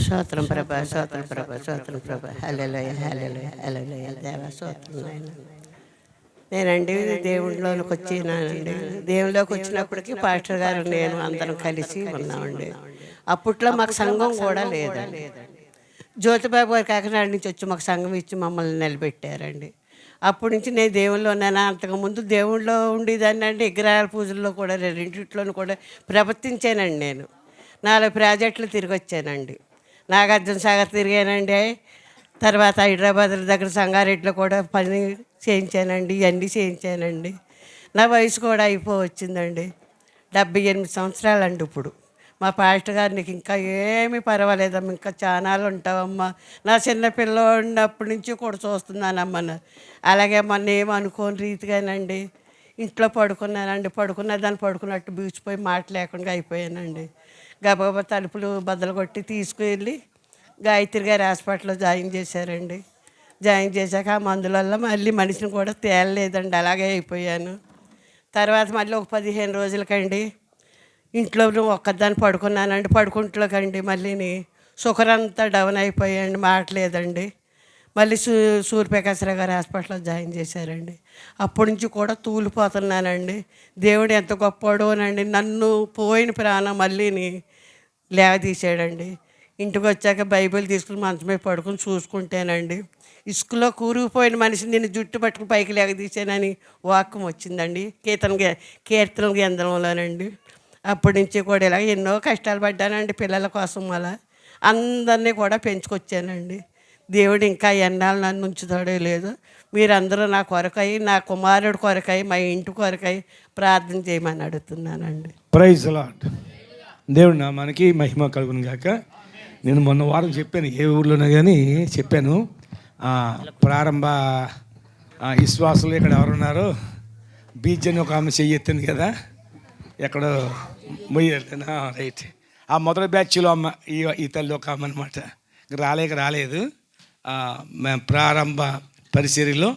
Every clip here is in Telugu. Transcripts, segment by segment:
స్తోత్రం ప్రభా, స్తోత్రం ప్రభా, స్తోత్రం ప్రభా. హల్లెలూయా, హల్లెలూయా, హల్లెలూయా. దేవా స్తోత్రం నాయన. నేనండి దేవుళ్ళలోకి వచ్చినానండి. దేవుళ్ళలోకి వచ్చినప్పటికీ పాస్టర్ గారు నేను అందరం కలిసి ఉన్నామండి. అప్పట్లో మాకు సంఘం కూడా లేదండి. జ్యోతిబాబు గారు కాకినాడ నుంచి వచ్చి మాకు సంఘం ఇచ్చి మమ్మల్ని నిలబెట్టారండి. అప్పటి నుంచి నేను దేవుళ్ళు ఉన్నాను. అంతకుముందు దేవుళ్ళో ఉండేదాన్ని అండి. విగ్రహాల పూజల్లో కూడా రెండింటిలోనూ కూడా ప్రవర్తించానండి. నేను 4 ప్రాజెక్టులు తిరిగి వచ్చానండి. నాగార్జున సాగర్ తిరిగానండి. తర్వాత హైదరాబాద్ దగ్గర సంగారెడ్డిలో కూడా పని చేయించానండి. ఇవన్నీ చేయించానండి. నా వయసు కూడా వచ్చిందండి. 78 సంవత్సరాలండి ఇప్పుడు. మా పాస్టర్ గారు నీకు ఇంకా ఏమీ పర్వాలేదమ్మా, ఇంకా చానాలు ఉంటావమ్మా, నా చిన్నపిల్ల ఉన్నప్పటి నుంచి కూడా చూస్తున్నానమ్మా. అలాగే మొన్న ఏమనుకోని రీతిగానండి ఇంట్లో పడుకున్నానండి. దాన్ని పడుకున్నట్టు బీచిపోయి మాట లేకుండా అయిపోయానండి. గబగబా తలుపులు బద్దలు కొట్టి తీసుకువెళ్ళి గాయత్రి గారి హాస్పిటల్లో జాయిన్ చేశారండి. జాయిన్ చేశాక ఆ మందుల వల్ల మళ్ళీ మనిషిని కూడా తేలలేదండి. అలాగే అయిపోయాను. తర్వాత మళ్ళీ ఒక 15 రోజులకండి ఇంట్లో ఒక్కదాన్ని పడుకున్నానండి. పడుకుంట్లోకండి మళ్ళీని షుగర్ అంతా డౌన్ అయిపోయాయండి. మాట లేదండి. మళ్ళీ సూర్యప్రకాశ్రావు గారి హాస్పిటల్లో జాయిన్ చేశారండి. అప్పటి నుంచి కూడా తూలిపోతున్నానండి. దేవుడు ఎంత గొప్పవాడోనండి. నన్ను పోయిన ప్రాణం మళ్ళీని లేవదీశాడండి. ఇంటికి వచ్చాక బైబిల్ తీసుకుని మంచం మీద పడుకుని చూసుకుంటేనండి ఇసుకలో కూరుకుపోయిన మనిషిని నేను జుట్టు పట్టుకుని పైకి లేగదీశానని వాక్యం వచ్చిందండి కీర్తన గ్రంథంలోనండి. అప్పటి నుంచి కూడా ఇలా ఎన్నో కష్టాలు పడ్డానండి. పిల్లల కోసం అలా అందరినీ కూడా పెంచుకొచ్చానండి. దేవుడు ఇంకా ఎన్నాళ్ళు నన్ను ఉంచుతాడో లేదు. మీరందరూ నా కొరకై, నా కుమారుడు కొరకై, మా ఇంటి కొరకై ప్రార్థన చేయమని అడుగుతున్నానండి. Praise lord. దేవుడు మనకి మహిమ కలుగును గాక. నేను మొన్న వారం చెప్పాను, ఏ ఊర్లోనే కానీ చెప్పాను. ప్రారంభ విశ్వాసులు ఇక్కడ ఎవరున్నారు, బీచ్ అని ఒక ఆమె చెయ్యెత్తింది కదా, ఎక్కడో మొయ్యలేనా, రైట్. ఆ మొదటి బ్యాచ్లో అమ్మ ఈ తల్లి ఒక అమ్మ అనమాట. రాలేదు. మేము ప్రారంభ పరిచర్యలో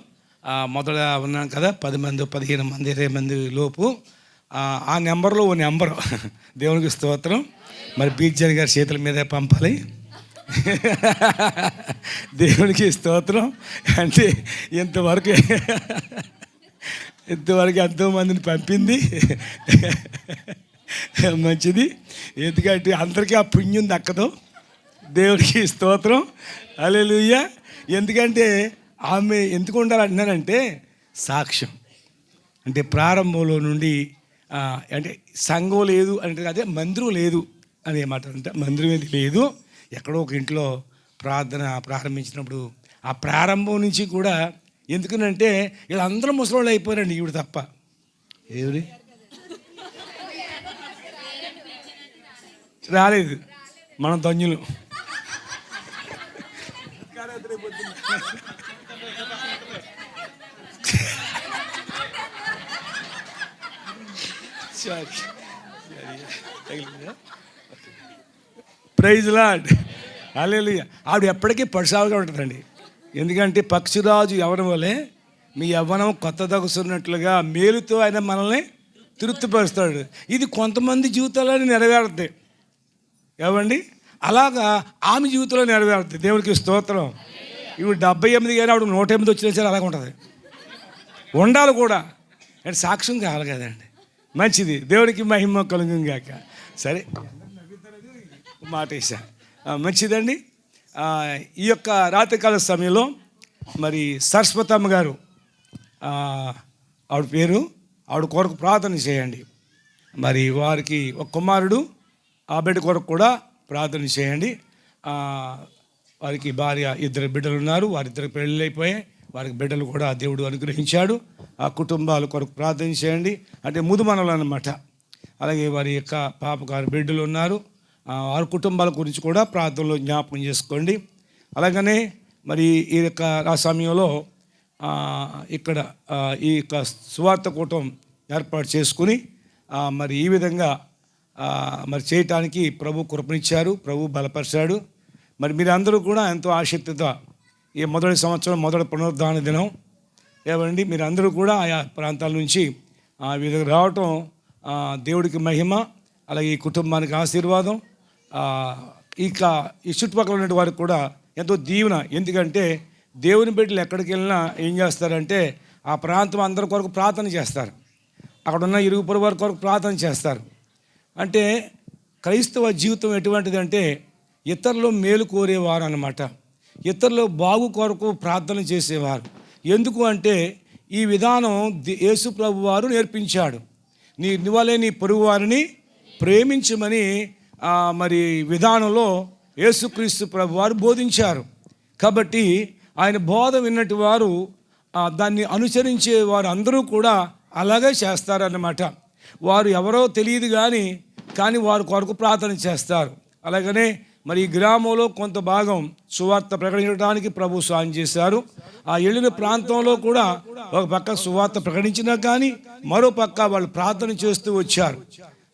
మొదట ఉన్నాం కదా, 10 మంది 15 మంది 20 మంది లోపు. ఆ నెంబర్లో ఓ నెంబరు, దేవునికి స్తోత్రం. మరి బీచర్ గారి చేతుల మీదే పంపాలి. దేవునికి స్తోత్రం. అంటే ఇంతవరకు ఎంతోమందిని పంపింది. మంచిది. ఎందుకంటే అందరికీ ఆ పుణ్యం దక్కదు. దేవుడికి స్తోత్రం. హల్లెలూయా. ఎందుకంటే ఆమె ఎందుకు ఉండాలంటున్నానంటే సాక్ష్యం. అంటే ప్రారంభంలో నుండి అంటే సంఘం లేదు అంటే అదే మందిరం లేదు అనే మాట. అంటే మందిరం ఏది లేదు, ఎక్కడో ఒక ఇంట్లో ప్రార్థన ప్రారంభించినప్పుడు ఆ ప్రారంభం నుంచి కూడా ఎందుకనంటే వీళ్ళందరూ ముసలోళ్ళు అయిపోయారండి. ఈవిడ తప్ప. ఎవరి రాలేదు, మనం ధన్యులు. Praise Lord. హల్లెలూయా. ఆవిడ ఎప్పటికీ పడిసావుగా ఉంటుందండి. ఎందుకంటే పక్షిరాజు యవ్వనం వల్లే మీ యవ్వనం కొత్త దగుస్తున్నట్లుగా మేలుతో ఆయన మనల్ని తృప్తిపరుస్తాడు. ఇది కొంతమంది జీవితాల్లో నెరవేరుతాయి. ఏవండి, అలాగా ఆమె జీవితంలో నెరవేరుతుంది. దేవుడికి స్తోత్రం. ఇవి 78 కానీ ఆవిడ 108 వచ్చినా సరే అలాగ ఉంటుంది. ఉండాలి కూడా, అంటే సాక్ష్యం కావాలి కదండి. మంచిది. దేవుడికి మహిమ కలుగును గాక. సరే, మాట వేసా. మంచిదండి. ఈ యొక్క రాత్రికాల సమయంలో మరి సరస్వతమ్మ గారు, ఆవిడ పేరు, ఆవిడ కొరకు ప్రార్థన చేయండి. మరి వారికి ఒక కుమారుడు, ఆ బిడ్డ కొరకు కూడా ప్రార్థన చేయండి. వారికి భార్య 2 బిడ్డలు ఉన్నారు. వారిద్దరు పెళ్ళిళ్ళు అయిపోయాయి. వారికి బిడ్డలు కూడా దేవుడు అనుగ్రహించాడు. ఆ కుటుంబాల కొరకు ప్రార్థన చేయండి. అంటే ముదుమనలు అన్నమాట. అలాగే వారి యొక్క పాపగారు బిడ్డలు ఉన్నారు. వారి కుటుంబాల గురించి కూడా ప్రార్థనలో జ్ఞాపకం చేసుకోండి. అలాగనే మరి ఈ యొక్క ఆ సమయంలో ఇక్కడ ఈ యొక్క సువార్త కూటం ఏర్పాటు చేసుకుని మరి ఈ విధంగా మరి చేయటానికి ప్రభు కృపనిచ్చారు, ప్రభు బలపరిచాడు. మరి మీరందరూ కూడా ఎంతో ఆసక్తితో ఈ మొదటి సంవత్సరం మొదటి పునరుద్ధాన దినం ఏమండి, మీరందరూ కూడా ఆయా ప్రాంతాల నుంచి ఆ విధంగా రావటం దేవుడికి మహిమ. అలాగే ఈ కుటుంబానికి ఆశీర్వాదం. ఇక ఈ చుట్టుపక్కల ఉన్న వారికి కూడా ఎంతో దీవెన. ఎందుకంటే దేవుని బిడ్డలు ఎక్కడికి వెళ్ళినా ఏం చేస్తారంటే ఆ ప్రాంతం అందరి కొరకు ప్రార్థన చేస్తారు, అక్కడ ఉన్న ఇరుగు పొరుగు వారి కొరకు ప్రార్థన చేస్తారు. అంటే క్రైస్తవ జీవితం ఎటువంటిది అంటే ఇతరులు మేలు కోరేవారు అన్నమాట, ఇతరులు బాగు కొరకు ప్రార్థన చేసేవారు. ఎందుకు అంటే ఈ విధానం యేసు ప్రభు వారు నేర్పించాడు. నీవలే నీ పొరుగు వారిని ప్రేమించమని మరి విధానంలో యేసుక్రీస్తు ప్రభు వారు బోధించారు. కాబట్టి ఆయన బోధ విన్నట్టు వారు దాన్ని అనుసరించే వారు అందరూ కూడా అలాగే చేస్తారన్నమాట. వారు ఎవరో తెలియదు కానీ వారి కొరకు ప్రార్థన చేస్తారు. అలాగనే మరి ఈ గ్రామంలో కొంత భాగం సువార్త ప్రకటించడానికి ప్రభు సాయం చేశారు. ఆ వెళ్ళిన ప్రాంతంలో కూడా ఒక పక్క సువార్త ప్రకటించినా కానీ మరో పక్క వాళ్ళు ప్రార్థన చేస్తూ వచ్చారు.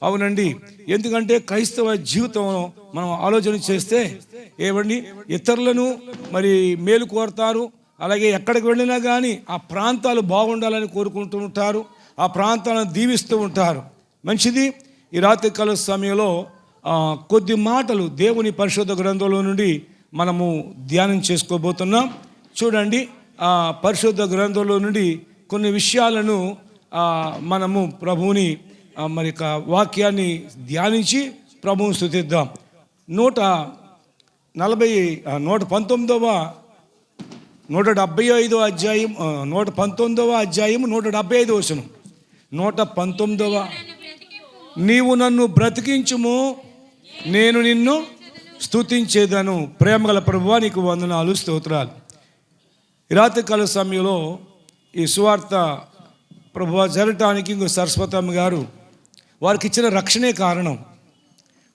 అవునండి, ఎందుకంటే క్రైస్తవ జీవితంలో మనం ఆలోచన చేస్తే ఏమండి ఇతరులను మరి మేలు కోరుతారు. అలాగే ఎక్కడికి వెళ్ళినా కానీ ఆ ప్రాంతాలు బాగుండాలని కోరుకుంటూ ఉంటారు, ఆ ప్రాంతాలను దీవిస్తూ ఉంటారు. మంచిది. ఈ రాత్రికాల సమయంలో కొద్ది మాటలు దేవుని పరిశుద్ధ గ్రంథంలో నుండి మనము ధ్యానం చేసుకోబోతున్నాం. చూడండి, ఆ పరిశుద్ధ గ్రంథంలో నుండి కొన్ని విషయాలను మనము ప్రభువుని మరి వాక్యాన్ని ధ్యానించి ప్రభువుని స్తుతిద్దాం. 119వ అధ్యాయం 119వ అధ్యాయం 175వ వచనం. 119వ నీవు నన్ను బ్రతికించుము, నేను నిన్ను స్తుతించేదను. ప్రేమగల ప్రభువా నీకు వందనాలు, స్తోత్రాలు. ఈ రాత్రికాల సమయంలో ఈ సువార్త ప్రభువా జరగటానికి ఇంకో సరస్వతమ్మ గారు వారికి ఇచ్చిన రక్షణే కారణం.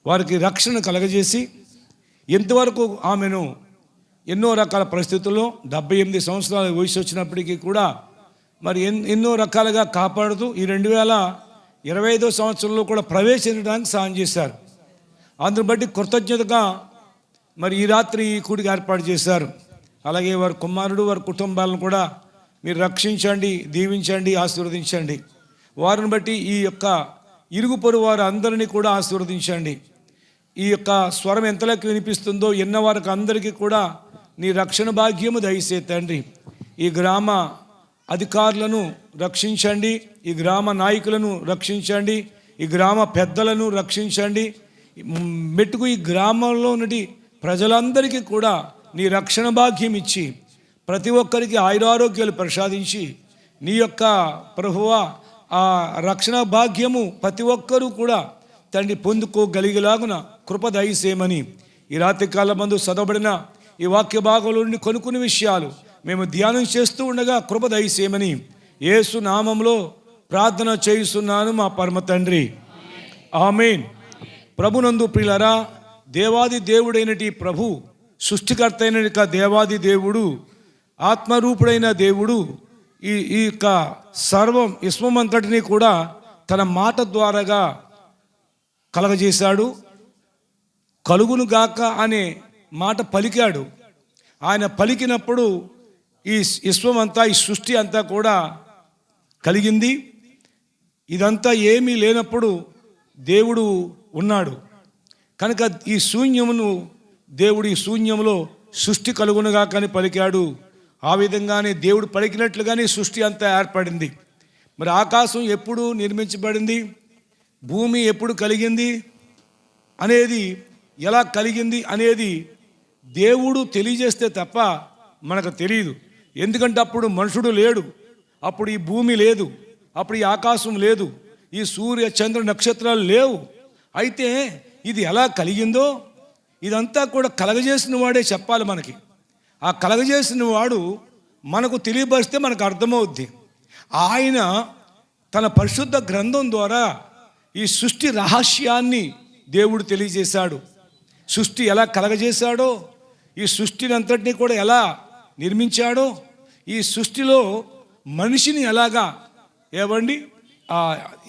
వారికి రక్షణ కలగజేసి ఎంతవరకు ఆమెను ఎన్నో రకాల పరిస్థితుల్లో 78 సంవత్సరాల వయసు వచ్చినప్పటికీ కూడా మరి ఎన్నో రకాలుగా కాపాడుతూ ఈ 2025వ సంవత్సరంలో కూడా ప్రవేశించడానికి సాయం చేశారు. అందుని బట్టి కృతజ్ఞతగా మరి ఈ రాత్రి ఈ కూడికి ఏర్పాటు చేశారు. అలాగే వారి కుమారుడు వారి కుటుంబాలను కూడా మీరు రక్షించండి, దీవించండి, ఆశీర్వదించండి. వారిని బట్టి ఈ యొక్క ఇరుగు పొరుగు వారు అందరినీ కూడా ఆశీర్వదించండి. ఈ యొక్క స్వరం ఎంతలోకి వినిపిస్తుందో ఎన్నవారికి అందరికీ కూడా నీ రక్షణ భాగ్యము దయచే తండ్రి. ఈ గ్రామ అధికారులను రక్షించండి, ఈ గ్రామ నాయకులను రక్షించండి, ఈ గ్రామ పెద్దలను రక్షించండి. మెట్టుకు ఈ గ్రామంలో నుండి ప్రజలందరికీ కూడా నీ రక్షణ భాగ్యం ఇచ్చి ప్రతి ఒక్కరికి ఆయురారోగ్యాలు ప్రసాదించి నీ యొక్క ప్రభువా ఆ రక్షణ భాగ్యము ప్రతి ఒక్కరూ కూడా తండ్రి పొందుకోగలిగేలాగున కృప దయచేయమని ఈ రాత్రికాల మందు చదవబడిన ఈ వాక్య భాగంలో నుండి కొన్ని విషయాలు మేము ధ్యానం చేస్తూ ఉండగా కృప దయచేయమని యేసు నామంలో ప్రార్థన చేస్తున్నాను మా పరమ తండ్రి, ఆమేన్. ప్రభునందు ప్రియులారా, దేవాది దేవుడైనటి ప్రభు, సృష్టికర్త అయిన దేవాది దేవుడు, ఆత్మరూపుడైన దేవుడు ఈ యొక్క సర్వం విశ్వమంతటిని కూడా తన మాట ద్వారాగా కలగజేశాడు. కలుగును గాక అనే మాట పలికాడు. ఆయన పలికినప్పుడు ఈ విశ్వమంతా, ఈ సృష్టి అంతా కూడా కలిగింది. ఇదంతా ఏమీ లేనప్పుడు దేవుడు ఉన్నాడు కనుక ఈ శూన్యమును దేవుడు ఈ శూన్యంలో సృష్టి కలుగునుగా కానీ పలికాడు. ఆ విధంగానే దేవుడు పలికినట్లుగానే సృష్టి అంతా ఏర్పడింది. మరి ఆకాశం ఎప్పుడు నిర్మించబడింది, భూమి ఎప్పుడు కలిగింది అనేది, ఎలా కలిగింది అనేది దేవుడు తెలియజేస్తే తప్ప మనకు తెలియదు. ఎందుకంటే అప్పుడు మనుషుడు లేడు, అప్పుడు ఈ భూమి లేదు, అప్పుడు ఈ ఆకాశం లేదు, ఈ సూర్య చంద్ర నక్షత్రాలు లేవు. అయితే ఇది ఎలా కలిగిందో ఇదంతా కూడా కలగజేసిన వాడే చెప్పాలి మనకి. ఆ కలగజేసిన వాడు మనకు తెలియపరిస్తే మనకు అర్థమవుద్ది. ఆయన తన పరిశుద్ధ గ్రంథం ద్వారా ఈ సృష్టి రహస్యాన్ని దేవుడు తెలియజేశాడు. సృష్టి ఎలా కలగజేశాడో, ఈ సృష్టిని అంతటినీ కూడా ఎలా నిర్మించాడో, ఈ సృష్టిలో మనిషిని ఎలాగా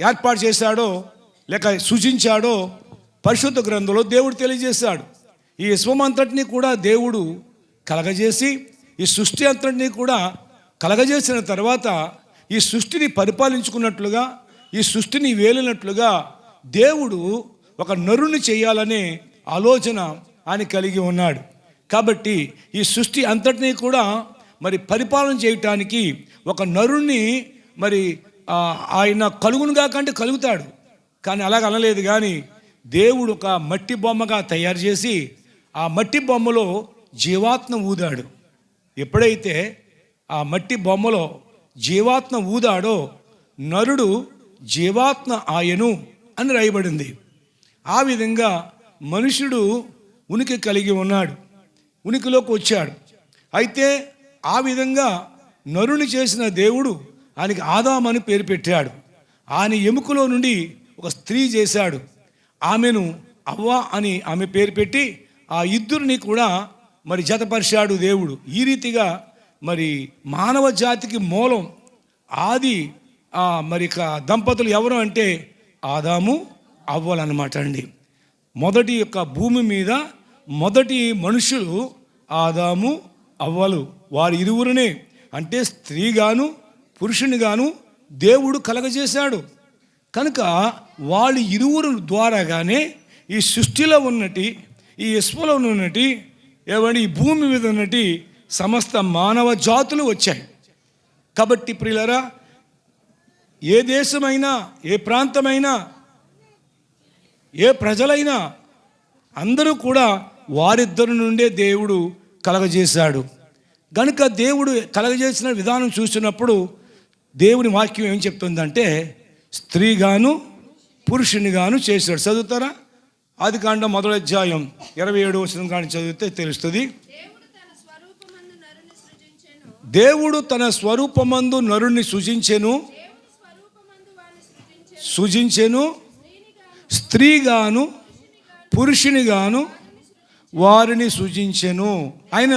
ఏర్పాటు చేశాడో లేక సృజించాడో పరిశుద్ధ గ్రంథంలో దేవుడు తెలియజేశాడు. ఈ విశ్వమంతటినీ కూడా దేవుడు కలగజేసి ఈ సృష్టి అంతటినీ కూడా కలగజేసిన తర్వాత ఈ సృష్టిని పరిపాలించుకున్నట్లుగా, ఈ సృష్టిని వేలినట్లుగా దేవుడు ఒక నరుని చేయాలనే ఆలోచన ఆయన కలిగి ఉన్నాడు. కాబట్టి ఈ సృష్టి అంతటినీ కూడా మరి పరిపాలన చేయటానికి ఒక నరుణ్ణి మరి ఆయన కలుగునుగా కంటే కలుగుతాడు, కానీ అలాగ అనలేదు. కానీ దేవుడు ఒక మట్టి బొమ్మగా తయారు చేసి ఆ మట్టి బొమ్మలో జీవాత్మ ఊదాడు. ఎప్పుడైతే ఆ మట్టి బొమ్మలో జీవాత్మ ఊదాడో నరుడు జీవాత్మ ఆయను అని రాయబడింది. ఆ విధంగా మనుషుడు ఉనికి కలిగి ఉన్నాడు, ఉనికిలోకి వచ్చాడు. అయితే ఆ విధంగా నరుని చేసిన దేవుడు ఆయనకి ఆదాము అని పేరు పెట్టాడు. ఆయన ఎముకలో నుండి ఒక స్త్రీ చేశాడు, ఆమెను అవ్వ అని ఆమె పేరు పెట్టి ఆ ఇద్దరిని కూడా మరి జతపరిచాడు దేవుడు. ఈ రీతిగా మరి మానవ జాతికి మూలం ఆది మరి దంపతులు ఎవరు అంటే ఆదాము అవ్వలు అన్నమాట అండి. మొదటి యొక్క భూమి మీద మొదటి మనుషులు ఆదాము అవ్వలు. వారి ఇరువురునే అంటే స్త్రీగాను పురుషునిగాను దేవుడు కలగజేశాడు. కనుక వాళ్ళ ఇరువురు ద్వారాగానే ఈ సృష్టిలో ఉన్నటి, ఈ విశ్వలో ఉన్నటి, ఈ భూమి మీద ఉన్నటి సమస్త మానవ జాతులు వచ్చాయి. కాబట్టి ప్రియులారా, ఏ దేశమైనా, ఏ ప్రాంతమైనా, ఏ ప్రజలైనా అందరూ కూడా వారిద్దరి నుండే దేవుడు కలగజేశాడు. కనుక దేవుడు కలగజేసిన విధానం చూసినప్పుడు దేవుని వాక్యం ఏం చెప్తుందంటే స్త్రీగాను పురుషునిగాను చేశాడు. చదువుతారా? ఆదికాండం 1వ అధ్యాయం 27వ వచనం కానీ చదివితే తెలుస్తుంది. దేవుడు తన స్వరూపమందు నరుణ్ణి సృజించెను, స్త్రీగాను పురుషునిగాను వారిని సృజించెను. ఆయన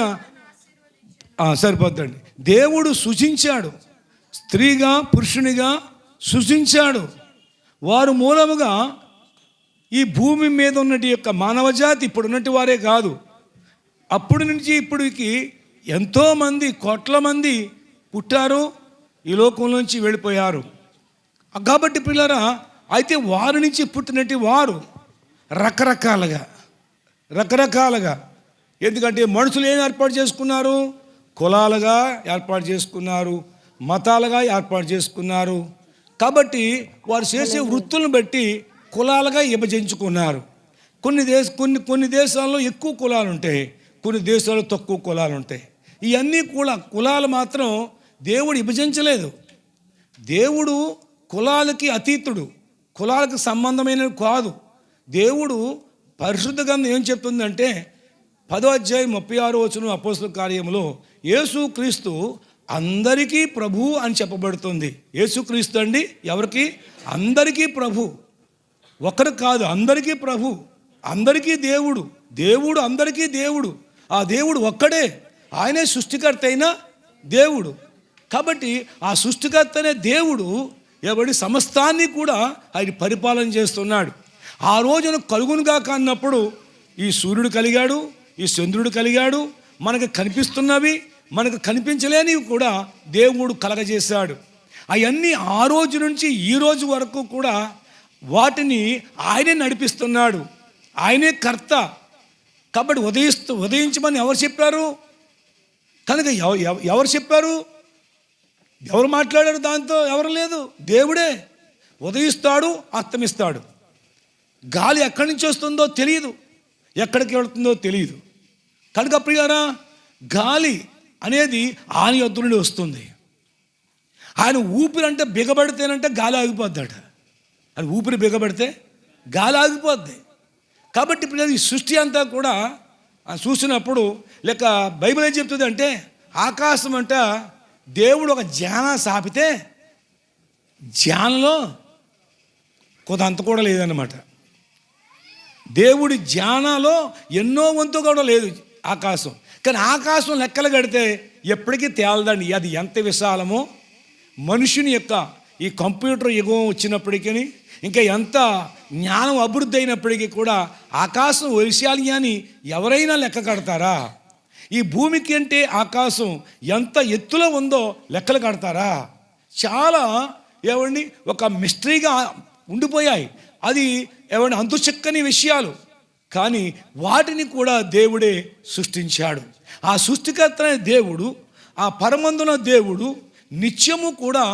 సరిపోద్దండి. దేవుడు సృజించాడు, స్త్రీగా పురుషునిగా సృజించాడు. వారు మూలముగా ఈ భూమి మీద ఉన్నటి యొక్క మానవ జాతి ఇప్పుడు ఉన్నటి వారే కాదు, అప్పటి నుంచి ఇప్పటికి ఎంతోమంది కోట్ల మంది పుట్టారు, ఈ లోకంలోంచి వెళ్ళిపోయారు. కాబట్టి పిల్లరా, అయితే వారి నుంచి పుట్టినట్టు వారు రకరకాలుగా ఎందుకంటే మనుషులు ఏం ఏర్పాటు చేసుకున్నారు? కులాలుగా ఏర్పాటు చేసుకున్నారు, మతాలుగా ఏర్పాటు చేసుకున్నారు. కాబట్టి వారు చేసే వృత్తులను బట్టి కులాలుగా విభజించుకున్నారు. కొన్ని దేశాల్లో ఎక్కువ కులాలు ఉంటాయి, కొన్ని దేశాల్లో తక్కువ కులాలు ఉంటాయి. ఇవన్నీ కులాలు మాత్రం దేవుడు విభజించలేదు. దేవుడు కులాలకి అతీతుడు, కులాలకు సంబంధమైనవి కాదు. దేవుడు పరిశుద్ధ గ్రంథం ఏం చెప్తుందంటే 10వ అధ్యాయం 36వ వచనం అపోస్తలుల కార్యములో యేసుక్రీస్తు అందరికీ ప్రభు అని చెప్పబడుతుంది. యేసుక్రీస్తు అండి ఎవరికి? అందరికీ ప్రభు, ఒకరు కాదు, అందరికీ ప్రభు, అందరికీ దేవుడు, దేవుడు అందరికీ దేవుడు. ఆ దేవుడు ఒక్కడే, ఆయనే సృష్టికర్త అయిన దేవుడు. కాబట్టి ఆ సృష్టికర్త అనే దేవుడు సమస్తాన్ని కూడా ఆయన పరిపాలన చేస్తున్నాడు. ఆ రోజున కలుగునుగా కాన్నప్పుడు ఈ సూర్యుడు కలిగాడు, ఈ చంద్రుడు కలిగాడు, మనకు కనిపిస్తున్నవి మనకు కనిపించలేనివి కూడా దేవుడు కలగజేశాడు. అవన్నీ ఆ రోజు నుంచి ఈ రోజు వరకు కూడా వాటిని ఆయనే నడిపిస్తున్నాడు, ఆయనే కర్త. కాబట్టి ఉదయించమని ఎవరు చెప్పారు? కనుక ఎవరు చెప్పారు? ఎవరు మాట్లాడారు? దాంతో ఎవరు లేదు, దేవుడే. ఉదయిస్తాడు, అస్తమిస్తాడు. గాలి ఎక్కడి నుంచి వస్తుందో తెలియదు, ఎక్కడికి వెళుతుందో తెలియదు. కనుక ప్రియారా, గాలి అనేది ఆయన యొద్ద నుండి వస్తుంది. ఆయన ఊపిరి అంటే బిగబడితేనంటే గాలి ఆగిపోద్దాడు. ఆయన ఊపిరి బిగబడితే గాలి ఆగిపోద్ది. కాబట్టి ఇప్పుడు ఈ సృష్టి అంతా కూడా చూసినప్పుడు లేక బైబిల్ ఏం చెప్తుంది అంటే ఆకాశం అంట దేవుడు ఒక జాన సాపితే జానలో కొంత కూడా లేదన్నమాట. దేవుడి జ్ఞానాలో ఎన్నో వంతు కూడా లేదు ఆకాశం. కానీ ఆకాశం లెక్కలు కడితే ఎప్పటికీ తేలదండి అది ఎంత విశాలమో. మనుషుని యొక్క ఈ కంప్యూటర్ యుగం వచ్చినప్పటికీ ఇంకా ఎంత జ్ఞానం అభివృద్ధి అయినప్పటికీ కూడా ఆకాశం విషయాలు అని ఎవరైనా లెక్క కడతారా? ఈ భూమికి అంటే ఆకాశం ఎంత ఎత్తులో ఉందో లెక్కలు కడతారా? చాలా ఒక మిస్టరీగా ఉండిపోయాయి. అది అంతు చిక్కని విషయాలు. కానీ వాటిని కూడా దేవుడే సృష్టించాడు. ఆ సృష్టికర్త అయిన దేవుడు, ఆ పరమందున దేవుడు నిత్యము కూడా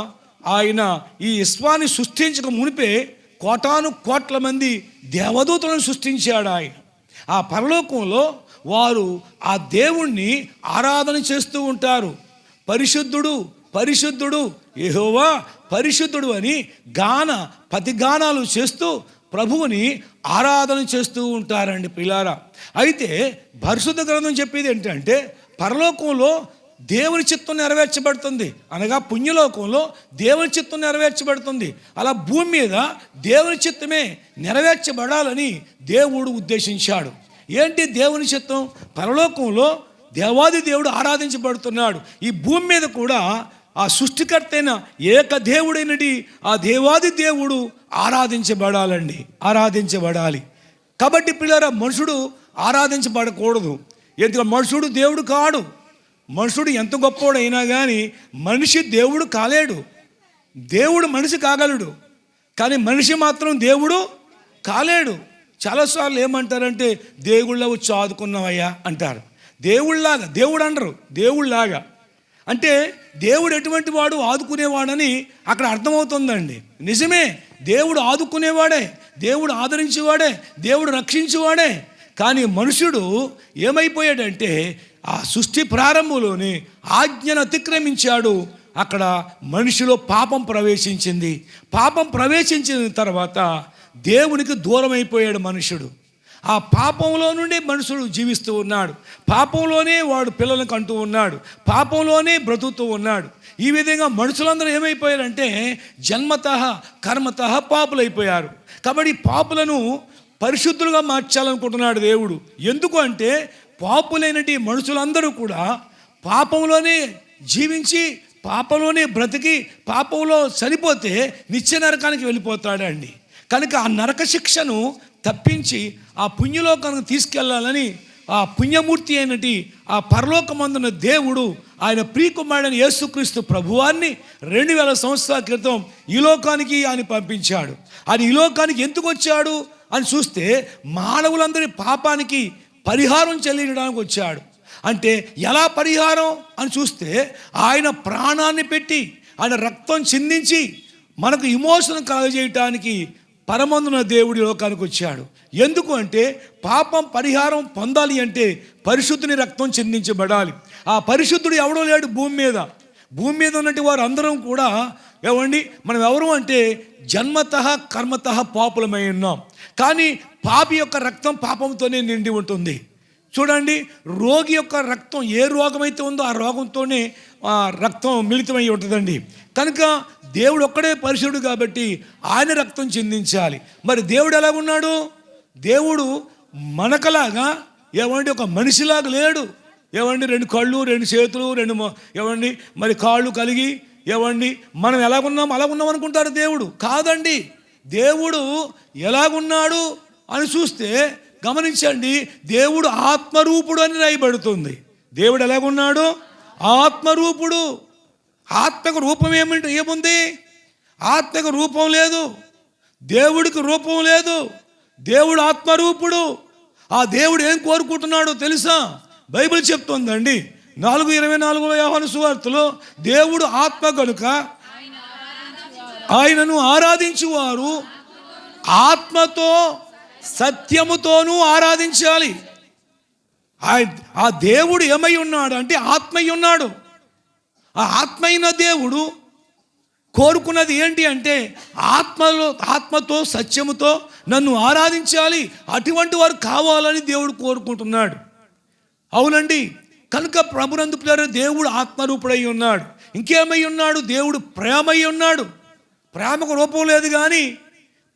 ఆయన ఈ విశ్వాన్ని సృష్టించక మునిపే కోటాను కోట్ల మంది దేవదూతలను సృష్టించాడు ఆయన. ఆ పరలోకంలో వారు ఆ దేవుణ్ణి ఆరాధన చేస్తూ ఉంటారు. పరిశుద్ధుడు పరిశుద్ధుడు యెహోవా పరిశుద్ధుడు అని ప్రతిగానాలు చేస్తూ ప్రభువుని ఆరాధన చేస్తూ ఉంటారండి పిల్లారా. అయితే పరిశుద్ధ గ్రంథం చెప్పేది ఏంటంటే పరలోకంలో దేవుని చిత్తం నెరవేర్చబడుతుంది, అనగా పుణ్యలోకంలో దేవుని చిత్తం నెరవేర్చబడుతుంది. అలా భూమి మీద దేవుని చిత్తమే నెరవేర్చబడాలని దేవుడు ఉద్దేశించాడు. ఏంటి దేవుని చిత్తం? పరలోకంలో దేవాది దేవుడు ఆరాధించబడుతున్నాడు. ఈ భూమి మీద కూడా ఆ సృష్టికర్త అయిన ఏక దేవుడైనటి ఆ దేవాది దేవుడు ఆరాధించబడాలి. కాబట్టి పిల్లరా, మనుషుడు ఆరాధించబడకూడదు. ఎందుకంటే మనుషుడు దేవుడు కాడు. మనుషుడు ఎంత గొప్పవాడైనా కానీ మనిషి దేవుడు కాలేడు. దేవుడు మనిషి కాగలడు, కానీ మనిషి మాత్రం దేవుడు కాలేడు. చాలాసార్లు ఏమంటారంటే దేవుళ్ళ వచ్చి ఆదుకున్నావయ్యా అంటారు. దేవుడు అనరు, దేవుళ్ళలాగా. అంటే దేవుడు ఎటువంటి వాడు, ఆదుకునేవాడని అక్కడ అర్థమవుతుందండి. నిజమే, దేవుడు ఆదుకునేవాడే, దేవుడు ఆదరించేవాడే, దేవుడు రక్షించేవాడే. కానీ మనుషుడు ఏమైపోయాడంటే ఆ సృష్టి ప్రారంభంలోనే ఆజ్ఞను అతిక్రమించాడు. అక్కడ మనిషిలో పాపం ప్రవేశించింది. పాపం ప్రవేశించిన తర్వాత దేవునికి దూరం అయిపోయాడు మనుషుడు. ఆ పాపంలో నుండి మనుషుడు జీవిస్తూ ఉన్నాడు. పాపంలోనే వాడు పిల్లలను కంటూ ఉన్నాడు. పాపంలోనే బ్రతుకుతూ ఉన్నాడు. ఈ విధంగా మనుషులందరూ ఏమైపోయారంటే జన్మతః కర్మతః పాపులైపోయారు. కాబట్టి పాపులను పరిశుద్ధులుగా మార్చాలనుకుంటున్నాడు దేవుడు. ఎందుకు అంటే పాపులైనటి మనుషులందరూ కూడా పాపంలోనే జీవించి పాపంలోనే బ్రతికి పాపంలో చనిపోతే నిత్య నరకానికి వెళ్ళిపోతాడండి. కనుక ఆ నరక శిక్షను తప్పించి ఆ పుణ్యలోకానికి తీసుకెళ్లాలని ఆ పుణ్యమూర్తి అయినటి ఆ పరలోకమందున దేవుడు ఆయన ప్రియకుమారుడైన యేసుక్రీస్తు ప్రభువాన్ని 2000 సంవత్సరాల క్రితం ఈ లోకానికి ఆయన పంపించాడు. ఆయన ఈ లోకానికి ఎందుకు వచ్చాడు అని చూస్తే మానవులందరి పాపానికి పరిహారం చెల్లించడానికి వచ్చాడు. అంటే ఎలా పరిహారం అని చూస్తే ఆయన ప్రాణాన్ని పెట్టి ఆయన రక్తం చిందించి మనకు విమోచన కలుగజేయటానికి పరమందున దేవుడి లోకానికి వచ్చాడు. ఎందుకు అంటే పాపం పరిహారం పొందాలి అంటే పరిశుద్ధుని రక్తం చిందించబడాలి. ఆ పరిశుద్ధుడు ఎవడో లేడు భూమి మీద ఉన్నట్టు వారు అందరం కూడా మనం ఎవరు అంటే జన్మతః కర్మతః పాపులమై ఉన్నాం. కానీ పాపి యొక్క రక్తం పాపంతోనే నిండి ఉంటుంది. చూడండి, రోగి యొక్క రక్తం ఏ రోగమైతే ఉందో ఆ రోగంతోనే రక్తం మిళితమై ఉంటుందండి. కనుక దేవుడు ఒక్కడే పరిశుద్ధుడు కాబట్టి ఆయన రక్తం చిందించాలి. మరి దేవుడు ఎలాగున్నాడు? దేవుడు మనకలాగా ఒక మనిషిలాగా లేడు. 2 కళ్ళు 2 చేతులు 2 మరి కాళ్ళు కలిగి మనం ఎలాగున్నాం అనుకుంటారు. దేవుడు కాదండి. దేవుడు ఎలాగున్నాడు అని చూస్తే గమనించండి, దేవుడు ఆత్మరూపుడు అని రాయబడుతుంది. దేవుడు ఎలాగున్నాడు? ఆత్మరూపుడు. ఆత్మకు రూపం ఏముంది? ఆత్మకు రూపం లేదు, దేవుడికి రూపం లేదు. దేవుడు ఆత్మరూపుడు. ఆ దేవుడు ఏం కోరుకుంటున్నాడో తెలుసా? బైబిల్ చెప్తుందండి 4:24 యోహాను సువార్తలో దేవుడు ఆత్మ కనుక ఆయనను ఆరాధించువారు ఆత్మతో సత్యముతోనూ ఆరాధించాలి. ఆ దేవుడు ఏమై ఉన్నాడు అంటే ఆత్మై ఉన్నాడు. ఆ ఆత్మైన దేవుడు కోరుకున్నది ఏంటి అంటే ఆత్మతో సత్యముతో నన్ను ఆరాధించాలి. అటువంటి వారు కావాలని దేవుడు కోరుకుంటున్నాడు. అవునండి. కనుక ప్రభునందు పిల్లలు దేవుడు ఆత్మరూపుడై ఉన్నాడు. ఇంకేమై ఉన్నాడు? దేవుడు ప్రేమై ఉన్నాడు. ప్రేమకు రూపం లేదు కానీ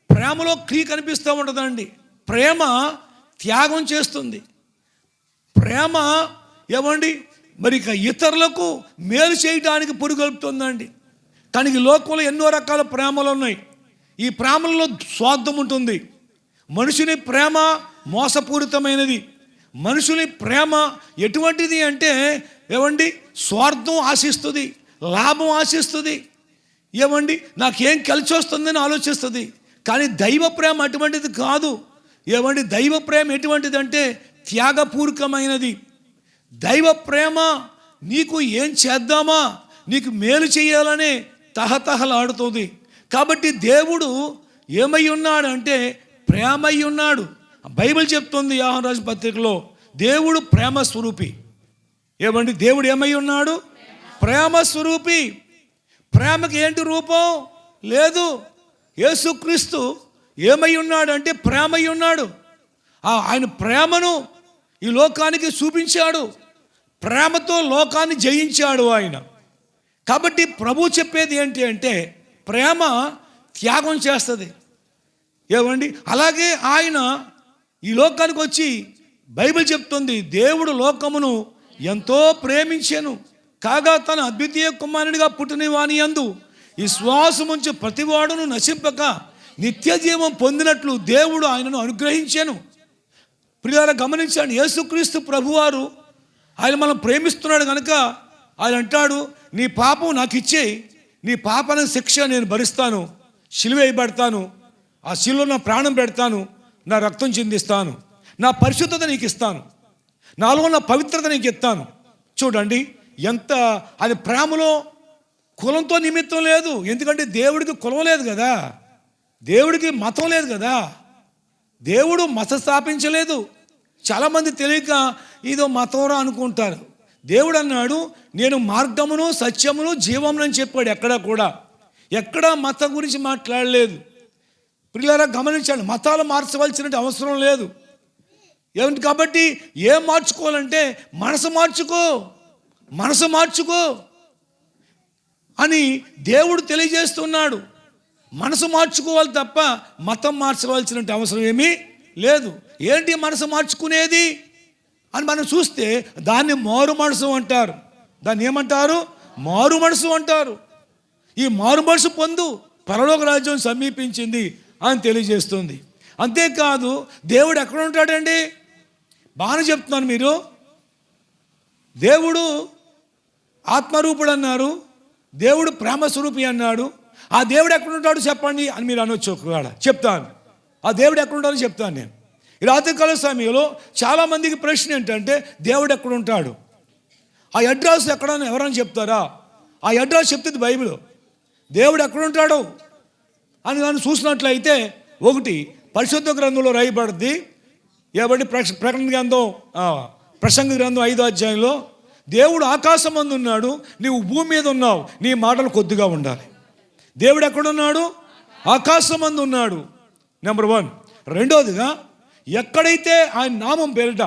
ప్రేమలో క్రియ కనిపిస్తూ ఉంటుందండి. ప్రేమ త్యాగం చేస్తుంది. ప్రేమ మరి ఇతరులకు మేలు చేయడానికి పురుగొల్పుతుందండి. కానీ ఈ లోకంలో ఎన్నో రకాల ప్రేమలు ఉన్నాయి. ఈ ప్రేమలలో స్వార్థం ఉంటుంది. మనుషుని ప్రేమ మోసపూరితమైనది. మనుషుని ప్రేమ ఎటువంటిది అంటే స్వార్థం ఆశిస్తుంది, లాభం ఆశిస్తుంది. నాకేం కలిసి వస్తుందని ఆలోచిస్తుంది. కానీ దైవ ప్రేమ అటువంటిది కాదు. ఏమండి దైవ ప్రేమ ఎటువంటిదంటే త్యాగపూర్వకమైనది. దైవ ప్రేమ నీకు ఏం చేద్దామా, నీకు మేలు చేయాలనే తహతహలాడుతుంది. కాబట్టి దేవుడు ఏమై ఉన్నాడు అంటే ప్రేమై ఉన్నాడు. బైబిల్ చెప్తుంది యోహాను రాసిన పత్రికలో దేవుడు ప్రేమ స్వరూపి. ఏమండి దేవుడు ఏమై ఉన్నాడు? ప్రేమ స్వరూపి. ప్రేమకి ఏంటి రూపం లేదు. యేసుక్రీస్తు ఏమై ఉన్నాడు అంటే ప్రేమై ఉన్నాడు. ఆయన ప్రేమను ఈ లోకానికి చూపించాడు. ప్రేమతో లోకాన్ని జయించాడు ఆయన. కాబట్టి ప్రభు చెప్పేది ఏంటి అంటే ప్రేమ త్యాగం చేస్తుంది. ఏమండి అలాగే ఆయన ఈ లోకానికి వచ్చి బైబిల్ చెప్తుంది దేవుడు లోకమును ఎంతో ప్రేమించెను కాగా తన అద్వితీయ కుమారునిగా పుట్టిన వాని యందు ఈ శ్వాసముంచి ప్రతివాడును నశింపక నిత్య జీవం పొందినట్లు దేవుడు ఆయనను అనుగ్రహించెను. ప్రియులారా గమనించండి, యేసుక్రీస్తు ప్రభువారు ఆయన మనం ప్రేమిస్తున్నాడు కనుక ఆయన అంటాడు, నీ పాపం నాకు ఇచ్చేయి, నీ పాపన శిక్ష నేను భరిస్తాను, సిలువ వేయబడతాను, ఆ సిలువలో నా ప్రాణం పెడతాను, నా రక్తం చిందిస్తాను, నా పరిశుద్ధత నీకు ఇస్తాను, నాలో ఉన్న పవిత్రత నీకు ఇస్తాను. చూడండి ఎంత అది ప్రేమలో కులంతో నిమిత్తం లేదు. ఎందుకంటే దేవుడికి కులం లేదు కదా, దేవుడికి మతం లేదు కదా, దేవుడు మత స్థాపించలేదు. చాలామంది తెలియక ఇదో మతంరా అనుకుంటారు. దేవుడు అన్నాడు నేను మార్గమును సత్యమును జీవమును అని చెప్పాడు. ఎక్కడా మతం గురించి మాట్లాడలేదు. పిల్లరా గమనించండి, మతాలు మార్చవలసిన అవసరం లేదు. ఏమిటి కాబట్టి ఏం మార్చుకోవాలంటే మనసు మార్చుకో అని దేవుడు తెలియజేస్తున్నాడు. మనసు మార్చుకోవాలి తప్ప మతం మార్చవలసిన అవసరం ఏమీ లేదు. ఏంటి మనసు మార్చుకునేది అని మనం చూస్తే దాన్ని మారు మనసు అంటారు. దాన్ని ఏమంటారు? మారు మనసు అంటారు. ఈ మారు మనసు పొందు పరలోక రాజ్యం సమీపించింది అని తెలియజేస్తుంది. అంతేకాదు దేవుడు ఎక్కడ ఉంటాడండి? బాగానే చెప్తున్నాను. మీరు దేవుడు ఆత్మరూపుడు అన్నారు, దేవుడు ప్రేమ స్వరూపి అన్నాడు. ఆ దేవుడు ఎక్కడ ఉంటాడు చెప్పండి అని మీరు అనొచ్చు. ఒకవేళ చెప్తాను ఆ దేవుడు ఎక్కడ ఉంటాడో చెప్తాను నేను. ఈ రాత్రికాల సమయంలో చాలామందికి ప్రశ్న ఏంటంటే దేవుడు ఎక్కడ ఉంటాడు, ఆ అడ్రస్ ఎక్కడని ఎవరైనా చెప్తారా? ఆ అడ్రస్ చెప్తుంది బైబిల్. దేవుడు ఎక్కడ ఉంటాడు అని దాన్ని చూసినట్లయితే ఒకటి పరిశుద్ధ గ్రంథంలో రాయబడింది. ఏబట్టి ప్రకటన గ్రంథం ప్రసంగ గ్రంథం 5వ అధ్యాయంలో దేవుడు ఆకాశం మందు ఉన్నాడు, నీవు భూమి మీద ఉన్నావు, నీ మాటలు కొద్దిగా ఉండాలి. దేవుడు ఎక్కడున్నాడు? ఆకాశం మందు ఉన్నాడు. నెంబర్ 1. రెండోదిగా ఎక్కడైతే ఆయన నామం పేరిట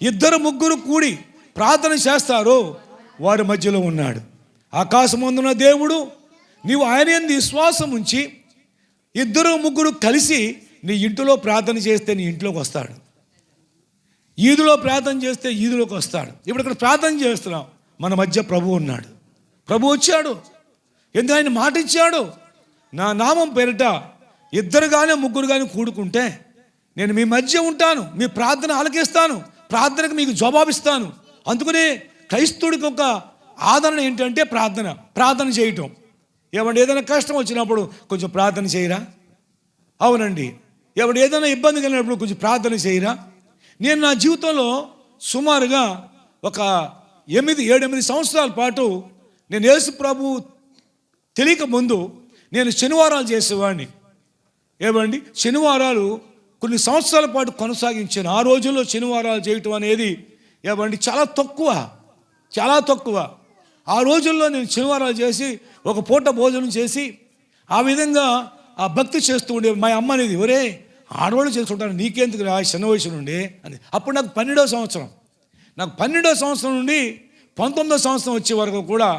2-3 కూడి ప్రార్థన చేస్తారో వారి మధ్యలో ఉన్నాడు. ఆకాశం మందున్న దేవుడు నీవు ఆయన యందు విశ్వాసం ఉంచి 2-3 కలిసి నీ ఇంటిలో ప్రార్థన చేస్తే నీ ఇంట్లోకి వస్తాడు. ఈదులో ప్రార్థన చేస్తే ఈదులోకి వస్తాడు. ఇప్పుడు ఇక్కడ ప్రార్థన చేస్తున్నాం, మన మధ్య ప్రభు ఉన్నాడు. ప్రభు వచ్చాడు. ఎందుకు ఆయన మాట ఇచ్చాడు, నా నామం పేరిట 2 కానీ 3 కానీ కూడుకుంటే నేను మీ మధ్య ఉంటాను, మీ ప్రార్థన ఆలకిస్తాను, ప్రార్థనకు మీకు జవాబిస్తాను. అందుకనే క్రైస్తవుడికి ఒక ఆదరణ ఏంటంటే ప్రార్థన చేయటం. ఏమంటే ఏదైనా కష్టం వచ్చినప్పుడు కొంచెం ప్రార్థన చేయరా? అవునండి. ఏమంటే ఏదైనా ఇబ్బంది కలిగినప్పుడు కొంచెం ప్రార్థన చేయరా? నేను నా జీవితంలో సుమారుగా ఒక 7-8 సంవత్సరాల పాటు నేను యేసు ప్రభు తెలియక ముందు నేను శనివారాలు చేసేవాడిని. ఏమండి శనివారాలు కొన్ని సంవత్సరాల పాటు కొనసాగించాను. ఆ రోజుల్లో శనివారాలు చేయటం అనేది ఏమండి చాలా తక్కువ. ఆ రోజుల్లో నేను శనివారాలు చేసి ఒక పూట భోజనం చేసి ఆ విధంగా ఆ భక్తి చేస్తూ ఉండే. మా అమ్మ అనేది ఒరే ఆడవాళ్ళు చేసుకుంటాను నీకెందుకు రా చిన్న వయసు నుండి అని. అప్పుడు నాకు 12వ సంవత్సరం. నాకు 12వ సంవత్సరం నుండి 19వ సంవత్సరం వచ్చే వరకు కూడా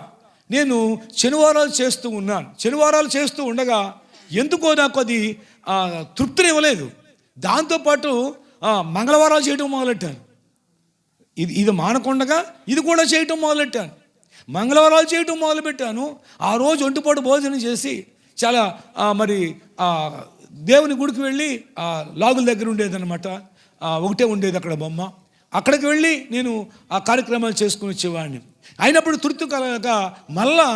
నేను శనివారాలు చేస్తూ ఉన్నాను. శనివారాలు చేస్తూ ఉండగా ఎందుకో నాకు అది తృప్తిని ఇవ్వలేదు. దాంతోపాటు మంగళవారాలు చేయటం మొదలెట్టాను. ఇది మానకుండగా ఇది కూడా చేయటం మొదలెట్టాను. మంగళవారాలు చేయటం మొదలుపెట్టాను. ఆ రోజు ఒంటిపూట భోజనం చేసి చాలా మరి దేవుని గుడికి వెళ్ళి లాగుల దగ్గర ఉండేదన్నమాట. ఒకటే ఉండేది అక్కడ బొమ్మ. అక్కడికి వెళ్ళి నేను ఆ కార్యక్రమాలు చేసుకుని వచ్చేవాడిని. అయినప్పుడు తృప్తి కలగక మళ్ళా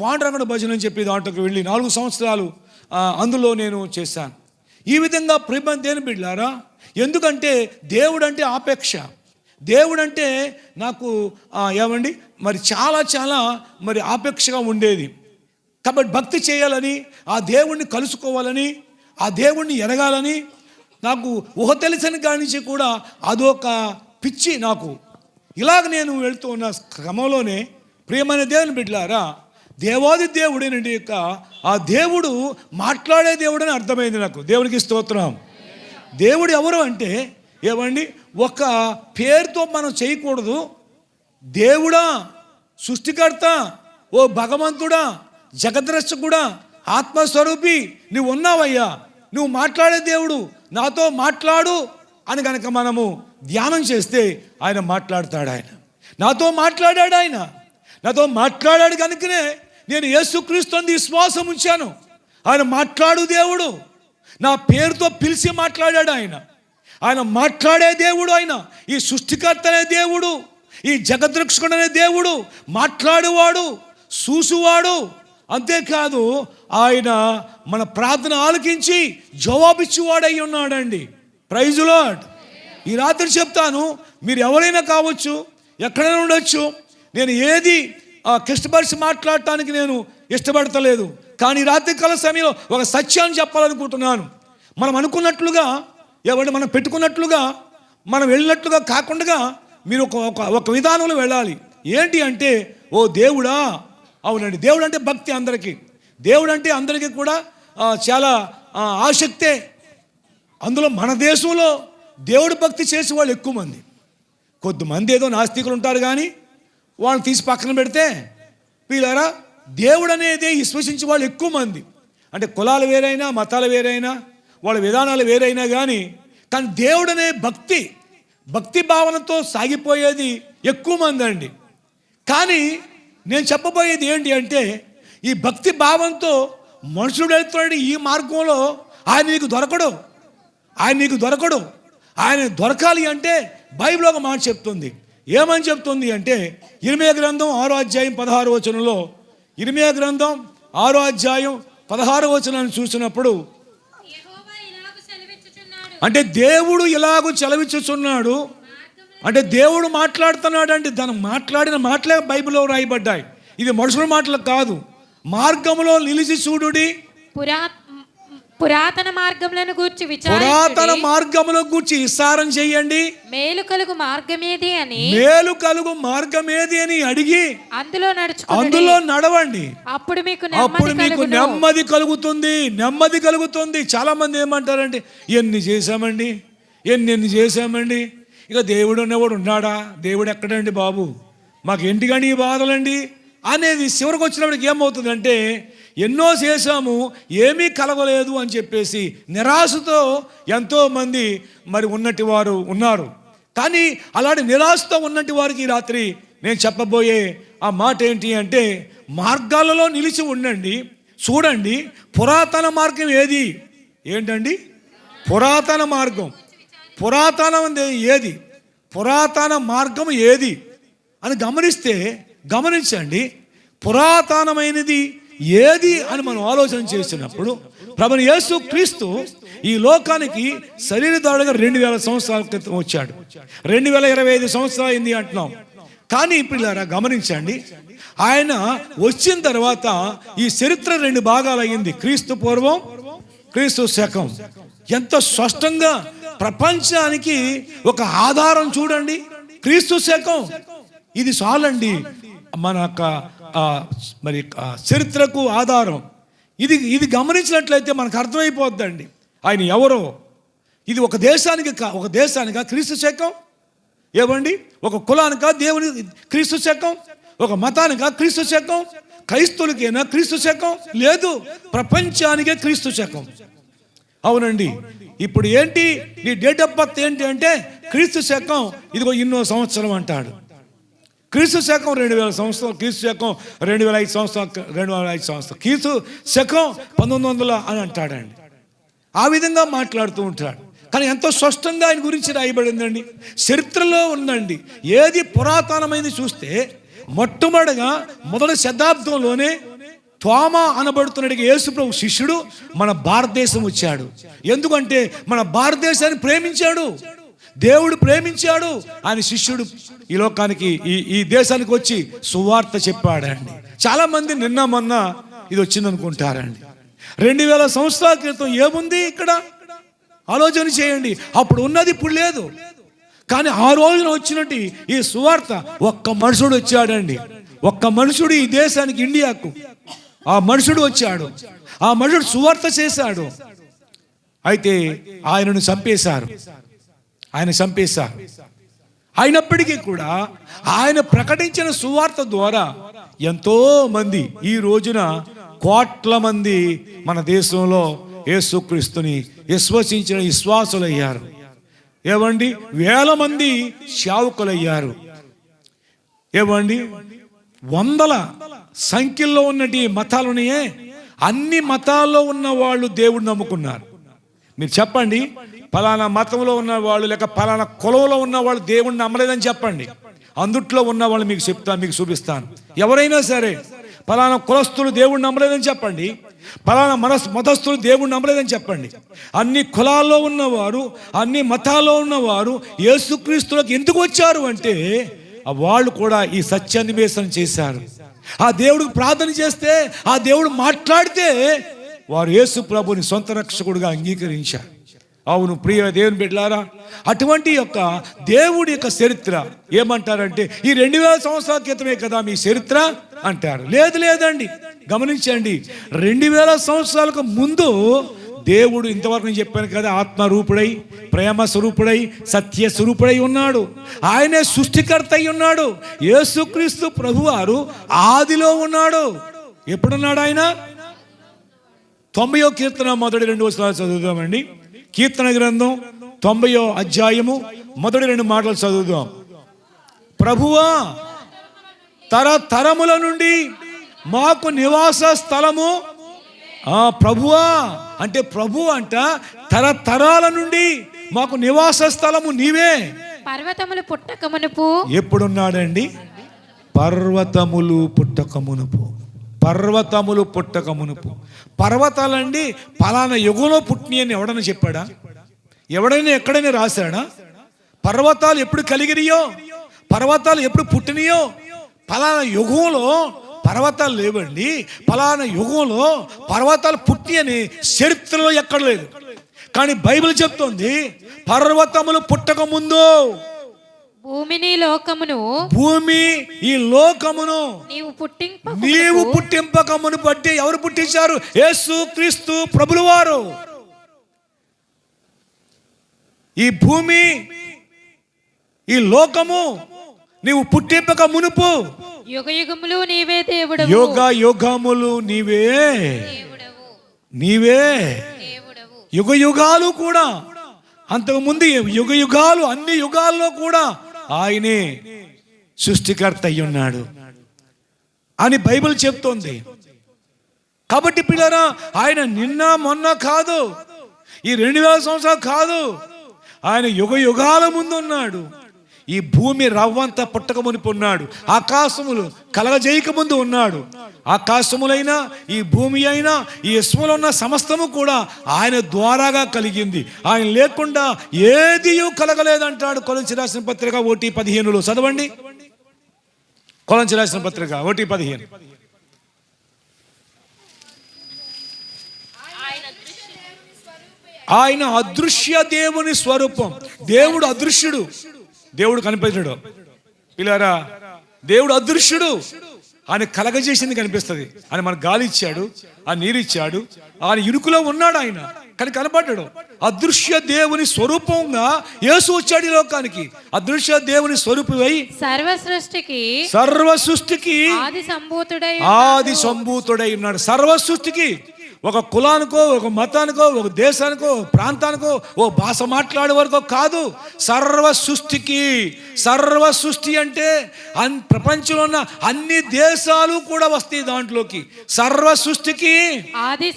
పాండురంగడ భజన అని చెప్పి దాంట్లోకి వెళ్ళి 4 సంవత్సరాలు అందులో నేను చేశాను. ఈ విధంగా ప్రేమ దేని బిడ్డలారా ఎందుకంటే దేవుడు అంటే ఆపేక్ష, దేవుడు అంటే నాకు ఏమండి మరి చాలా చాలా మరి ఆపేక్షగా ఉండేది. కాబట్టి భక్తి చేయాలని, ఆ దేవుణ్ణి కలుసుకోవాలని, ఆ దేవుణ్ణి ఎరగాలని నాకు ఊహ తెలిసిన కాడి నుంచి కూడా అదొక పిచ్చి నాకు. ఇలాగ నేను వెళ్తూ ఉన్న క్రమంలోనే ప్రియమైన దేవుని బిడ్డలారా, దేవాది దేవుడేనండి యొక్క ఆ దేవుడు మాట్లాడే దేవుడు అని అర్థమైంది నాకు. దేవునికి స్తోత్రం. దేవుడు ఎవరు అంటే ఏమండి, ఒక పేరుతో మనం చేయకూడదు. దేవుడా, సృష్టికర్త, ఓ భగవంతుడా, జగద్రక్షకుడా, ఆత్మస్వరూపి, నువ్వు ఉన్నావయ్యా, నువ్వు మాట్లాడే దేవుడు, నాతో మాట్లాడు అని కనుక మనము ధ్యానం చేస్తే ఆయన మాట్లాడతాడు. ఆయన నాతో మాట్లాడాడు, ఆయన నాతో మాట్లాడాడు కనుకనే నేను యేసుక్రీస్తుని విశ్వాసం ఉంచాను. ఆయన మాట్లాడు దేవుడు, నా పేరుతో పిలిచి మాట్లాడాడు. ఆయన మాట్లాడే దేవుడు. ఆయన ఈ సృష్టికర్త అనే దేవుడు, ఈ జగద్రక్షకుడు అనే దేవుడు, మాట్లాడేవాడు, చూసువాడు. అంతేకాదు ఆయన మన ప్రార్థన ఆలకించి జవాబిచ్చేవాడై ఉన్నాడండి. Praise lord. ఈ రాత్రి చెప్తాను, మీరు ఎవరైనా కావచ్చు, ఎక్కడైనా ఉండొచ్చు, నేను ఏది కష్టపరిచి మాట్లాడటానికి నేను ఇష్టపడతలేదు. కానీ రాత్రి కాల సమయంలో ఒక సత్యాన్ని చెప్పాలనుకుంటున్నాను. మనం అనుకున్నట్లుగా, ఎవరు మనం పెట్టుకున్నట్లుగా, మనం వెళ్ళినట్లుగా కాకుండా మీరు ఒక విధానంలో వెళ్ళాలి. ఏంటి అంటే, ఓ దేవుడా, అవునండి, దేవుడు అంటే భక్తి అందరికీ. దేవుడు అంటే అందరికీ కూడా చాలా ఆసక్తే. అందులో మన దేశంలో దేవుడు భక్తి చేసే వాళ్ళు ఎక్కువ మంది. కొద్దిమంది ఏదో నాస్తికులు ఉంటారు, కానీ వాళ్ళని తీసి పక్కన పెడితే వీళ్ళారా దేవుడు అనేది విశ్వసించే వాళ్ళు ఎక్కువ మంది. అంటే కులాలు వేరైనా, మతాలు వేరైనా, వాళ్ళ విధానాలు వేరైనా కానీ దేవుడు అనే భక్తి భావనతో సాగిపోయేది ఎక్కువ మంది అండి. కానీ నేను చెప్పబోయేది ఏంటి అంటే, ఈ భక్తి భావంతో మనుషుడు వెళ్తున్నాడు ఈ మార్గంలో, ఆయన నీకు దొరకడు. ఆయన దొరకాలి అంటే బైబిల్ ఒక మాట చెప్తుంది. ఏమని చెప్తుంది అంటే, ఇర్మీయా గ్రంథం 6వ అధ్యాయం 16వ వచనంలో, ఇర్మీయా గ్రంథం 6వ అధ్యాయం 16వ వచనాన్ని చూసినప్పుడు, అంటే దేవుడు ఇలాగూ చెలవిచ్చుచున్నాడు అంటే దేవుడు మాట్లాడుతున్నాడు. అంటే తను మాట్లాడిన మాటలే బైబిల్లో రాయబడ్డాయి. ఇది మనుషుల మాటలు కాదు. మార్గములో నిలిచి చూడుడి, పురాతన మార్గములను గూర్చి పురాతన మార్గముల గూర్చి విచారం చేయండి. మేలు కలుగు మార్గమేది అని అడిగి అందులో నడవండి. అప్పుడు మీకు నెమ్మది కలుగుతుంది. చాలా మంది ఏమంటారంటే, ఎన్ని చేశామండి, ఇక దేవుడు ఉన్నవాడు ఉన్నాడా, దేవుడు ఎక్కడండి బాబు, మాకు ఏంటిగాని ఈ బాధలండి అనేది చివరికి వచ్చినప్పటికి ఏమవుతుందంటే, ఎన్నో చేశాము, ఏమీ కలగలేదు అని చెప్పేసి నిరాశతో ఎంతోమంది మరి ఉన్నటి వారు ఉన్నారు. కానీ అలాంటి నిరాశతో ఉన్నటి వారికి రాత్రి నేను చెప్పబోయే ఆ మాట ఏంటి అంటే, మార్గాలలో నిలిచి ఉండండి, చూడండి పురాతన మార్గం ఏది. ఏంటండి పురాతన మార్గం? పురాతన మార్గం ఏది అని గమనించండి. పురాతనమైనది ఏది అని మనం ఆలోచన చేసినప్పుడు, ప్రభువైన యేసు క్రీస్తు ఈ లోకానికి శరీరధారుడుగా 2000 సంవత్సరాల క్రితం వచ్చాడు. 2025 సంవత్సరాలు అయింది అంటున్నాం. కానీ పిల్లరా గమనించండి, ఆయన వచ్చిన తర్వాత ఈ చరిత్ర 2 భాగాలు అయ్యింది. క్రీస్తు పూర్వం, క్రీస్తు శకం. ఎంత స్పష్టంగా ప్రపంచానికి ఒక ఆధారం చూడండి, క్రీస్తు శకం. ఇది చాలండి మన మరి చరిత్రకు ఆధారం. ఇది గమనించినట్లయితే మనకు అర్థమైపోద్దండి ఆయన ఎవరో. ఇది ఒక దేశానికా క్రీస్తు శకం? ఏమండి, ఒక కులానికా దేవుని క్రీస్తు శకం? ఒక మతానికా క్రీస్తు శకం? క్రైస్తవులకేనా క్రీస్తు శకం? లేదు, ప్రపంచానికే క్రీస్తు శకం. అవునండి. ఇప్పుడు ఏంటి నీ డేట్ ఆఫ్ బర్త్ ఏంటి అంటే, క్రీస్తు శకం ఇదిగో ఇన్నో సంవత్సరం అంటాడు. క్రీస్తు శకం 2000 సంవత్సరం, క్రీస్తు శకం 2005 సంవత్సరం, క్రీస్తు శకం 1900 అని అంటాడండి. ఆ విధంగా మాట్లాడుతూ ఉంటాడు. కానీ ఎంతో స్పష్టంగా ఆయన గురించి రాయబడిందండి, చరిత్రలో ఉందండి. ఏది పురాతనమైనది చూస్తే మొట్టమొదటిగా మొదటి శతాబ్దంలోనే తోమా అనబడుతున్న యేసుప్రభు శిష్యుడు మన భారతదేశం వచ్చాడు. ఎందుకంటే మన భారతదేశాన్ని ప్రేమించాడు, దేవుడు ప్రేమించాడు. ఆయన శిష్యుడు ఈ లోకానికి ఈ దేశానికి వచ్చి సువార్త చెప్పాడండి. చాలా మంది నిన్న మొన్న ఇది వచ్చింది అనుకుంటారండి. 2000 సంవత్సరాల క్రితం ఏముంది ఇక్కడ ఆలోచన చేయండి. అప్పుడు ఉన్నది ఇప్పుడు లేదు. కానీ ఆ రోజున వచ్చినట్టు ఈ సువార్త ఒక్క మనుషుడు వచ్చాడండి. ఒక్క మనుషుడు ఈ దేశానికి, ఇండియాకు ఆ మనుషుడు వచ్చాడు. ఆ మనుషుడు సువార్త చేశాడు. అయితే ఆయనను చంపేశారు. అయినప్పటికీ కూడా ఆయన ప్రకటించిన సువార్త ద్వారా ఎంతో మంది, ఈ రోజున కోట్ల మంది మన దేశంలో యేసుక్రీస్తుని విశ్వసించిన విశ్వాసులయ్యారు. ఏమండి, వేల మంది సేవకులయ్యారు. ఏమండి, వందల సంఖ్యలో ఉన్నటి మతాలున్నాయే, అన్ని మతాల్లో ఉన్న వాళ్ళు దేవుడిని నమ్ముకున్నారు. మీరు చెప్పండి, ఫలానా మతంలో ఉన్న వాళ్ళు లేక ఫలానా కులంలో ఉన్న వాళ్ళు దేవుడిని నమ్మలేదని చెప్పండి. అందుట్లో ఉన్న వాళ్ళు మీకు చెప్తాను, మీకు చూపిస్తాను. ఎవరైనా సరే ఫలానా కులస్తులు దేవుడిని నమ్మలేదని చెప్పండి, ఫలానా మతస్థులు దేవుడిని నమ్మలేదని చెప్పండి. అన్ని కులాల్లో ఉన్నవారు, అన్ని మతాల్లో ఉన్నవారు యేసుక్రీస్తులకు ఎందుకు వచ్చారు అంటే వాళ్ళు కూడా ఈ సత్యాన్వేషణ చేశారు. ఆ దేవుడికి ప్రార్థన చేస్తే, ఆ దేవుడు మాట్లాడితే వారు యేసు ప్రభుని సొంత రక్షకుడిగా అంగీకరించారు. అవును ప్రియ దేవుని బిడ్డలారా, అటువంటి యొక్క దేవుడి యొక్క చరిత్ర ఏమంటారంటే ఈ 2000 సంవత్సరాల క్రితమే కదా మీ చరిత్ర అంటారు. లేదండి, గమనించండి. 2000 సంవత్సరాలకు ముందు దేవుడు, ఇంతవరకు నేను చెప్పాను కదా, ఆత్మరూపుడై, ప్రేమ స్వరూపుడై, సత్య స్వరూపుడై ఉన్నాడు. ఆయనే సృష్టికర్త అయి ఉన్నాడు. యేసుక్రీస్తు ప్రభువారు ఆదిలో ఉన్నాడు. ఎప్పుడున్నాడు ఆయన? 90వ కీర్తన మొదటి 2 వచనాలు చదువుదామండి. కీర్తన గ్రంథం 90వ అధ్యాయము మొదటి 2 మాటలు చదువుదాం. ప్రభువా, తరతరముల నుండి మాకు నివాస స్థలము. ప్రభువా అంటే ప్రభు అంట, తరతరాల నుండి మాకు నివాస స్థలము నీవే. పర్వతములు పుట్టక మునుపు. ఎప్పుడున్నాడండి? పర్వతములు పుట్టక మునుపు. పర్వతాలండి ఫలానా యుగంలో పుట్టినాయి అని ఎవడైనా చెప్పాడా? ఎవడైనా ఎక్కడైనా రాశాడా? పర్వతాలు ఎప్పుడు కలిగినాయో, పర్వతాలు ఎప్పుడు పుట్టినాయో, ఫలానా యుగంలో పర్వతాలు లేవండి, ఫలానా యుగంలో పర్వతాలు పుట్టి అని చరిత్రలో ఎక్కడ లేదు. కానీ బైబిల్ చెప్తోంది పర్వతములు పుట్టక ముందు భూమి ఈ లోకమును నీవు పుట్టింపకమును బట్టి ఎవరు పుట్టించారు? యేసు క్రీస్తు ప్రభుల వారు. ఈ భూమి ఈ లోకము నీవు పుట్టింపక మునుపు యుగ యుగములు నీవే దేవుడవు. యుగ యుగాలు కూడా, అంతకుముందు యుగ యుగాలు, అన్ని యుగాల్లో కూడా ఆయనే సృష్టికర్త అయి ఉన్నాడు అని బైబిల్ చెప్తోంది. కాబట్టి పిల్లరా, ఆయన నిన్న మొన్న కాదు, ఈ 2000 సంవత్సరాలు కాదు, ఆయన యుగ యుగాల ముందు ఉన్నాడు. ఈ భూమి రవ్వంతా పుట్టక మునిపు ఉన్నాడు. ఆకాశములు కలగజేయక ముందు ఉన్నాడు. ఆకాశములైనా ఈ భూమి అయినా ఈ విశ్వంలో ఉన్న సమస్తము కూడా ఆయన ద్వారాగా కలిగింది. ఆయన లేకుండా ఏది కలగలేదంటాడు కొలొస్సీ రాసిన పత్రిక 1:15. చదవండి, కొలొస్సీ రాసిన పత్రిక 1:15. ఆయన అదృశ్య దేవుని స్వరూపం. దేవుడు అదృశ్యుడు, దేవుడు కనిపించడు పిల్లారా. దేవుడు అదృశ్యుడు, ఆయన కలగజేసింది కనిపిస్తుంది. ఆయన మనకు గాలి ఇచ్చాడు, ఆ నీరు ఇచ్చాడు, ఆయన ఇరుకులో ఉన్నాడు ఆయన, కానీ కనపడ్డాడు. అదృశ్య దేవుని స్వరూపంగా యేసు వచ్చాడు ఈ లోకానికి. అదృశ్య దేవుని స్వరూపమై సర్వ సృష్టికి ఆది సంభూతుడై ఉన్నాడు. సర్వ సృష్టికి, ఒక కులానికో, ఒక మతానికో, ఒక దేశానికో, ప్రాంతానికో, ఓ భాష మాట్లాడే వరకు కాదు, సర్వ సృష్టికి. సర్వ సృష్టి అంటే ప్రపంచంలో ఉన్న అన్ని దేశాలు కూడా వస్తాయి దాంట్లోకి. సర్వ సృష్టికి ఆది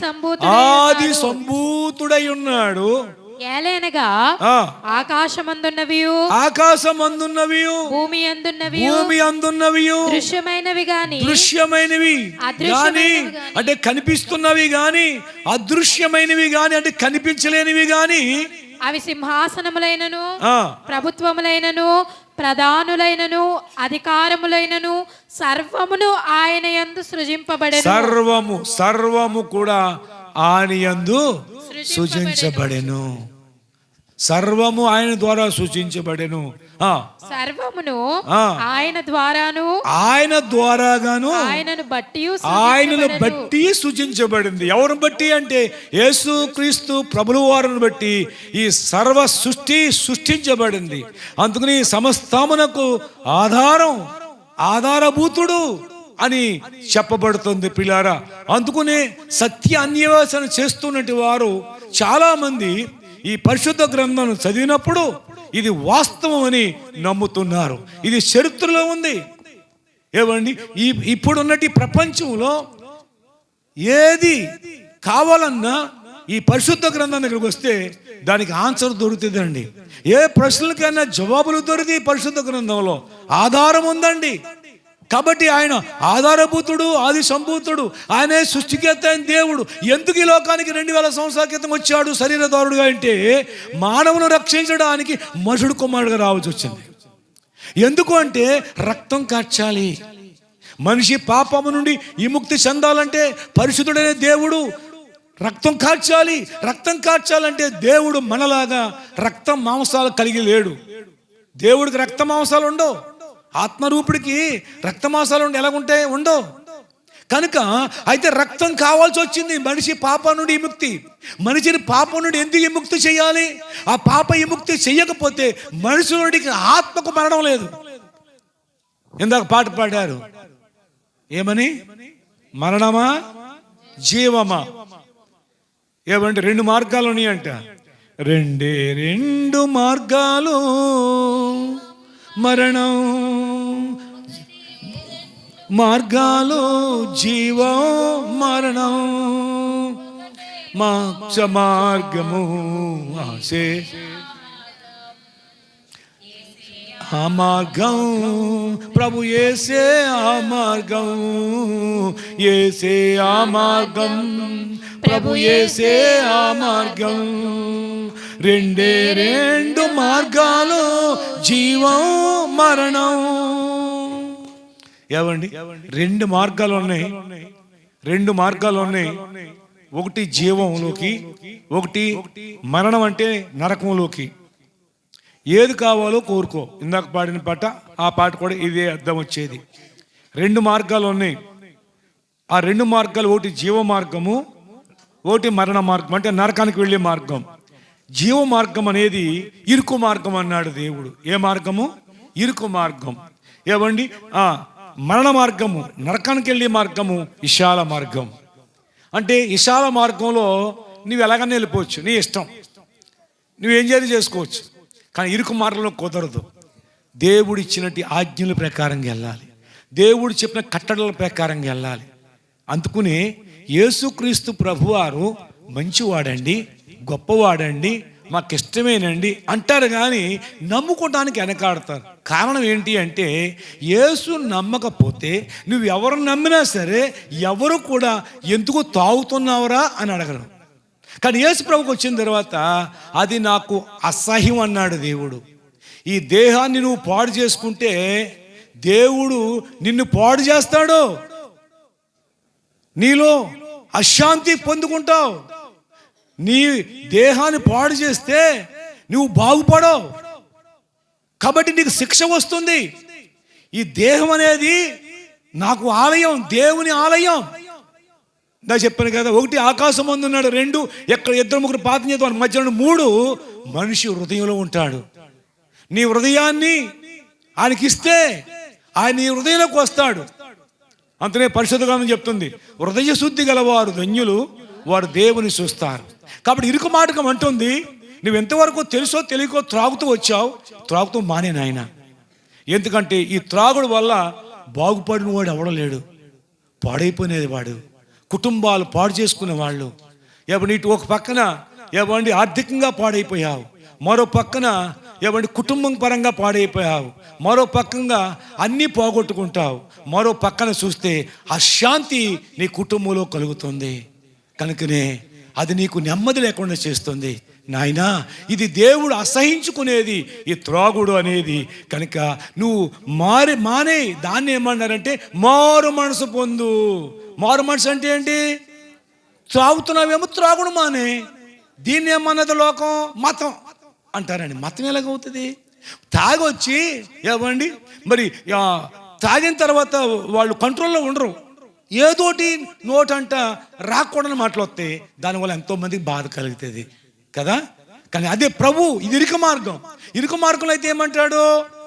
సంభూతుడై ఉన్నాడు. ఏలైనగా ఆకాశమందున్నవి భూమి అందున్నవి దృశ్యమైనవి గాని అంటే కనిపిస్తున్నవి గాని అదృశ్యమైనవి గాని అంటే కనిపించలేనివి గాని అవి సింహాసనములైనను ప్రభుత్వములైనను ప్రధానులైనను అధికారములైనను సర్వమును ఆయన యందు సృజింపబడెను. సర్వము కూడా ఆయన యందు సృజించబడెను. సర్వము ఆయన ద్వారా సూచించబడెను. సర్వమును ఆయన ద్వారాగాను ఆయనను బట్టి సూచించబడింది. ఎవరిని బట్టి అంటే యేసు క్రీస్తు ప్రభుల వారిని బట్టి ఈ సర్వ సృష్టించబడింది. అందుకని సమస్తమునకు ఆధారభూతుడు అని చెప్పబడుతుంది పిల్లారా. అందుకనే సత్య అన్వేషణ చేస్తున్నటి వారు చాలా మంది ఈ పరిశుద్ధ గ్రంథం చదివినప్పుడు ఇది వాస్తవం అని నమ్ముతున్నారు. ఇది చరిత్రలో ఉంది. ఏమండి, ఇప్పుడున్నటి ప్రపంచంలో ఏది కావాలన్నా ఈ పరిశుద్ధ గ్రంథం దగ్గరికి వస్తే దానికి ఆన్సర్ దొరుకుతుందండి. ఏ ప్రశ్నలకైనా జవాబులు దొరికితే పరిశుద్ధ గ్రంథంలో ఆధారం ఉందండి. కాబట్టి ఆయన ఆధారభూతుడు, ఆది సంభూతుడు, ఆయనే సృష్టికర్త అయిన దేవుడు. ఎందుకు ఈ లోకానికి 2000 సంవత్సరాల క్రితం వచ్చాడు శరీరధారుడుగా అంటే మానవును రక్షించడానికి మనుషుడు కుమారుడుగా రావాల్సి వచ్చింది. ఎందుకు అంటే రక్తం కార్చాలి. మనిషి పాపము నుండి విముక్తి చెందాలంటే పరిశుద్ధుడైన దేవుడు రక్తం కార్చాలి. రక్తం కార్చాలంటే దేవుడు మనలాగా రక్తం మాంసాలు కలిగి లేడు. దేవుడికి రక్త మాంసాలు ఉండవు. ఆత్మరూపుడికి రక్తమాంసాలు ఎలాగుంటాయి? ఉండవు. కనుక అయితే రక్తం కావాల్సి వచ్చింది మనిషి పాపం నుండి విముక్తి. మనిషిని పాపం నుండి ఎందుకు విముక్తి చేయాలి? ఆ పాప విముక్తి చెయ్యకపోతే మనుషుడికి ఆత్మకు మరణం లేదు. ఇందాక పాట పాడారు, ఏమని? మరణమా జీవమా? ఏమంటే 2 మార్గాలు ఉన్నాయంట. 2 మార్గాలు మరణం మార్గాలు జీవం మరణం మోక్ష మార్గము ఆసే ఆ మార్గం ప్రభు యేసే ఆ మార్గం యేసే ఆ మార్గం ప్రభు యేసే ఆ మార్గం 2 మార్గాలు జీవం మరణం. ఏవండి 2 మార్గాలు ఉన్నాయి. 2 మార్గాలు ఉన్నాయి. ఒకటి జీవంలోకి, ఒకటి మరణం అంటే నరకంలోకి. ఏది కావాలో కోరుకో. ఇందాక పాడిన పాట, ఆ పాట కూడా ఇదే అర్థం వచ్చేది. 2 మార్గాలు ఉన్నాయి. ఆ 2 మార్గాలు, ఒకటి జీవ మార్గము, ఒకటి మరణ మార్గం అంటే నరకానికి వెళ్ళే మార్గం. జీవ మార్గం అనేది ఇరుకు మార్గం అన్నాడు దేవుడు. ఏ మార్గము? ఇరుకు మార్గం. ఏవండి మరణ మార్గము, నరకానికి వెళ్ళే మార్గము విశాల మార్గం. అంటే విశాల మార్గంలో నువ్వు ఎలాగైనా వెళ్ళిపోవచ్చు, నీ ఇష్టం, నువ్వేం చేయాలి చేసుకోవచ్చు. కానీ ఇరుకు మార్గంలో కుదరదు. దేవుడు ఇచ్చినట్టు ఆజ్ఞల ప్రకారంగా వెళ్ళాలి. దేవుడు చెప్పిన కట్టడల ప్రకారంగా వెళ్ళాలి. అందుకునే యేసుక్రీస్తు ప్రభువారు మంచివాడండి, గొప్పవాడండి, మాకు ఇష్టమేనండి అంటారు, కానీ నమ్ముకోవడానికి వెనకాడతారు. కారణం ఏంటి అంటే యేసు నమ్మకపోతే నువ్వు ఎవరు నమ్మినా సరే ఎవరు కూడా ఎందుకు తాగుతున్నావురా అని అడగరు. కానీ యేసు ప్రభుకి వచ్చిన తర్వాత అది నాకు అసహ్యం అన్నాడు దేవుడు. ఈ దేహాన్ని నువ్వు పాడు చేసుకుంటే దేవుడు నిన్ను పాడు చేస్తాడు, నీలో అశాంతి పొందుకుంటావు. నీ దేహాన్ని పాడు చేస్తే నువ్వు బాగుపడవు. కాబట్టి నీకు శిక్ష వస్తుంది. ఈ దేహం అనేది నాకు ఆలయం, దేవుని ఆలయం. దా చెప్పాను కదా, ఒకటి ఆకాశం ముందు ఉన్నాడు, 2 ఎక్కడ 2-3 ప్రార్థన చేద్దాం, మధ్యలో 3 మనిషి హృదయంలో ఉంటాడు. నీ హృదయాన్ని ఆయనకి ఇస్తే ఆయన నీ హృదయంలోకి వస్తాడు. అంతనే పరిశుద్ధ గ్రంథం చెప్తుంది, హృదయ శుద్ధి గలవారు ధన్యులు, వారు దేవుని చూస్తారు. కాబట్టి ఇరుకు మార్గం అంటుంది, నువ్వు ఎంతవరకు తెలుసో తెలియకో త్రాగుతూ వచ్చావు, త్రాగుతూ మానే నాయన. ఎందుకంటే ఈ త్రాగుడు వల్ల బాగుపడిన వాడు ఎవడలేడు, పాడైపోయినది వాడు, కుటుంబాలు పాడు చేసుకునే వాళ్ళు. ఇప్పుడు ఇటు ఒక పక్కన ఏమండి ఆర్థికంగా పాడైపోయావు, మరో పక్కన ఏమండి కుటుంబం పరంగా పాడైపోయావు, మరో పక్కన అన్నీ పోగొట్టుకుంటావు, మరో పక్కన చూస్తే అశాంతి నీ కుటుంబంలో కలుగుతుంది. కనుకనే అది నీకు నెమ్మది లేకుండా చేస్తుంది. నాయనా, ఇది దేవుడు అసహించుకునేది ఈ త్రాగుడు అనేది. కనుక నువ్వు మానే దాన్ని ఏమన్నారంటే మారు మనసు పొందు. మారు మనసు అంటే ఏంటి? త్రాగుతున్నావేమో, త్రాగుడు మానే. దీన్ని ఏమన్నది లోకం? మతం అంటారండి. మతం ఎలాగవుతుంది? తాగొచ్చి ఏమండి మరి తాగిన తర్వాత వాళ్ళు కంట్రోల్లో ఉండరు. ఏదోటి నోటంట రాకూడని మాటలు వస్తాయి, దానివల్ల ఎంతోమందికి బాధ కలుగుతుంది కదా. కానీ అదే ప్రభు, ఇది ఇరుకు మార్గం. ఇరుకు మార్గంలో అయితే ఏమంటాడు?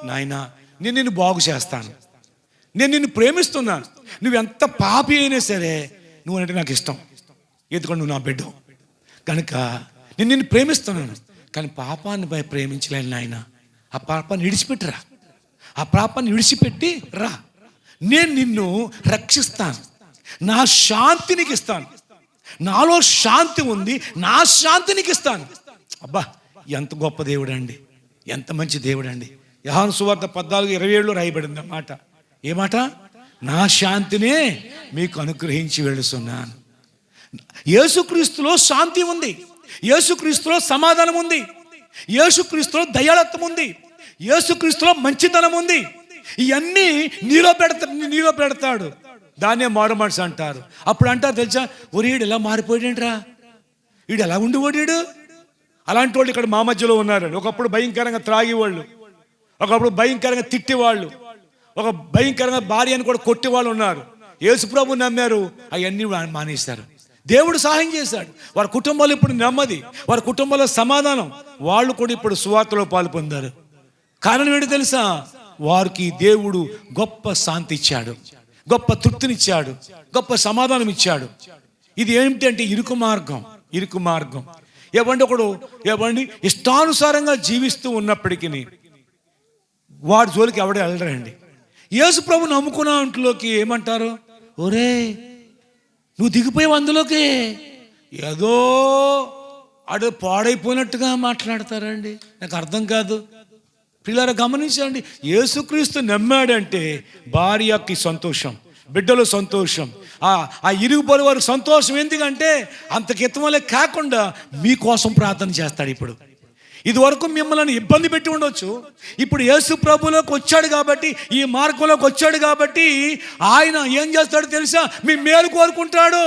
నాయనా, నేను నిన్ను బాగు చేస్తాను, నేను నిన్ను ప్రేమిస్తున్నాను, నువ్వు ఎంత పాపి అయినా సరే నువ్వు అంటే నాకు ఇష్టం, ఎందుకంటే నువ్వు నా బిడ్డ. కనుక నేను నిన్ను ప్రేమిస్తున్నాను, కానీ పాపాన్ని ప్రేమించలేను నాయన. ఆ పాపాన్ని విడిచిపెట్టిరా, ఆ పాపాన్ని విడిచిపెట్టి రా, నేను నిన్ను రక్షిస్తాను, నా శాంతి నీకు ఇస్తాను, నాలో శాంతి ఉంది, నా శాంతి నీకు ఇస్తాను. అబ్బా, ఎంత గొప్ప దేవుడు అండి, ఎంత మంచి దేవుడు అండి. యోహాను సువార్త 14:27 రాయబడింది అన్నమాట. ఏ మాట? నా శాంతినే మీకు అనుగ్రహించి వెళుతున్నాను. యేసుక్రీస్తులో శాంతి ఉంది, యేసుక్రీస్తులో సమాధానం ఉంది, యేసుక్రీస్తులో దయాళత్వం ఉంది, యేసుక్రీస్తులో మంచితనం ఉంది. ఇవన్నీ నీలో పెడతాడు. దాన్నే మారు మనసు అంటారు. అప్పుడు అంటారు తెలుసా, వీడు ఎలా మారిపోయాడంట్రా, వీడు ఎలా ఉండిపోయాడు. అలాంటి వాళ్ళు ఇక్కడ మా మధ్యలో ఉన్నారు. ఒకప్పుడు భయంకరంగా త్రాగేవాళ్ళు, ఒకప్పుడు భయంకరంగా తిట్టేవాళ్ళు, ఒక భయంకరంగా భార్యను కూడా కొట్టేవాళ్ళు ఉన్నారు. యేసుప్రభు నమ్మారు, అవన్నీ మానేశారు. దేవుడు సహాయం చేశాడు. వారి కుటుంబాలు ఇప్పుడు నెమ్మది, వారి కుటుంబాల్లో సమాధానం. వాళ్ళు కూడా ఇప్పుడు సువార్తలో పాలు పొందారు. కారణం ఏంటి తెలుసా? వారికి దేవుడు గొప్ప శాంతి ఇచ్చాడు, గొప్ప తృప్తినిచ్చాడు, గొప్ప సమాధానం ఇచ్చాడు. ఇది ఏమిటంటే ఇరుకు మార్గం. ఇరుకు మార్గం ఏమండి ఇష్టానుసారంగా జీవిస్తూ ఉన్నప్పటికీ వాడి జోలికి ఎవడే వెళ్ళరండి. యేసు ప్రభు నమ్ముకున్న ఇంట్లోకి ఏమంటారు? ఒరే, నువ్వు దిగిపోయావు అందులోకి, ఏదో అడు పాడైపోయినట్టుగా మాట్లాడతారండి. నాకు అర్థం కాదు. పిల్లలు గమనించండి, యేసుక్రీస్తు నమ్మాడంటే భార్యకి సంతోషం, బిడ్డలు సంతోషం, ఆ ఇరుగు పొరుగు వారికి సంతోషం. ఎందుకంటే అంతకితం వల్లే కాకుండా మీకోసం ప్రార్థన చేస్తాడు. ఇప్పుడు ఇదివరకు మిమ్మల్ని ఇబ్బంది పెట్టి ఉండొచ్చు, ఇప్పుడు యేసు ప్రభులోకి వచ్చాడు కాబట్టి, ఈ మార్గంలోకి వచ్చాడు కాబట్టి ఆయన ఏం చేస్తాడు తెలుసా? మీ మేలు కోరుకుంటాడు,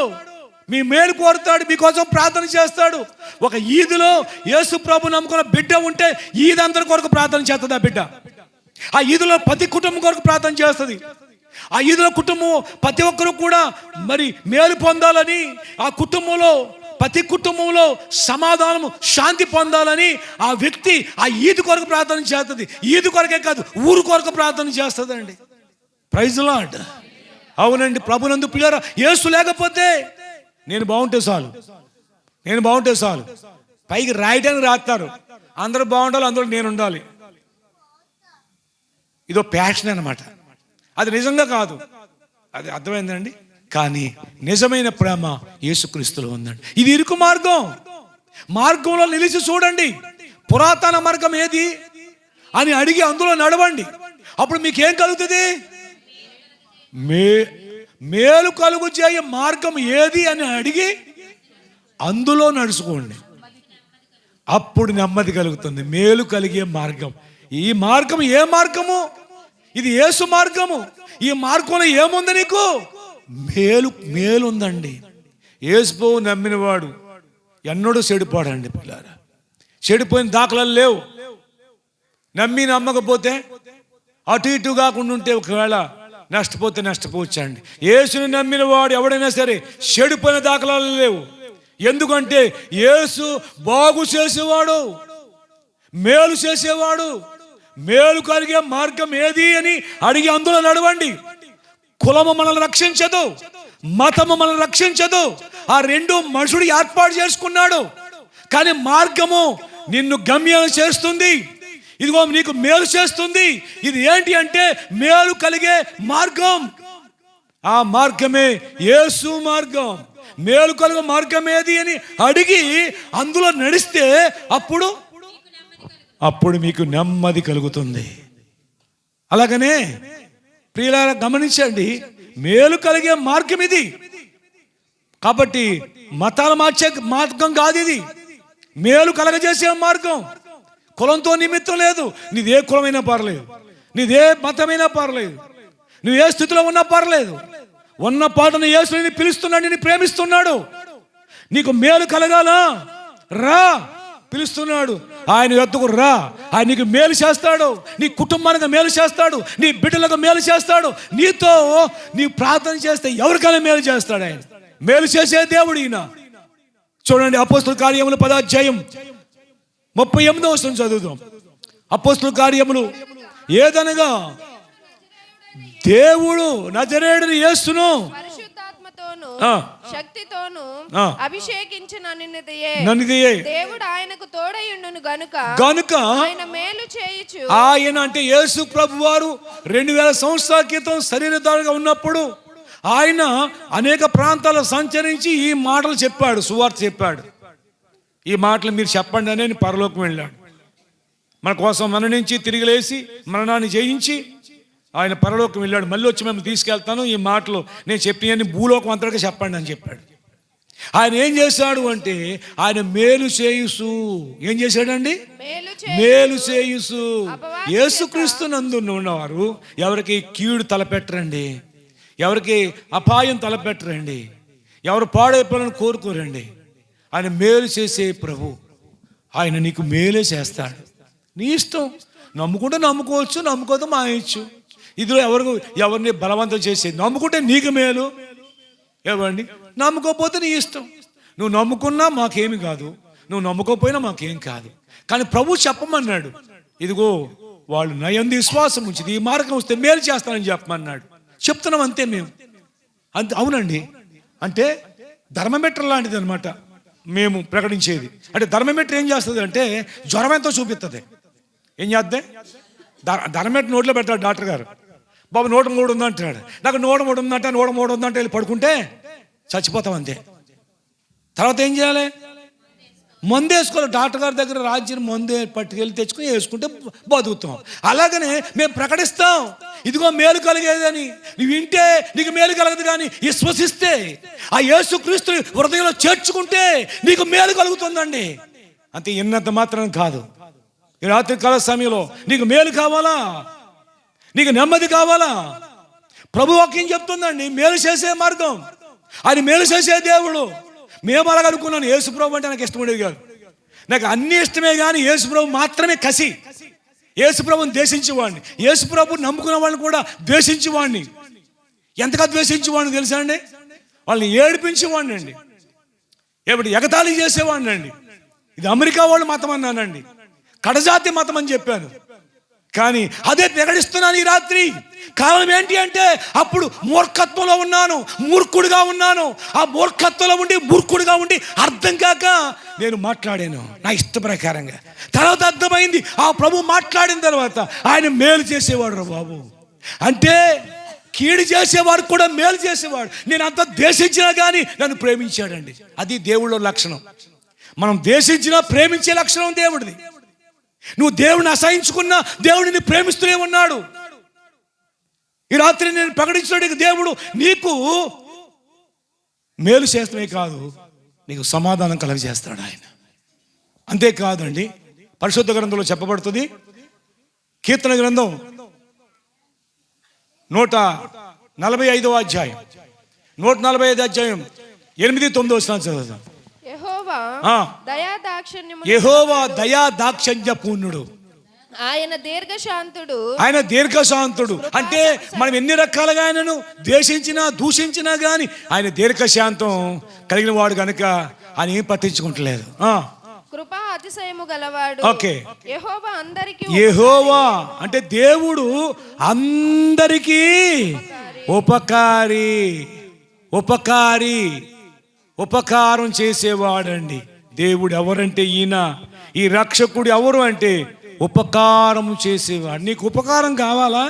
మీ మేలు కోరుతాడు, మీకోసం ప్రార్థన చేస్తాడు. ఒక ఈదులో యేసు ప్రభు నమ్ముకున్న బిడ్డ ఉంటే ఈదందరి కొరకు ప్రార్థన చేస్తుంది ఆ బిడ్డ. ఆ ఈదులో ప్రతి కుటుంబం కొరకు ప్రార్థన చేస్తుంది. ఆ ఈదులో కుటుంబం ప్రతి ఒక్కరు కూడా మరి మేలు పొందాలని, ఆ కుటుంబంలో ప్రతి కుటుంబంలో సమాధానము శాంతి పొందాలని ఆ వ్యక్తి ఆ ఈదు కొరకు ప్రార్థన చేస్తుంది. ఈదు కొరకే కాదు, ఊరు కొరకు ప్రార్థన చేస్తుంది అండి. Praise the lord. అవునండి, ప్రభునందు పిల్లరా, యేసు లేకపోతే నేను బాగుంటే చాలు, పైకి రాయడానికి రాస్తారు, అందరూ బాగుండాలి, అందులో నేను ఉండాలి. ఇదో ప్యాషన్ అన్నమాట. అది నిజంగా కాదు, అది అర్థమైందండి. కానీ నిజమైన ప్రేమ యేసుక్రీస్తులో ఉందండి. ఇది ఇరుకు మార్గం. మార్గంలో నిలిచి చూడండి, పురాతన మార్గం ఏది అని అడిగి అందులో నడవండి. అప్పుడు మీకేం కలుగుతుంది? మేలు కలుగు చేయ మార్గం ఏది అని అడిగి అందులో నడుచుకోండి. అప్పుడు నెమ్మది కలుగుతుంది. మేలు కలిగే మార్గం. ఈ మార్గం ఏ మార్గము? ఇది యేసు మార్గము. ఈ మార్గంలో ఏముంది? నీకు మేలు ఉందండి. యేసు నమ్మినవాడు ఎన్నడూ చెడిపోడండి పిల్లారా. చెడిపోయిన దాఖలాలు లేవు. నమ్మకపోతే అటు ఇటు కాకుండా ఉంటే ఒకవేళ నష్టపోవచ్చండి. యేసుని నమ్మిన వాడు ఎవడైనా సరే చెడిపోయిన దాఖలాలు లేవు. ఎందుకంటే యేసు బాగు చేసేవాడు, మేలు చేసేవాడు. మేలు కలిగే మార్గం ఏది అని అడిగి అందులో నడవండి. కులము మనల్ని రక్షించదు, మతము మనల్ని రక్షించదు. ఆ రెండు మనుషుడు ఏర్పాటు చేసుకున్నాడు. కానీ మార్గము నిన్ను గమ్యం చేస్తుంది. ఇదిగో నీకు మేలు చేస్తుంది. ఇది ఏంటి అంటే మేలు కలిగే మార్గం. ఆ మార్గమే యేసు మార్గం. మేలు కలుగు మార్గం ఏది అని అడిగి అందులో నడిస్తే అప్పుడు మీకు నెమ్మది కలుగుతుంది. అలాగనే ప్రియులారా గమనించండి, మేలు కలిగే మార్గం ఇది. కాబట్టి మతాలు మార్చే మార్గం కాదు ఇది, మేలు కలగజేసే మార్గం. కులంతో నిమిత్తం లేదు. నీదే కులమైనా పర్లేదు, నీదే మతమైనా పర్లేదు, నువ్వు ఏ స్థితిలో ఉన్నా పర్లేదు, ఉన్న పాటను యేసుని పిలుస్తున్నాడు, నిన్ను ప్రేమిస్తున్నాడు. నీకు మేలు కలగాల, రా పిలుస్తున్నాడు. ఆయన యొద్దకు రా, ఆయన నీకు మేలు చేస్తాడు, నీ కుటుంబానికి మేలు చేస్తాడు, నీ బిడ్డలకు మేలు చేస్తాడు. నీతో నీ ప్రార్థన చేస్తే ఎవరికైనా మేలు చేస్తాడు. ఆయన మేలు చేసే దేవుడు ఈయన. చూడండి, అపోస్తుల కార్యములు 10వ అధ్యాయం 38వ వచనం చదువుదాం. అపోస్తుల కార్యములు ఏదనగా దేవుడు నజరేయుడైన యేసును పరిశుద్ధాత్మతోను శక్తితోను అభిషేకించిన నన్నిదియే దేవుడు ఆయనకు తోడయుండును గనుక ఆయన మేలు చేయుచు. ఆయన అంటే యేసు ప్రభు వారు 2000 సంవత్సరాల క్రితం శరీరధారిగా ఉన్నప్పుడు ఆయన అనేక ప్రాంతాల్లో సంచరించి ఈ మాటలు చెప్పాడు, సువార్త చెప్పాడు. ఈ మాటలు మీరు చెప్పండి అని ఆయన పరలోకం వెళ్ళాడు. మన కోసం మరణించి తిరిగి లేచి మరణాన్ని జయించి ఆయన పరలోకం వెళ్ళాడు. మళ్ళీ వచ్చి మేము తీసుకెళ్తాను, ఈ మాటలు నేను చెప్పినవన్నీ భూలోకం అంతటిగా చెప్పండి అని చెప్పాడు. ఆయన ఏం చేశాడు అంటే ఆయన మేలు చేయుసు. ఏం చేశాడండి? మేలు చేయుసు. యేసుక్రీస్తు నందు ఉన్నవారు ఎవరికి కీడు తలపెట్టరండి, ఎవరికి అపాయం తలపెట్టరండి, ఎవరు పాడైపోవాలని కోరుకోరండి. ఆయన మేలు చేసే ప్రభు. ఆయన నీకు మేలే చేస్తాడు. నీ ఇష్టం, నమ్ముకుంటే నమ్ముకోవచ్చు, నమ్ముకోతే మాయచ్చు. ఇదిలో ఎవరిని బలవంతం చేసేది. నమ్ముకుంటే నీకు మేలు, ఎవరిని నమ్ముకోకపోతే నీ ఇష్టం. నువ్వు నమ్ముకున్నా మాకేమి కాదు, నువ్వు నమ్ముకోపోయినా మాకేం కాదు. కానీ ప్రభు చెప్పమన్నాడు, ఇదిగో వాళ్ళు నయంది విశ్వాసం ఉంచింది, ఈ మార్గం వస్తే మేలు చేస్తానని చెప్పమన్నాడు. చెప్తున్నాం అంతే మేము. అంతే. అవునండి, అంటే ధర్మమీటర్ లాంటిది అనమాట మేము ప్రకటించేది. అంటే ధర్మమీటర్ ఏం చేస్తుంది అంటే జ్వరం ఎంతో చూపిస్తుంది. ఏం చేద్దే? ధర్మమీటర్ నోట్లో పెడతాడు డాక్టర్ గారు. బాబు 103 ఉందంటాడు. నాకు 103 ఉందంటే 103 ఉందంటే వెళ్ళి పడుకుంటే చచ్చిపోతాం అంతే. తర్వాత ఏం చేయాలి? మందు వేసుకోవాలి. డాక్టర్ గారి దగ్గర రాజ్యం మందు పట్టుకెళ్ళి తెచ్చుకుని వేసుకుంటే బతుకుతాం. అలాగనే మేము ప్రకటిస్తాం, ఇదిగో మేలు కలిగేదని. నువ్వు వింటే నీకు మేలు కలగదు, కానీ విశ్వసిస్తే ఆ యేసుక్రీస్తు హృదయంలో చేర్చుకుంటే నీకు మేలు కలుగుతుందండి. అంతే. ఇన్నంత మాత్రం కాదు. ఈ రాత్రి కాల సమయంలో నీకు మేలు కావాలా, నీకు నెమ్మది కావాలా? ప్రభు వాక్యం చెప్తుందండి, మేలు చేసే మార్గం. ఆయన మేలు చేసే దేవుడు. మేము అలాగనుకున్నాను. యేసుప్రభు అంటే నాకు ఇష్టం ఉండేది కాదు, నాకు అన్ని ఇష్టమే, కానీ యేసుప్రభు మాత్రమే కసి. యేసుప్రభుని ద్వేషించేవాడిని, యేసుప్రభుని నమ్ముకున్న వాళ్ళని కూడా ద్వేషించేవాడిని. ఎంతగా ద్వేషించేవాడిని తెలుసా అండి? వాళ్ళని ఏడిపించేవాడిని అండి, ఎగతాళి చేసేవాడిని అండి. ఇది అమెరికా వాళ్ళు మతం అన్నానండి, కడజాతి మతం అని చెప్పాను. కానీ అదే ప్రకటిస్తున్నాను ఈ రాత్రి. కారణం ఏంటి అంటే అప్పుడు మూర్ఖత్వంలో ఉన్నాను, మూర్ఖుడిగా ఉన్నాను. ఆ మూర్ఖత్వంలో ఉండి మూర్ఖుడిగా ఉండి అర్థం కాక నేను మాట్లాడాను నా ఇష్ట ప్రకారంగా. తర్వాత అర్థమైంది, ఆ ప్రభు మాట్లాడిన తర్వాత ఆయన మేలు చేసేవాడు రా బాబు. అంటే కీడు చేసేవాడు కూడా మేలు చేసేవాడు. నేను అంత ద్వేషించినా కానీ నన్ను ప్రేమించాడండి. అది దేవుళ్ళ లక్షణం. మనం ద్వేషించినా ప్రేమించే లక్షణం దేవుడిది. నువ్వు దేవుడిని అసహించుకున్నా దేవుడిని ప్రేమిస్తూనే ఉన్నాడు. ఈ రాత్రి నేను ప్రకటించడానికి దేవుడు నీకు మేలు చేస్తమే కాదు, నీకు సమాధానం కలగజేస్తాడు ఆయన. అంతేకాదండి, పరిశుద్ధ గ్రంథంలో చెప్పబడుతుంది, కీర్తన గ్రంథం 145వ అధ్యాయం 145 అధ్యాయం 8-9 వచనాలు చదువుతాం. యెహోవా దయా దాక్షిణ్య పూర్ణుడు, ఆయన దీర్ఘశాంతుడు. ఆయన దీర్ఘశాంతుడు అంటే మనం ఎన్ని రకాలుగా ఆయనను ద్వేషించినా దూషించినా గాని ఆయన దీర్ఘశాంతం కలిగిన వాడు కనుక ఆయన ఏం పట్టించుకుంటలేదు. కృపా అతిశయము గలవాడు. ఓకే. యెహోవా అందరికీ, యెహోవా అంటే దేవుడు అందరికీ ఉపకారి. ఉపకారం చేసేవాడండి దేవుడు. ఎవరంటే ఈయన, ఈ రక్షకుడు ఎవరు అంటే ఉపకారం చేసేవాడు. నీకు ఉపకారం కావాలా?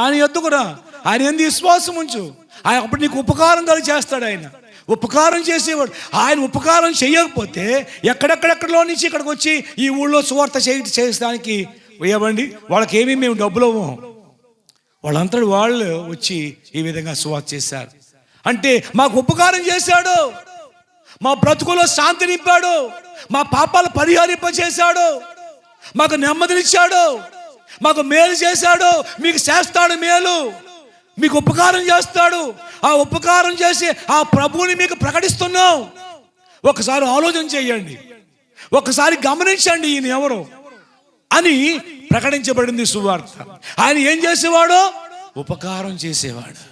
ఆయన యొద్దకు రా, ఆయన ఎందు విశ్వాసం ఉంచు, ఆయన అప్పుడు నీకు ఉపకారం కలిగి చేస్తాడు. ఆయన ఉపకారం చేసేవాడు. ఆయన ఉపకారం చేయకపోతే ఎక్కడెక్కడెక్కడలో నుంచి ఇక్కడికి వచ్చి ఈ ఊళ్ళో సువార్త చేయడానికి ఏమండి వాళ్ళకి ఏమీ మేము డబ్బులు ఇవ్వం. వాళ్ళంతా వాళ్ళు వచ్చి ఈ విధంగా సువార్త చేశారు. అంటే మాకు ఉపకారం చేశాడు, మా బ్రతుకులో శాంతి నింపాడు, మా పాపాలు పరిహరింపజేశాడు, మాకు నెమ్మదినిచ్చాడు, మాకు మేలు చేశాడు, మీకు చేస్తాడు మేలు, మీకు ఉపకారం చేస్తాడు. ఆ ఉపకారం చేసి ఆ ప్రభువుని మీకు ప్రకటిస్తున్నాం. ఒకసారి ఆలోచన చేయండి, ఒకసారి గమనించండి ఈయన ఎవరు అని ప్రకటించబడింది సువార్త. ఆయన ఏం చేసేవాడు? ఉపకారం చేసేవాడు.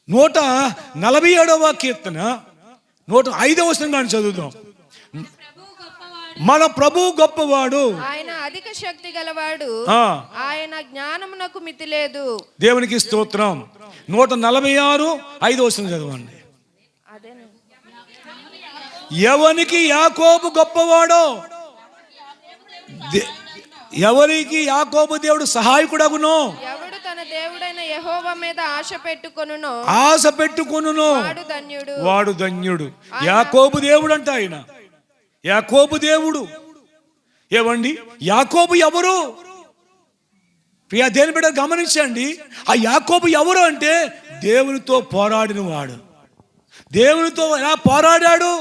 147వ కీర్తన 105వ వచనం చదువుదాం. మన ప్రభు గొప్పవాడు, ఆయన అధిక శక్తి గలవాడు, ఆయన జ్ఞానమునకు మితి లేదు. దేవునికి స్తోత్రం. 146 వచనం చదవండి. ఎవనికి యాకోబు గొప్పవాడో, ఎవరికి యాకోబు దేవుడు సహాయకుడగునో, ఎవడు తన దేవుడైన యెహోవా మీద ఆశ పెట్టుకొనునో వాడు ధన్యుడు. యాకోబు దేవుడు అంట ఆయన. యాకోబు దేవుడు. ఏవండి, యాకోబు ఎవరు? ప్రియా దేని బిడ్డ గమనించండి. ఆ యాకోబు ఎవరు అంటే దేవునితో పోరాడిన వాడు. దేవునితో ఎలా పోరాడాడు?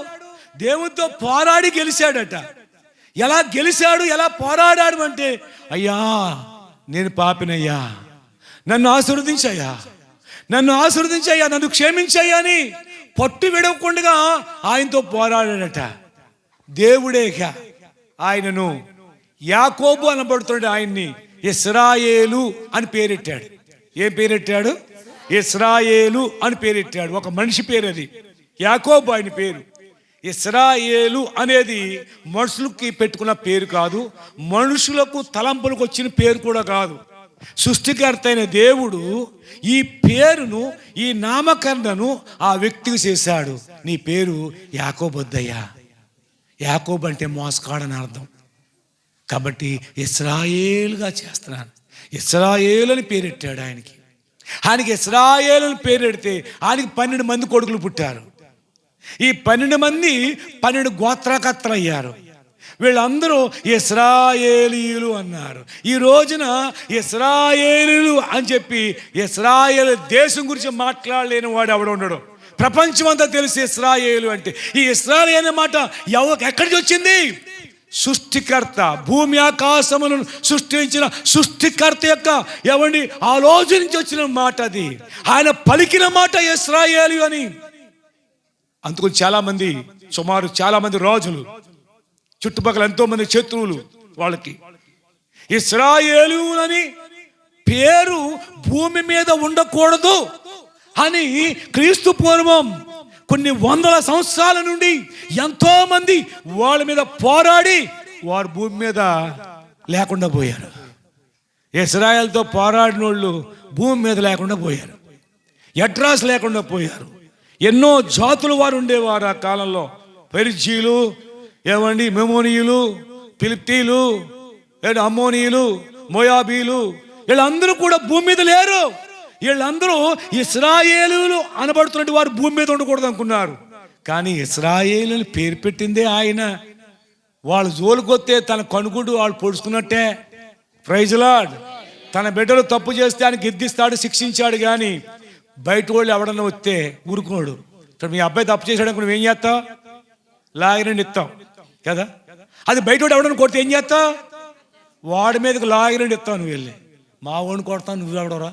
దేవునితో పోరాడి గెలిచాడట. ఎలా గెలిచాడు, ఎలా పోరాడాడు అంటే, అయ్యా నేను పాపినయ్యా, నన్ను ఆశీర్వదించయ్యా, నన్ను క్షమించయ్యా అని పట్టు విడవకుండా ఆయనతో పోరాడాడట. దేవుడే ఆయనను యాకోబు అనబడుతున్నాడు. ఆయన్ని ఇశ్రాయేలు అని పేరెట్టాడు. ఏం పేరెట్టాడు? ఇశ్రాయేలు అని పేరెట్టాడు. ఒక మనిషి పేరు అది. యాకోబు ఆయన పేరు. ఇశ్రాయేలు అనేది మనుషులకి పెట్టుకున్న పేరు కాదు, మనుషులకు తలంపులకు వచ్చిన పేరు కూడా కాదు. సృష్టికర్త అయిన దేవుడు ఈ పేరును, ఈ నామకరణను ఆ వ్యక్తికి చేశాడు. నీ పేరు యాకోబొద్దయ్యా. యాకోబు అంటే మోసగాడని అర్థం. కాబట్టి ఇశ్రాయేలుగా చేస్తున్నాను. ఇశ్రాయేలు అని పేరెట్టాడు ఆయనకి. ఆయనకి ఇశ్రాయేలు అని పేరెడితే ఆయనకి 12 మంది కొడుకులు పుట్టారు. ఈ 12 మంది 12 గోత్రకర్తలు అయ్యారు. వీళ్ళందరూ ఇశ్రాయేలీయులు అన్నారు. ఈ రోజున ఇశ్రాయేలీయులు అని చెప్పి ఇశ్రాయేలు దేశం గురించి మాట్లాడలేని వాడు ఎవడు ఉండడు. ప్రపంచం అంతా తెలిసి ఇశ్రాయేలు అంటే. ఈ ఇశ్రాయేలు అనే మాట ఎక్కడికి వచ్చింది? సృష్టికర్త, భూమి ఆకాశములను సృష్టించిన సృష్టికర్త యొక్క ఏమండి ఆలోచన నుంచి వచ్చిన మాట అది. ఆయన పలికిన మాట ఇశ్రాయేలు అని. అందుకని చాలా మంది రాజులు, చుట్టుపక్కల ఎంతో మంది శత్రువులు, వాళ్ళకి ఇశ్రాయేలు అని పేరు భూమి మీద ఉండకూడదు అని క్రీస్తు పూర్వం కొన్ని వందల సంవత్సరాల నుండి ఎంతో మంది వాళ్ళ మీద పోరాడి వారు భూమి మీద లేకుండా పోయారు. ఇశ్రాయేలుతో పోరాడిన వాళ్ళు భూమి మీద లేకుండా పోయారు. అడ్రస్ లేకుండా పోయారు. ఎన్నో జాతులు వారు ఉండేవారు ఆ కాలంలో. పెరిజీలు, ఏమండి మెమోనీయులు, ఫిలిప్తీలు, అమ్మోనీయులు, మోయాబీలు, వీళ్ళందరూ కూడా భూమి మీద లేరు. వీళ్ళందరూ ఇశ్రాయేలులు అనబడుతున్నట్టు వారు భూమి మీద ఉండకూడదు అనుకున్నారు. కానీ ఇశ్రాయేలుని పేరు పెట్టిందే ఆయన. వాళ్ళు జోలుకొస్తే తన కనుగుడు వాళ్ళు పొడుచుకున్నట్టే. Praise lord. తన బిడ్డలు తప్పు చేస్తే ఆయన గిద్దిస్తాడు, శిక్షించాడు. కానీ బయట వాళ్ళు ఎవడన్నా వస్తే ఊరుకోడు. ఇప్పుడు మీ అబ్బాయి తప్పు చేశాడు అనుకుని ఏం చేస్తావు? లాగిరండి ఇస్తాం కదా. అది బయట వాడు ఎవడన్నా కొడితే ఏం చేస్తావు? వాడి మీదకి లాగిరండి ఇస్తావు. నువ్వు వెళ్ళి మా వాడిని కొడతాను, నువ్వెవడరా?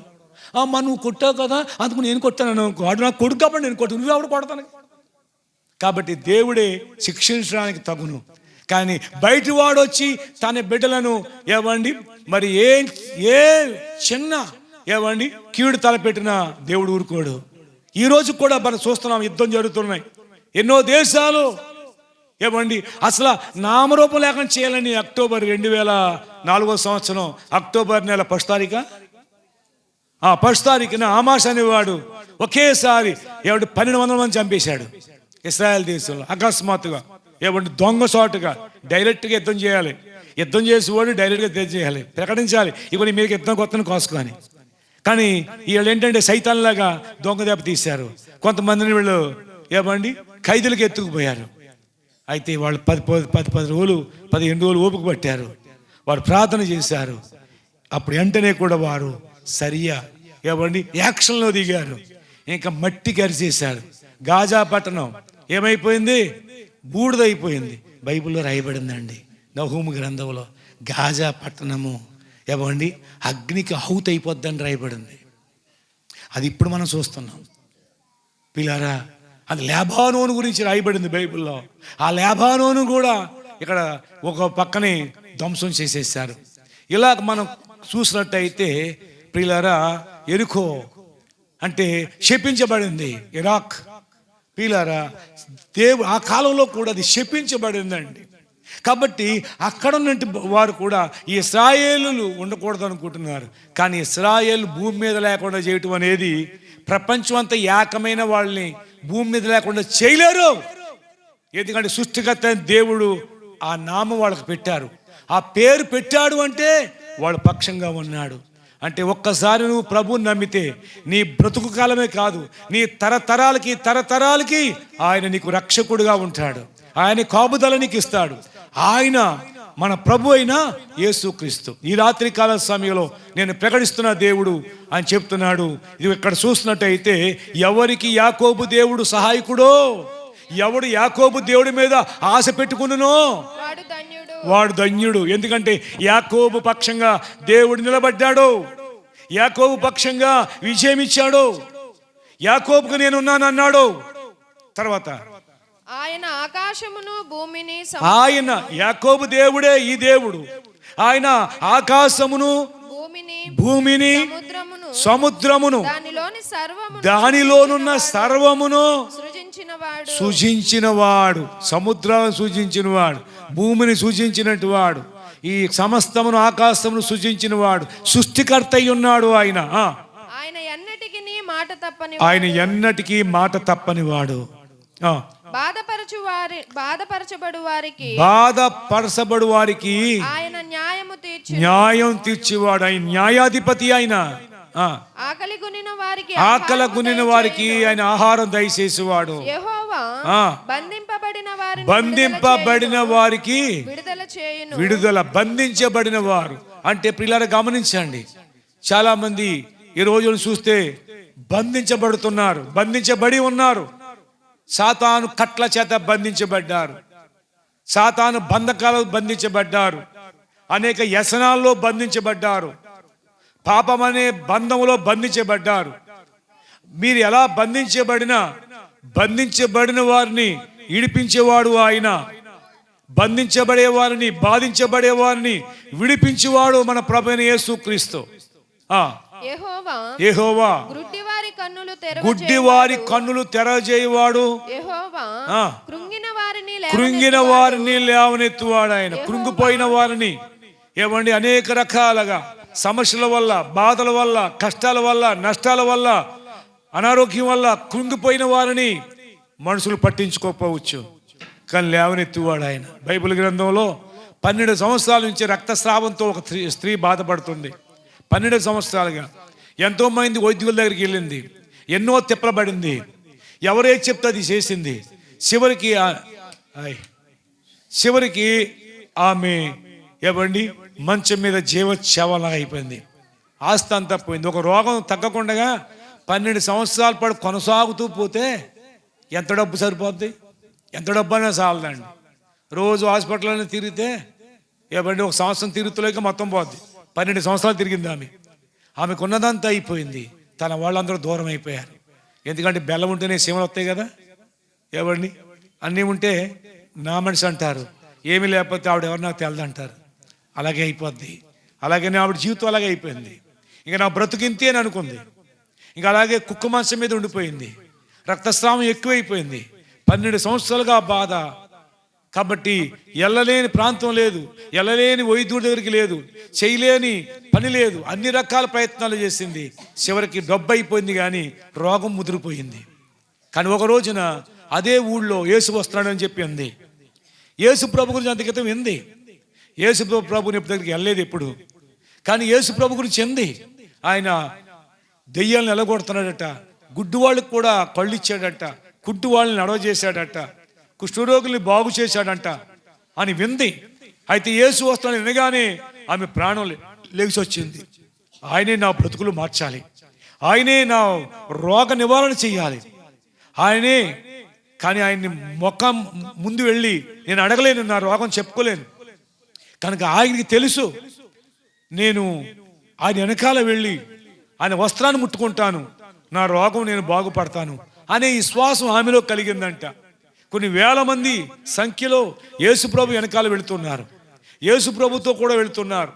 అమ్మ నువ్వు కొట్టావు కదా అందుకు నేను కొట్టాను. వాడు నాకు కొడుకు కాబట్టి నేను కొట్టాను, నువ్వెవడు కొడతాను. కాబట్టి దేవుడే శిక్షించడానికి తగును. కానీ బయటి వాడు వచ్చి తన బిడ్డలను ఏవండి మరి ఏ చిన్న ఏవండి కీడు తలపెట్టినా దేవుడు ఊరుకోడు. ఈరోజు కూడా మనం చూస్తున్నాం, యుద్ధం జరుగుతున్నాయి. ఎన్నో దేశాలు ఏమండి అసలు నామరూపం లేకుండా చేయాలని అక్టోబర్ 2004వ సంవత్సరం అక్టోబర్ నెల 1వ తారీఖున ఆమాస్ అనేవాడు ఒకేసారి 1200 మంది చంపేశాడు ఇశ్రాయేల్ దేశంలో. అకస్మాత్తుగా ఏమంటే దొంగసాటుగా డైరెక్ట్గా యుద్ధం చేయాలి. యుద్ధం చేసేవాడు డైరెక్ట్గా యుద్ధం చేయాలి, ప్రకటించాలి, ఇవన్నీ మీకు యుద్ధం కొత్తను కోసుకొని. కానీ వీళ్ళు ఏంటంటే సైతాన్లాగా దొంగ దెబ్బ తీశారు. కొంతమందిని వీళ్ళు ఏమండి ఖైదీలకు ఎత్తుకుపోయారు. అయితే వాళ్ళు 10 రోజులు 15 రోజులు ఓపిక పట్టారు. వారు ప్రార్థన చేశారు. అప్పుడు వెంటనే కూడా వారు సరియా ఏమండి యాక్షన్లో దిగారు. ఇంకా మట్టి కరిచేశారు. గాజా పట్టణం ఏమైపోయింది? బూడిదైపోయింది. బైబిల్లో రాయబడిందండి, నహూము గ్రంథంలో గాజా పట్టణము ఏమండి అగ్నికి ఆహుతి అయిపోద్దని రాయబడింది. అది ఇప్పుడు మనం చూస్తున్నాం పిల్లారా. అది లెబానోను గురించి రాయబడింది బైబిల్లో. ఆ లెబానోను కూడా ఇక్కడ ఒక పక్కనే ధ్వంసం చేసేసారు. ఇలా మనం చూసినట్టయితే ప్రియులారా, ఎరికో అంటే శపించబడింది. ఇరాక్ ప్రియులారా, ఆ కాలంలో కూడా అది శపించబడిందండి. కాబట్టి అక్కడ ఉన్నట్టు వారు కూడా ఈ ఇశ్రాయేలులు ఉండకూడదు అనుకుంటున్నారు. కానీ ఇశ్రాయేల్ భూమి మీద లేకుండా చేయటం అనేది, ప్రపంచం అంతా ఏకమైన వాళ్ళని భూమి మీద లేకుండా చేయలేరు. ఎందుకంటే సృష్టికర్త దేవుడు ఆ నామం వాళ్ళకి పెట్టారు. ఆ పేరు పెట్టాడు అంటే వాడు పక్షంగా ఉన్నాడు. అంటే ఒక్కసారి నువ్వు ప్రభువుని నమ్మితే నీ బ్రతుకు కాలమే కాదు, నీ తరతరాలకి ఆయన నీకు రక్షకుడుగా ఉంటాడు. ఆయన కాపుదల నీకు ఇస్తాడు. ఆయన మన ప్రభు అయిన యేసుక్రీస్తు. ఈ రాత్రి కాల సమయంలో నేను ప్రకటిస్తున్న దేవుడు అని చెప్తున్నాడు. ఇది ఇక్కడ చూసినట్టయితే, ఎవరికి యాకోబు దేవుడు సహాయకుడో, ఎవడు యాకోబు దేవుడి మీద ఆశ పెట్టుకున్ననో వాడు ధన్యుడు. ఎందుకంటే యాకోబు పక్షంగా దేవుడు నిలబడ్డాడు. యాకోబు పక్షంగా విజయం ఇచ్చాడు. యాకోబుకు నేనున్నాను అన్నాడు. తర్వాత ఆయన ఆకాశమును భూమిని, ఆయన యాకోబు దేవుడే ఈ దేవుడు. ఆయన ఆకాశమును భూమిని సముద్రమును దానిలోనున్న సర్వమును సృజించినవాడు. సముద్రాలను సృజించినవాడు, భూమిని సృజించినట్టు వాడు, ఈ సమస్తమును ఆకాశమును సృజించినవాడు, సృష్టికర్త అయి ఉన్నాడు. ఆయన ఆయన ఎన్నటికీ మాట తప్పని వాడు. బాధపరచబడు వారికి ఆయన న్యాయం తీర్చేవాడు. ఆయన న్యాయాధిపతి. ఆయన ఆకలి కొనిన వారికి ఆయన ఆహారం దయచేసేవాడు. బంధింపబడిన వారికి విడుదల. బంధించబడిన వారు అంటే ప్రియులారా గమనించండి, చాలా మంది ఈ రోజును చూస్తే బంధించబడుతున్నారు, బంధించబడి ఉన్నారు. సాతాను కట్ల చేత బంధించబడ్డారు, సాతాను బంధకాలు బంధించబడ్డారు, అనేక వ్యసనాల్లో బంధించబడ్డారు, పాపం అనే బంధంలో బంధించబడ్డారు. మీరు ఎలా బంధించబడిన వారిని విడిపించేవాడు ఆయన. బంధించబడే వారిని, బాధించబడే వారిని విడిపించేవాడు మన ప్రభువైన యేసుక్రీస్తు. యెహోవా గుడ్డివారి కన్నులు తెరచేయువాడు. కృంగిన వారిని లేవనెత్తువాడు ఆయన. కృంగిపోయిన వారిని ఏమండి అనేక రకాలుగా సమస్యల వల్ల, బాధల వల్ల, కష్టాల వల్ల, నష్టాల వల్ల, అనారోగ్యం వల్ల కృంగిపోయిన వారిని మనుషులు పట్టించుకోకపోవచ్చు, కానీ లేవనెత్తువాడు ఆయన. బైబిల్ గ్రంథంలో 12 సంవత్సరాల నుంచి రక్తస్రావంతో ఒక స్త్రీ బాధపడుతుంది. 12 సంవత్సరాలుగా ఎంతో మంది వైద్యుల దగ్గరికి వెళ్ళింది, ఎన్నో తిప్పలబడింది, ఎవరే చెప్తే అది చేసింది. చివరికి ఆమె ఏమండి మంచం మీద జీవోత్సవంలాగా అయిపోయింది. ఆస్తి అంతా పోయింది. ఒక రోగం తగ్గకుండా 12 సంవత్సరాల పాటు కొనసాగుతూ పోతే ఎంత డబ్బు సరిపోద్ది? ఎంత డబ్బు అయినా చాలదండి. రోజు హాస్పిటల్లోనే తిరిగితే ఏమండి ఒక సంవత్సరం తిరుగుతులేక మొత్తం పోద్ది. 12 సంవత్సరాలు తిరిగింది ఆమెకు ఉన్నదంతా అయిపోయింది. తన వాళ్ళందరూ దూరం అయిపోయారు. ఎందుకంటే బెల్లం ఉంటేనే సీమలు వస్తాయి కదా, ఏమండి అన్నీ ఉంటే నా మనిషి అంటారు, ఏమీ లేకపోతే ఆవిడ ఎవరు నాకు తెలదంటారు. అలాగే అయిపోద్ది. అలాగే ఆవిడ జీవితం అలాగే అయిపోయింది. ఇంకా నా బ్రతుకింతే అని అనుకుంది. ఇంకా అలాగే కుక్క మంచం మీద ఉండిపోయింది. రక్తస్రావం ఎక్కువైపోయింది. 12 సంవత్సరాలుగా బాధ. కాబట్టి వెళ్ళలేని ప్రాంతం లేదు, వెళ్ళలేని వైద్యుడి దగ్గరికి లేదు, చేయలేని పని లేదు, అన్ని రకాల ప్రయత్నాలు చేసింది. చివరికి డబ్బు అయిపోయింది, కానీ రోగం ముదిరిపోయింది. కానీ ఒక రోజున అదే ఊళ్ళో యేసు వస్తున్నాడని చెప్పి అంది. యేసు ప్రభు గురించి అంత క్రితం ఎంది. యేసు ప్రభుని దగ్గరికి వెళ్ళలేదు ఎప్పుడు, కానీ యేసు ప్రభు గురించి ఎంది. ఆయన దెయ్యాలను ఎలగొడుతున్నాడట, గుడ్డు వాళ్ళకి కూడా కళ్ళు ఇచ్చాడట, కుంటి వాళ్ళని నడవ చేశాడట, కుష్ఠరోగుల్ని బాగు చేశాడంట అని వింది. అయితే యేసు వస్తానని వినగానే ఆమె ప్రాణం లేచి వచ్చింది. ఆయనే నా బ్రతుకులు మార్చాలి, ఆయనే నా రోగ నివారణ చెయ్యాలి, ఆయనే. కానీ ఆయన్ని మొక్కం ముందు వెళ్ళి నేను అడగలేను, నా రోగం చెప్పుకోలేను. కనుక ఆయనకి తెలుసు, నేను ఆయన వెనకాల వెళ్ళి ఆయన వస్త్రాన్ని ముట్టుకుంటాను, నా రోగం నేను బాగుపడతాను అనే విశ్వాసం ఆమెలో కలిగిందంట. కొన్ని వేల మంది సంఖ్యలో యేసుప్రభు వెనకాల వెళుతున్నారు, యేసుప్రభుతో కూడా వెళుతున్నారు.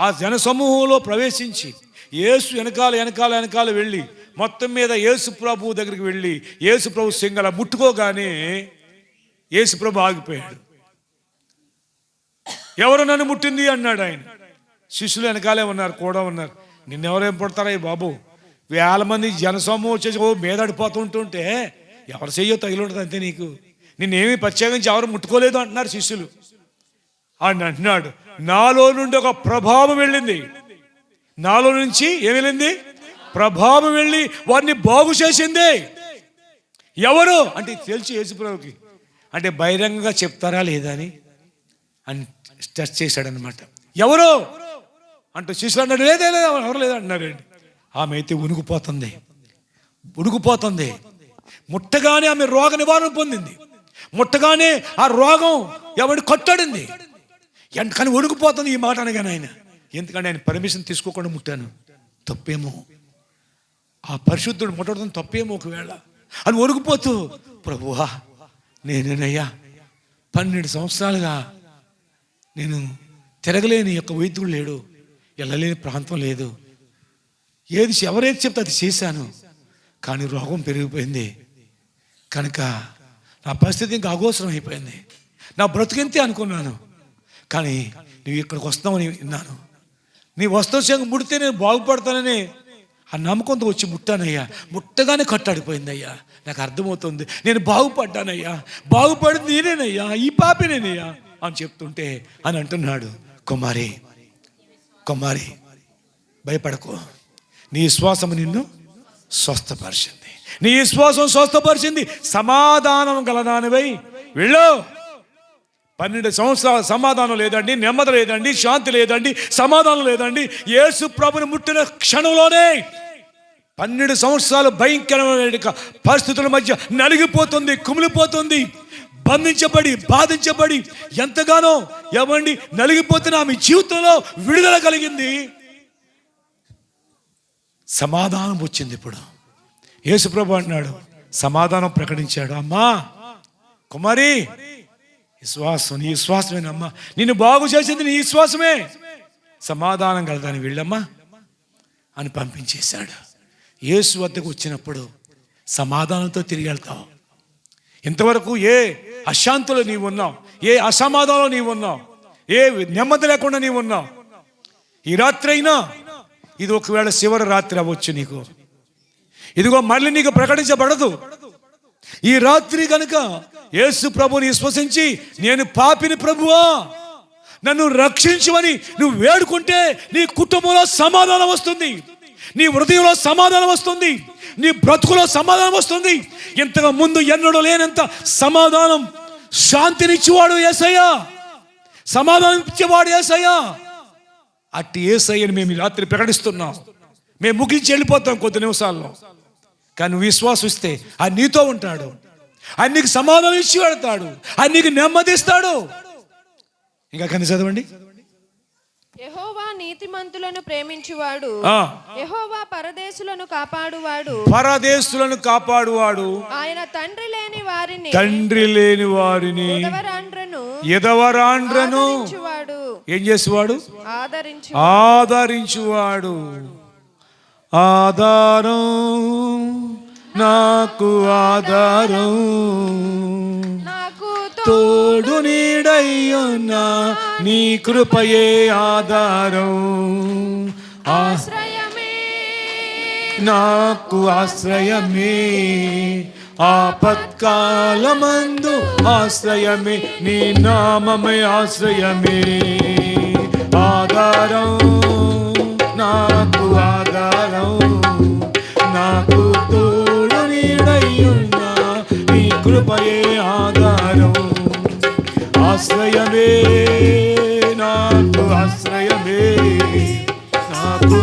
ఆ జనసమూహంలో ప్రవేశించి యేసు వెనకాల వెళ్ళి మొత్తం మీద యేసుప్రభు దగ్గరికి వెళ్ళి యేసుప్రభు సింగల ముట్టుకోగానే యేసుప్రభు ఆగిపోయాడు. ఎవరు నన్ను ముట్టింది అన్నాడు ఆయన. శిష్యులు వెనకాలే ఉన్నారు, కూడా ఉన్నారు. నిన్నెవరేం పడతారా ఈ బాబు, వేల మంది జనసమూహం వచ్చేసి మీదడిపోతుంటుంటే ఎవరు చెయ్యో తగిలి ఉంటుంది అంతే, నీకు నిన్నేమి ప్రత్యేకించి ఎవరు ముట్టుకోలేదు అంటున్నారు శిష్యులు. అని అంటున్నాడు, నాలో నుండి ఒక ప్రభావం వెళ్ళింది, నాలో నుంచి ఏం వెళ్ళింది, ప్రభావం వెళ్ళి వారిని బాగు చేసింది. ఎవరు అంటే తెలిసి యేసుప్రభుకి, అంటే బహిరంగంగా చెప్తారా లేదా అని టెస్ట్ చేశాడనమాట. ఎవరు అంటే శిష్యులు అన్నాడు, లేదే ఎవరు లేదా అన్నారండి. ఆమె అయితే ఉణుకుపోతుంది. ముట్టగానే ఆమె రోగ నివారణ పొందింది, ముట్టగానే ఆ రోగం ఎవరిని కొట్టాడింది. కానీ ఉణుకుపోతుంది ఈ మాట అనగానే ఆయన. ఎందుకంటే ఆయన పర్మిషన్ తీసుకోకుండా ముట్టాను, తప్పేమో, ఆ పరిశుద్ధుడు ముట్టడం తప్పేమో ఒకవేళ అని వణుకుపోతూ, ప్రభువా నేనేనయ్యా 12 సంవత్సరాలుగా నేను తిరగలేని యొక్క వైద్యుడు లేడు, వెళ్ళలేని ప్రాంతం లేదు, ఎవరేది చెప్తే అది చేశాను, కానీ రోగం పెరిగిపోయింది. కనుక నా పరిస్థితి ఇంకా అగోచరం అయిపోయింది, నా బ్రతుకెంతే అనుకున్నాను. కానీ నువ్వు ఇక్కడికి వస్తావని విన్నాను, నీ వస్త్రం ముడితే నేను బాగుపడతానని ఆ నమ్మకంతో వచ్చి ముట్టానయ్యా. ముట్టగానే కట్టాడిపోయిందయ్యా. నాకు అర్థమవుతుంది, నేను బాగుపడ్డానయ్యా, బాగుపడింది నేనేనయ్యా, ఈ పాపినేనయ్యా అని చెప్తుంటే అని అంటున్నాడు, కుమారి భయపడకు, నీ విశ్వాసం నిన్ను స్వస్థపరిచింది, నీ విశ్వాసం స్వస్థపరిచింది, సమాధానం గలదానివై వెళ్ళు. 12 సంవత్సరాల సమాధానం లేదండి, నెమ్మది లేదండి, శాంతి లేదండి, సమాధానం లేదండి. యేసు ప్రభుని ముట్టిన క్షణంలోనే 12 సంవత్సరాలు భయంకరమైన పరిస్థితుల మధ్య నలిగిపోతుంది, కుమిలిపోతుంది, బంధించబడి బాధించబడి ఎంతగానో ఏమండి నలిగిపోతున్న ఆమె జీవితంలో విడుదల కలిగింది, సమాధానం వచ్చింది. ఇప్పుడు యేసు ప్రభు అంటున్నాడు, సమాధానం ప్రకటించాడు. అమ్మా కుమారి, నీ విశ్వాసమేనమ్మా, నిన్ను బాగు చేసింది నీ విశ్వాసమే, సమాధానం కలదాని వెళ్ళమ్మా అని పంపించేశాడు. యేసు వద్దకు వచ్చినప్పుడు సమాధానంతో తిరిగి వెళ్తావు. ఇంతవరకు ఏ అశాంతిలో నీవు ఉన్నావు, ఏ అసమాధానంలో నీవు ఉన్నావు, ఏ నెమ్మది లేకుండా నీవు ఉన్నావు. ఈ రాత్రి అయినా ఇది ఒకవేళ చివరి రాత్రి అవ్వచ్చు నీకు, ఇదిగో మళ్ళీ నీకు ప్రకటించబడదు. ఈ రాత్రి కనుక యేసు ప్రభుని విశ్వసించి నేను పాపిని ప్రభువా నన్ను రక్షించమని నువ్వు వేడుకుంటే నీ కుటుంబంలో సమాధానం వస్తుంది, నీ హృదయంలో సమాధానం వస్తుంది, నీ బ్రతుకులో సమాధానం వస్తుంది. ఇంతకు ముందు ఎన్నడూ లేనంత సమాధానం, శాంతినిచ్చేవాడు యేసయ్యా, సమాధానం ఇచ్చేవాడు యేసయ్యా. అట్టి యేసయ్యని మేము ఈ రాత్రి ప్రకటిస్తున్నాం. మేము ముగించి వెళ్ళిపోతాం కొద్ది నిమిషాల్లో, కానీ నువ్వు విశ్వాసిస్తే ఆయన నీతో ఉంటాడు, ఆయన నీకు సమాధానం ఇచ్చి వెళ్తాడు, ఆయన నీకు నెమ్మదిస్తాడు. ఇంకా కానీ చదవండి, యెహోవా నీతిమంతులను ప్రేమించువాడు, యెహోవా పరదేశులను కాపాడువాడు, ఆయన తండ్రి లేని వారిని ఎదవరాండ్రను ఏం చేసేవాడు, ఆదరించువాడు. ఆధారం నాకు ఆధారం, తోడు నీడయ్యున్నా నీ కృపయే ఆధారం, నాకు ఆశ్రయమే, ఆపత్కాలమందు ఆశ్రయమే, నీ నామమే ఆశ్రయమే. ఆధారం నాకు ఆధారం, నాకు తోడు నీడయ్యున్నా నీ కృపయే ఆధారం. ఆశ్రయమే నాకు ఆశ్రయమే, నాకు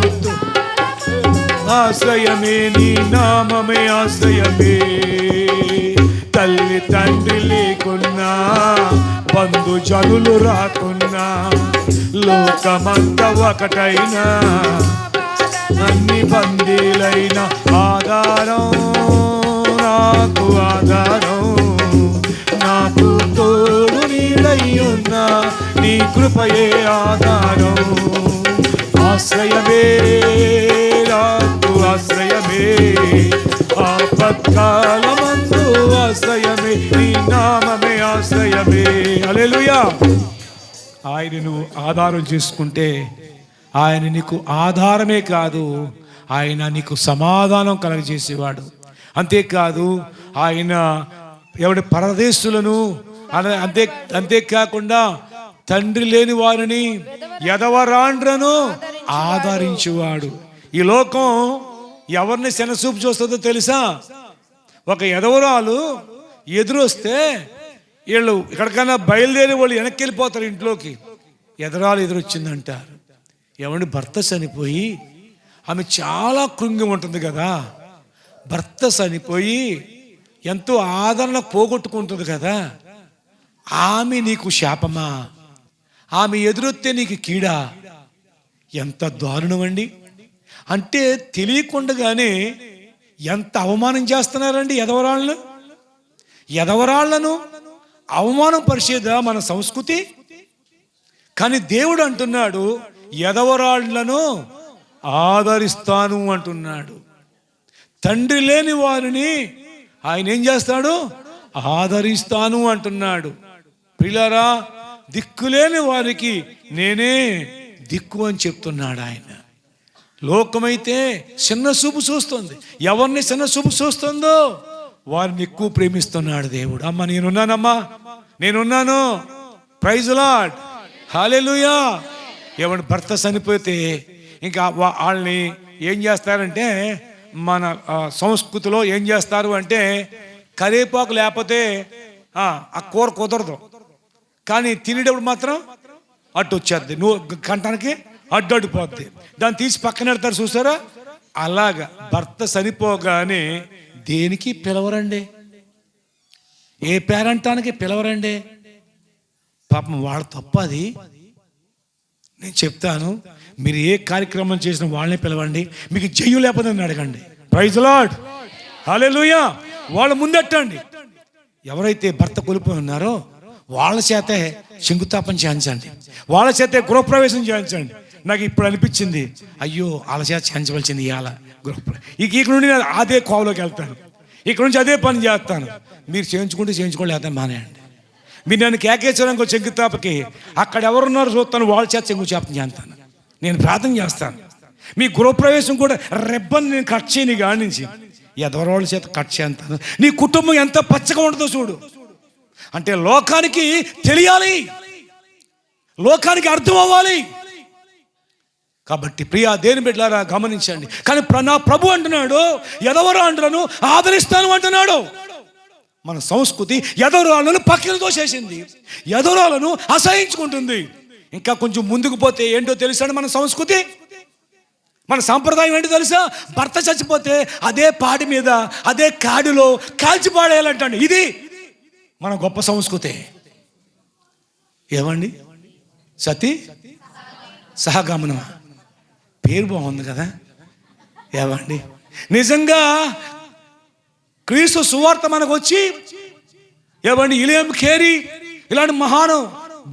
ఆశ్రయమే నీ నామమే ఆశ్రయమే. తల్లి తండ్రి లేకున్నా, బంధు జనులు రాకున్నా, లోకమంతా ఒకటైనా, అన్ని బందీలైన ఆధారం నాకు ఆధారం. నాకు తోడు నీడయ్యున్నా నీ కృపయే ఆధారం. ఆశ్రయమే నాకు ఆశ్రయమే, ఆపత్కాలమందు ఆశ్రయమే, నీ నామమే ఆశ్రయమే. హల్లెలూయా. ఆయనను ఆధారం చేసుకుంటే ఆయన నీకు ఆధారమే కాదు, ఆయన నీకు సమాధానం కలగజేసేవాడు. అంతేకాదు ఆయన ఎవడి పరదేశులను అంతేకాకుండా తండ్రి లేని వారిని ఎదవరాండ్రను ఆదరించేవాడు. ఈ లోకం ఎవరిని శనసూపు చూస్తుందో తెలుసా? ఒక ఎదవరాలు ఎదురొస్తే వీళ్ళు ఎక్కడికైనా బయలుదేరి వాళ్ళు వెనక్కి వెళ్ళిపోతారు ఇంట్లోకి. ఎదరాలు ఎదురొచ్చిందంటారు. ఎవరి భర్త చనిపోయి ఆమె చాలా కృంగి ఉంటుంది కదా. భర్త చనిపోయి ఎంతో ఆదరణ పోగొట్టుకుంటుంది కదా. ఆమె నీకు శాపమా? ఆమె ఎదురొస్తే నీకు కీడా? ఎంత దారుణం అండి. అంటే తెలియకుండానే ఎంత అవమానం చేస్తున్నారండి ఎదవరాళ్ళను. ఎదవరాళ్లను అవమానం పరిచేదా మన సంస్కృతి? కానీ దేవుడు అంటున్నాడు ఎదవరాళ్లను ఆదరిస్తాను అంటున్నాడు. తండ్రి లేని వారిని ఆయన ఏం చేస్తాడు? ఆదరిస్తాను అంటున్నాడు. ప్రియులారా, దిక్కులేని వారికి నేనే దిక్కు అని చెప్తున్నాడు ఆయన. లోకమైతే చిన్న చూపు చూస్తుంది. ఎవరిని చిన్న చూపు చూస్తుందో వారిని ఎక్కువ ప్రేమిస్తున్నాడు దేవుడు. అమ్మ నేనున్నానమ్మా, నేనున్నాను. ప్రైజ్ లార్డ్, హల్లెలూయా. ఎవరి భర్త చనిపోతే ఇంకా వాళ్ళని ఏం చేస్తారంటే, మన సంస్కృతిలో ఏం చేస్తారు అంటే, కరివేపాకు లేకపోతే ఆ కూర కుదరదు. కానీ తినేటప్పుడు మాత్రం అడ్డు వచ్చేద్ది, నువ్వు కంటానికి అడ్డడిపోద్ది. దాన్ని తీసి పక్కన పెడతారు చూసారా? అలాగా భర్త చనిపోగానే దేనికి పిలవరండి, ఏ పేరంటానికి పిలవరండి. పాపం వాళ్ళ తప్ప అది. నేను చెప్తాను, మీరు ఏ కార్యక్రమం చేసిన వాళ్ళని పిలవండి. మీకు జయ్యు లేకపోతే అడగండి. ప్రైజ్ లార్డ్, హల్లెలూయా. వాళ్ళ ముందెట్టండి. ఎవరైతే భర్త కోల్పోయి ఉన్నారో వాళ్ళ చేతే శంకుస్థాపన చేయించండి, వాళ్ళ చేతే గృహప్రవేశం చేయించండి. నాకు ఇప్పుడు అనిపించింది, అయ్యో వాళ్ళ చేత చేయించవలసింది ఇవాళ ఇక నుండి నేను అదే కోవలోకి వెళ్తాను, ఇక్కడ నుంచి అదే పని చేస్తాను. మీరు చేయించుకుంటే చేయించుకోండి, లేకపోతే మానేయండి. మీరు నన్ను కేకేశ్వరానికి వచ్చి శంకుస్థాపకి అక్కడ ఎవరున్నారో చూస్తాను, వాళ్ళ చేత శంకుస్థాపన చేస్తాను. నేను ప్రార్థన చేస్తాను. మీ గృహప్రవేశం కూడా రెబ్బని నేను కట్ చేయని కాడి నుంచి ఎదవరాళ్ళ చేత కట్ చేస్తాను. నీ కుటుంబం ఎంత పచ్చగా ఉంటుందో చూడు. అంటే లోకానికి తెలియాలి, లోకానికి అర్థం అవ్వాలి. కాబట్టి ప్రియా దేని బిడ్డలారా గమనించండి. కానీ నా ప్రభు అంటున్నాడు ఎదవరాండ్రను ఆదరిస్తాను అంటున్నాడు. మన సంస్కృతి ఎదవరాళ్ళను పక్కన తోసేసింది, ఎదవరాళ్ళను అసహించుకుంటుంది. ఇంకా కొంచెం ముందుకు పోతే ఏంటో తెలుసా మన సంస్కృతి, మన సాంప్రదాయం ఏంటో తెలుసా? భర్త చచ్చిపోతే అదే పాడి మీద అదే కాడిలో కాల్చి పాడేయాలంటండి. ఇది మన గొప్ప సంస్కృతి. ఏమండి? సతీ సహగమనం పేరు బాగుంది కదా. ఏమండి? నిజంగా క్రీస్తు సువార్త మనకు వచ్చి ఏమండి ఇలియం ఖేరీ ఇలాంటి మహాను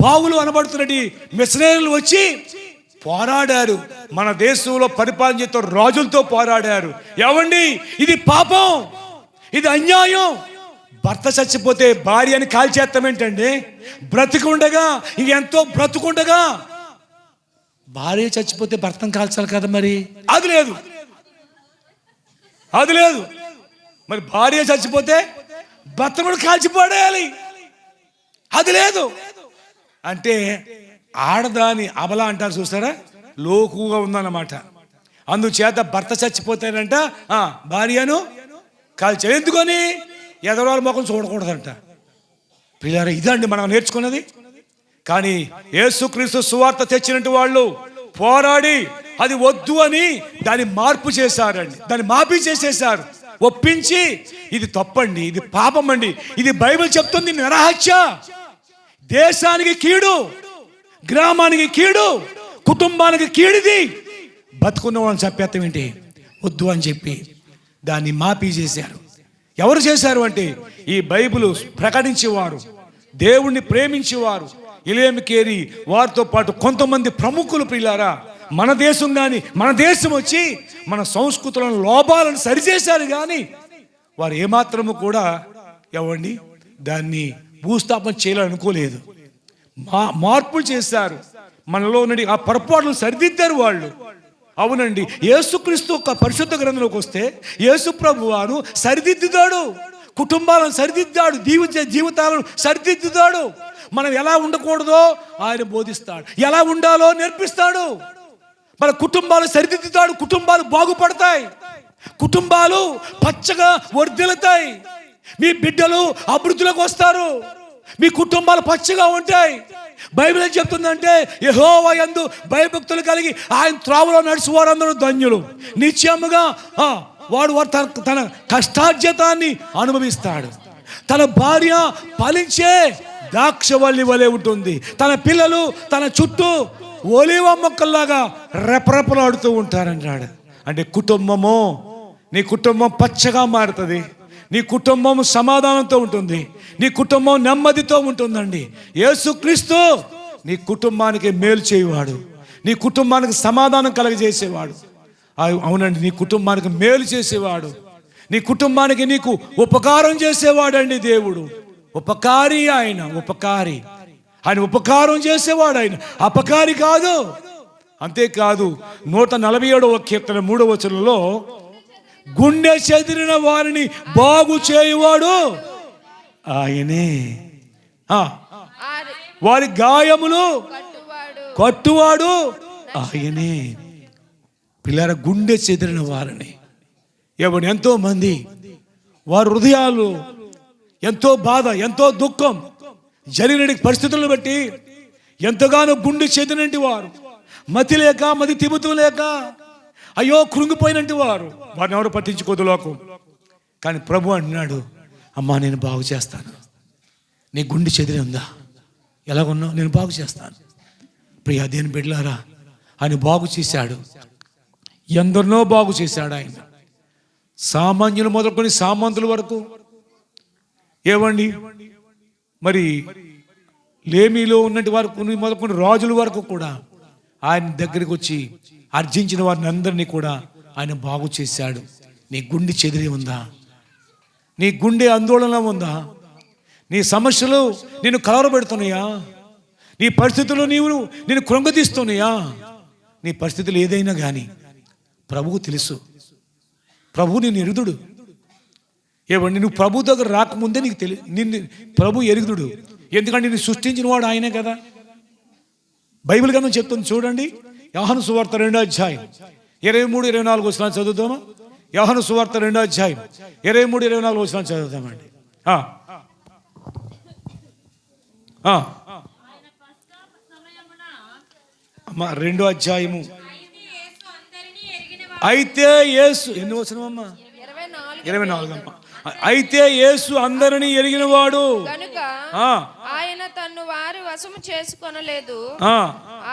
బావులు అనబడుతున్నటి మిషనరీలు వచ్చి పోరాడారు. మన దేశంలో పరిపాలన చేస్తూ రాజులతో పోరాడారు. ఏమండి? ఇది పాపం, ఇది అన్యాయం. భర్త చచ్చిపోతే భార్యని కాల్చేస్తాం ఏంటండి? బ్రతికుండగా, ఇంకెంతో బ్రతుకుండగా భార్య చచ్చిపోతే భర్తను కాల్చాలి కదా. మరి అది లేదు, అది లేదు. మరి భార్య చచ్చిపోతే భర్త కూడా కాల్చిపడేయాలి, అది లేదు. అంటే ఆడదాని అబల అంటారు చూస్తారా, లోకుగా ఉందన్నమాట. అందుచేత భర్త చచ్చిపోతాడంట, భార్యను కాల్చే. ఎందుకని? ఎదరవాళ్ళ ముఖం చూడకూడదంట. పిల్లరా, ఇదండి మనం నేర్చుకున్నది. కానీ యేసుక్రీస్తు సువార్త తెచ్చినట్టు వాళ్ళు పోరాడి అది వద్దు అని దాన్ని మార్పు చేశారండి, దాన్ని మాఫీ చేసేసారు, ఒప్పించి ఇది తప్పండి, ఇది పాపం అండి, ఇది బైబిల్ చెప్తుంది నరహత్య, దేశానికి కీడు, గ్రామానికి కీడు, కుటుంబానికి కీడిది, బతుకున్న వాళ్ళని చెప్పేస్తాం ఏంటి, వద్దు అని చెప్పి దాన్ని మాఫీ చేశారు. ఎవరు చేశారు అంటే ఈ బైబిల్ ప్రకటించేవారు, దేవుణ్ణి ప్రేమించేవారు, ఇలేమికేరి వారితో పాటు కొంతమంది ప్రముఖులు. ప్రియులారా, మన దేశం కానీ మన దేశం వచ్చి మన సంస్కృతులను లోపాలను సరిచేశారు. కానీ వారు ఏమాత్రము కూడా ఎవండి దాన్ని భూస్థాపన చేయాలనుకోలేదు. మార్పులు చేశారు, మనలో నుండి ఆ పొరపాట్లు సరిదిద్దారు వాళ్ళు. అవునండి, యేసుక్రీస్తు ఒక పరిశుద్ధ గ్రంథంలోకి వస్తే యేసు ప్రభువాను సరిదిద్దుతాడు, కుటుంబాలను సరిదిద్దాడు, జీవితాలను సరిదిద్దుతాడు. మనం ఎలా ఉండకూడదో ఆయన బోధిస్తాడు, ఎలా ఉండాలో నేర్పిస్తాడు. మన కుటుంబాలు సరిదిద్దుతాడు, కుటుంబాలు బాగుపడతాయి, కుటుంబాలు పచ్చగా వర్ధిల్లుతాయి, మీ బిడ్డలు అభివృద్ధిలోకి వస్తారు, మీ కుటుంబాలు పచ్చగా ఉంటాయి. బైబిల్ ఏం చెప్తుందంటే యెహోవా యందు భయభక్తులు కలిగి ఆయన త్రోవలో నడిచి వారందరూ ధన్యులు. నిశ్చయముగా వాడు తన కష్టార్జితాన్ని అనుభవిస్తాడు. తన భార్య ఫలించే ద్రాక్షవల్లి వలె ఉంటుంది, తన పిల్లలు తన చుట్టూ ఒలీవ మొక్కల్లాగా రెపరెపలాడుతూ ఉంటారన్నాడు. అంటే కుటుంబము, నీ కుటుంబం పచ్చగా మారుతుంది, నీ కుటుంబం సమాధానంతో ఉంటుంది, నీ కుటుంబం నెమ్మదితో ఉంటుందండి. యేసుక్రీస్తు నీ కుటుంబానికి మేలు చేయవాడు, నీ కుటుంబానికి సమాధానం కలగజేసేవాడు. అవునండి, నీ కుటుంబానికి మేలు చేసేవాడు, నీ కుటుంబానికి నీకు ఉపకారం చేసేవాడండి దేవుడు. ఉపకారి ఆయన, ఉపకారి ఆయన, ఉపకారం చేసేవాడు ఆయన, అపకారి కాదు. అంతేకాదు 147వ కీర్తన 3వ వచనంలో గుండె చెదిరిన వారిని బాగు చేయువాడు ఆయనే, వారి గాయములు కట్టువాడు ఆయనే. పిల్లల గుండె చెదిరిన వారిని ఎవరు ఎంతో మంది వారి హృదయాలు ఎంతో బాధ, ఎంతో దుఃఖం జరిగిన పరిస్థితులను బట్టి ఎంతగానో గుండె చెదిరినట్టు వారు, మతి లేక మతి తిబుతం లేక అయ్యో కృంగిపోయినట్టు వారు, వారిని ఎవరు పట్టించుకోదు లోకం. కానీ ప్రభు అంటున్నాడు, అమ్మా నేను బాగు చేస్తాను, నీ గుండె చెదిరి ఉందా, ఎలాగున్నావు, నేను బాగు చేస్తాను. ప్రియా దేని బిడ్డలారా, ఆయన బాగు చేశాడు, ఎందరినో బాగు చేశాడు ఆయన. సామాన్యులు మొదలుకొని సామంతుల వరకు, ఏవండి మరి లేమిలో ఉన్నటి వరకు మొదలుకొని రాజుల వరకు కూడా ఆయన దగ్గరికి వచ్చి అర్జించిన వారిని అందరినీ కూడా ఆయన బాగు చేశాడు. నీ గుండె చెదిరి ఉందా, నీ గుండె ఆందోళన ఉందా, నీ సమస్యలు నేను కలవరపెడుతున్నాయా, నీ పరిస్థితులు నేను కృంగతీస్తున్నాయా, నీ పరిస్థితులు ఏదైనా కానీ ప్రభువు తెలుసు, ప్రభువు నేను ఎరుగుదుడు. ఏవండి నువ్వు ప్రభు దగ్గర రాకముందే నీకు నిన్ను ప్రభు ఎరుగుదుడు. ఎందుకంటే నిన్ను సృష్టించిన వాడు ఆయనే కదా. బైబిల్ గ్రంథం చెప్తుంది చూడండి, యోహాను సువార్త 2వ అధ్యాయం 23-24 వచనాలు చదువుతామా? యోహాను సువార్త 2వ అధ్యాయం 23-24 వచనాలు చదువుతామండి. అమ్మా 2వ అధ్యాయము. అయితే యేసు ఎన్ని వచనం అమ్మా? 24 అమ్మా. అయితే యేసు అందరినీ ఎరిగినవాడు కనుక ఆయన తన్ను వారి వశము చేసుకొనలేదు,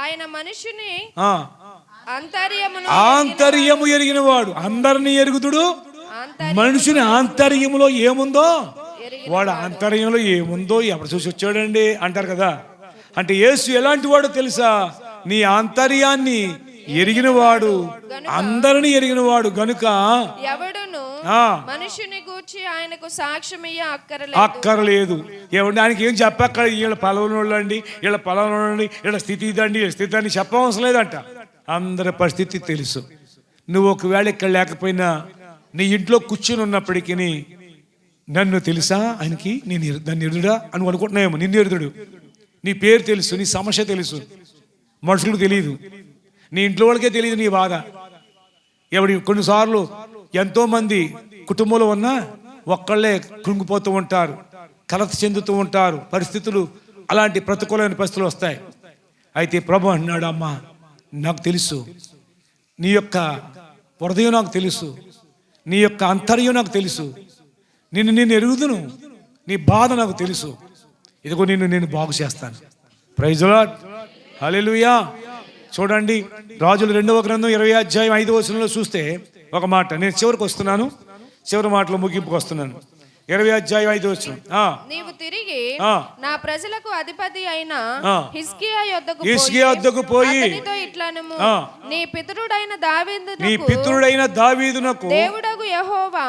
ఆయన మనుషుని ఆంతర్యము ఎరిగినవాడు. అందరినీ ఎరుగుతుడు, మనుషుని ఆంతర్యములో ఏముందో, వాడు ఆంతర్యంలో ఏముందో ఎవరు చూసి వచ్చాడండి అంటారు కదా. అంటే యేసు ఎలాంటి వాడో తెలుసా? నీ ఆంతర్యాన్ని ఎరిగినవాడు, అందరినీ ఎరిగినవాడు గనుక ఎవడును మనుషుని గూర్చి ఆయనకు సాక్ష్యం అక్కర్లేదు. ఏమంటే ఆయనకి ఏం చెప్పక్కడ, వీళ్ళ పలవనండి, వీళ్ళ పలవనండి, వీళ్ళ స్థితి ఇదండి, వీళ్ళ స్థితి అని చెప్పవలసిన లేదంట. అందరి పరిస్థితి తెలుసు. నువ్వు ఒకవేళ ఇక్కడ లేకపోయినా నీ ఇంట్లో కూర్చుని ఉన్నప్పటికీ నన్ను తెలుసా ఆయనకి, నన్ను ఎరుదుడా అని అనుకుంటున్నాయేమో. నిన్ను ఎరుదుడు, నీ పేరు తెలుసు, నీ సమస్య తెలుసు, మనుషులకు తెలియదు, నీ ఇంట్లో వాళ్ళకే తెలియదు నీ బాధ. కొన్నిసార్లు ఎంతోమంది కుటుంబంలో ఉన్నా ఒక్కళ్ళే కృంగిపోతూ ఉంటారు, కలత చెందుతూ ఉంటారు, పరిస్థితులు అలాంటి ప్రతికూలమైన పరిస్థితులు వస్తాయి. అయితే ప్రభు అన్నాడు, అమ్మా నాకు తెలుసు, నీ యొక్క హృదయం నాకు తెలుసు, నీ యొక్క అంతర్యం నాకు తెలుసు, నేను ఎరుగుదును, నీ బాధ నాకు తెలుసు, ఇదిగో నేను బాగు చేస్తాను. ప్రైజ్ ది లార్డ్, హల్లెలూయా. చూడండి రాజుల 2వ గ్రంథం 20వ అధ్యాయం 5వ వచనంలో చూస్తే ఒక మాట, నేను చివరికి వస్తున్నాను, చివరి మాటలో ముగింపుకు వస్తున్నాను. 20వ అధ్యాయం 5వ వచనం, నీవు తిరిగి నా ప్రజలకు అధిపతి అయిన హిజ్కియా యొద్దకు పోయి అతనితో ఇట్లనుము, నీ పితరుడైన దావీదునకు దేవుడగు యెహోవా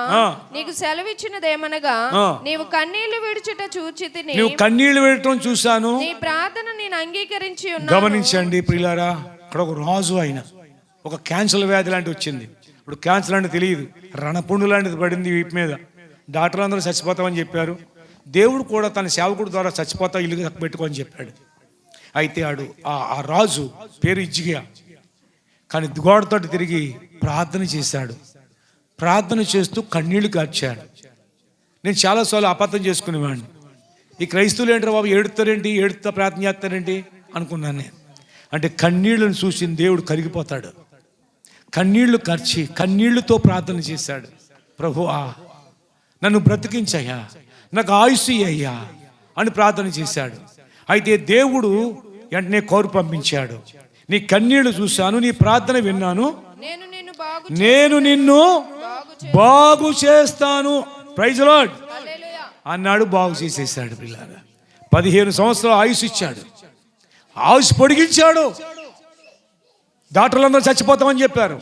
నీకు సెలవిచ్చినదేమనగా, నీవు కన్నీళ్లు విడుచుట చూచితిని, నీవు కన్నీళ్లు విడటం చూశాను, నీ ప్రార్థన నేను అంగీకరించి ఉన్నాను. గమనించండి ప్రియులారా, ఇక్కడ ఒక రాజు ఆయన, ఒక క్యాన్సర్ వ్యాధి లాంటిది వచ్చింది. ఇప్పుడు క్యాన్సర్ అంటే తెలియదు, రణపుండు లాంటిది పడింది వీటి మీద. డాక్టర్లు అందరూ చచ్చిపోతామని చెప్పారు. దేవుడు కూడా తన సేవకుడు ద్వారా చచ్చిపోతావు, ఇల్లు పెట్టుకోని చెప్పాడు. అయితే ఆ రాజు పేరు హిజ్కియా, కానీ గోడతో తిరిగి ప్రార్థన చేశాడు. ప్రార్థన చేస్తూ కన్నీళ్లు కార్చాడు. నేను చాలాసార్లు అబద్ధం చేసుకునేవాడిని, ఈ క్రైస్తవులు ఏంటారు బాబు, ఏడుతా ప్రార్థన చేస్తారేంటి అనుకున్నాను నేను. అంటే కన్నీళ్లను చూసి దేవుడు కరిగిపోతాడు. కన్నీళ్లు కార్చి కన్నీళ్లతో ప్రార్థన చేశాడు. ప్రభువా నన్ను బ్రతికించయ్యా, నాకు ఆయుస్సు అయ్యా అని ప్రార్థన చేశాడు. అయితే దేవుడు వెంటనే కౌరు పంపించాడు, నీ కన్నీళ్లు చూశాను, నీ ప్రార్థన విన్నాను, నేను నిన్ను బాగు చేస్తాను. ప్రైజ్ ది లార్డ్ అన్నాడు, బాగు చేసేసాడు. పిల్లగా 15 సంవత్సరాలు ఆయుష్ ఇచ్చాడు, ఆయుష్ పొడిగించాడు. డాక్టర్లందరూ చచ్చిపోతామని చెప్పారు,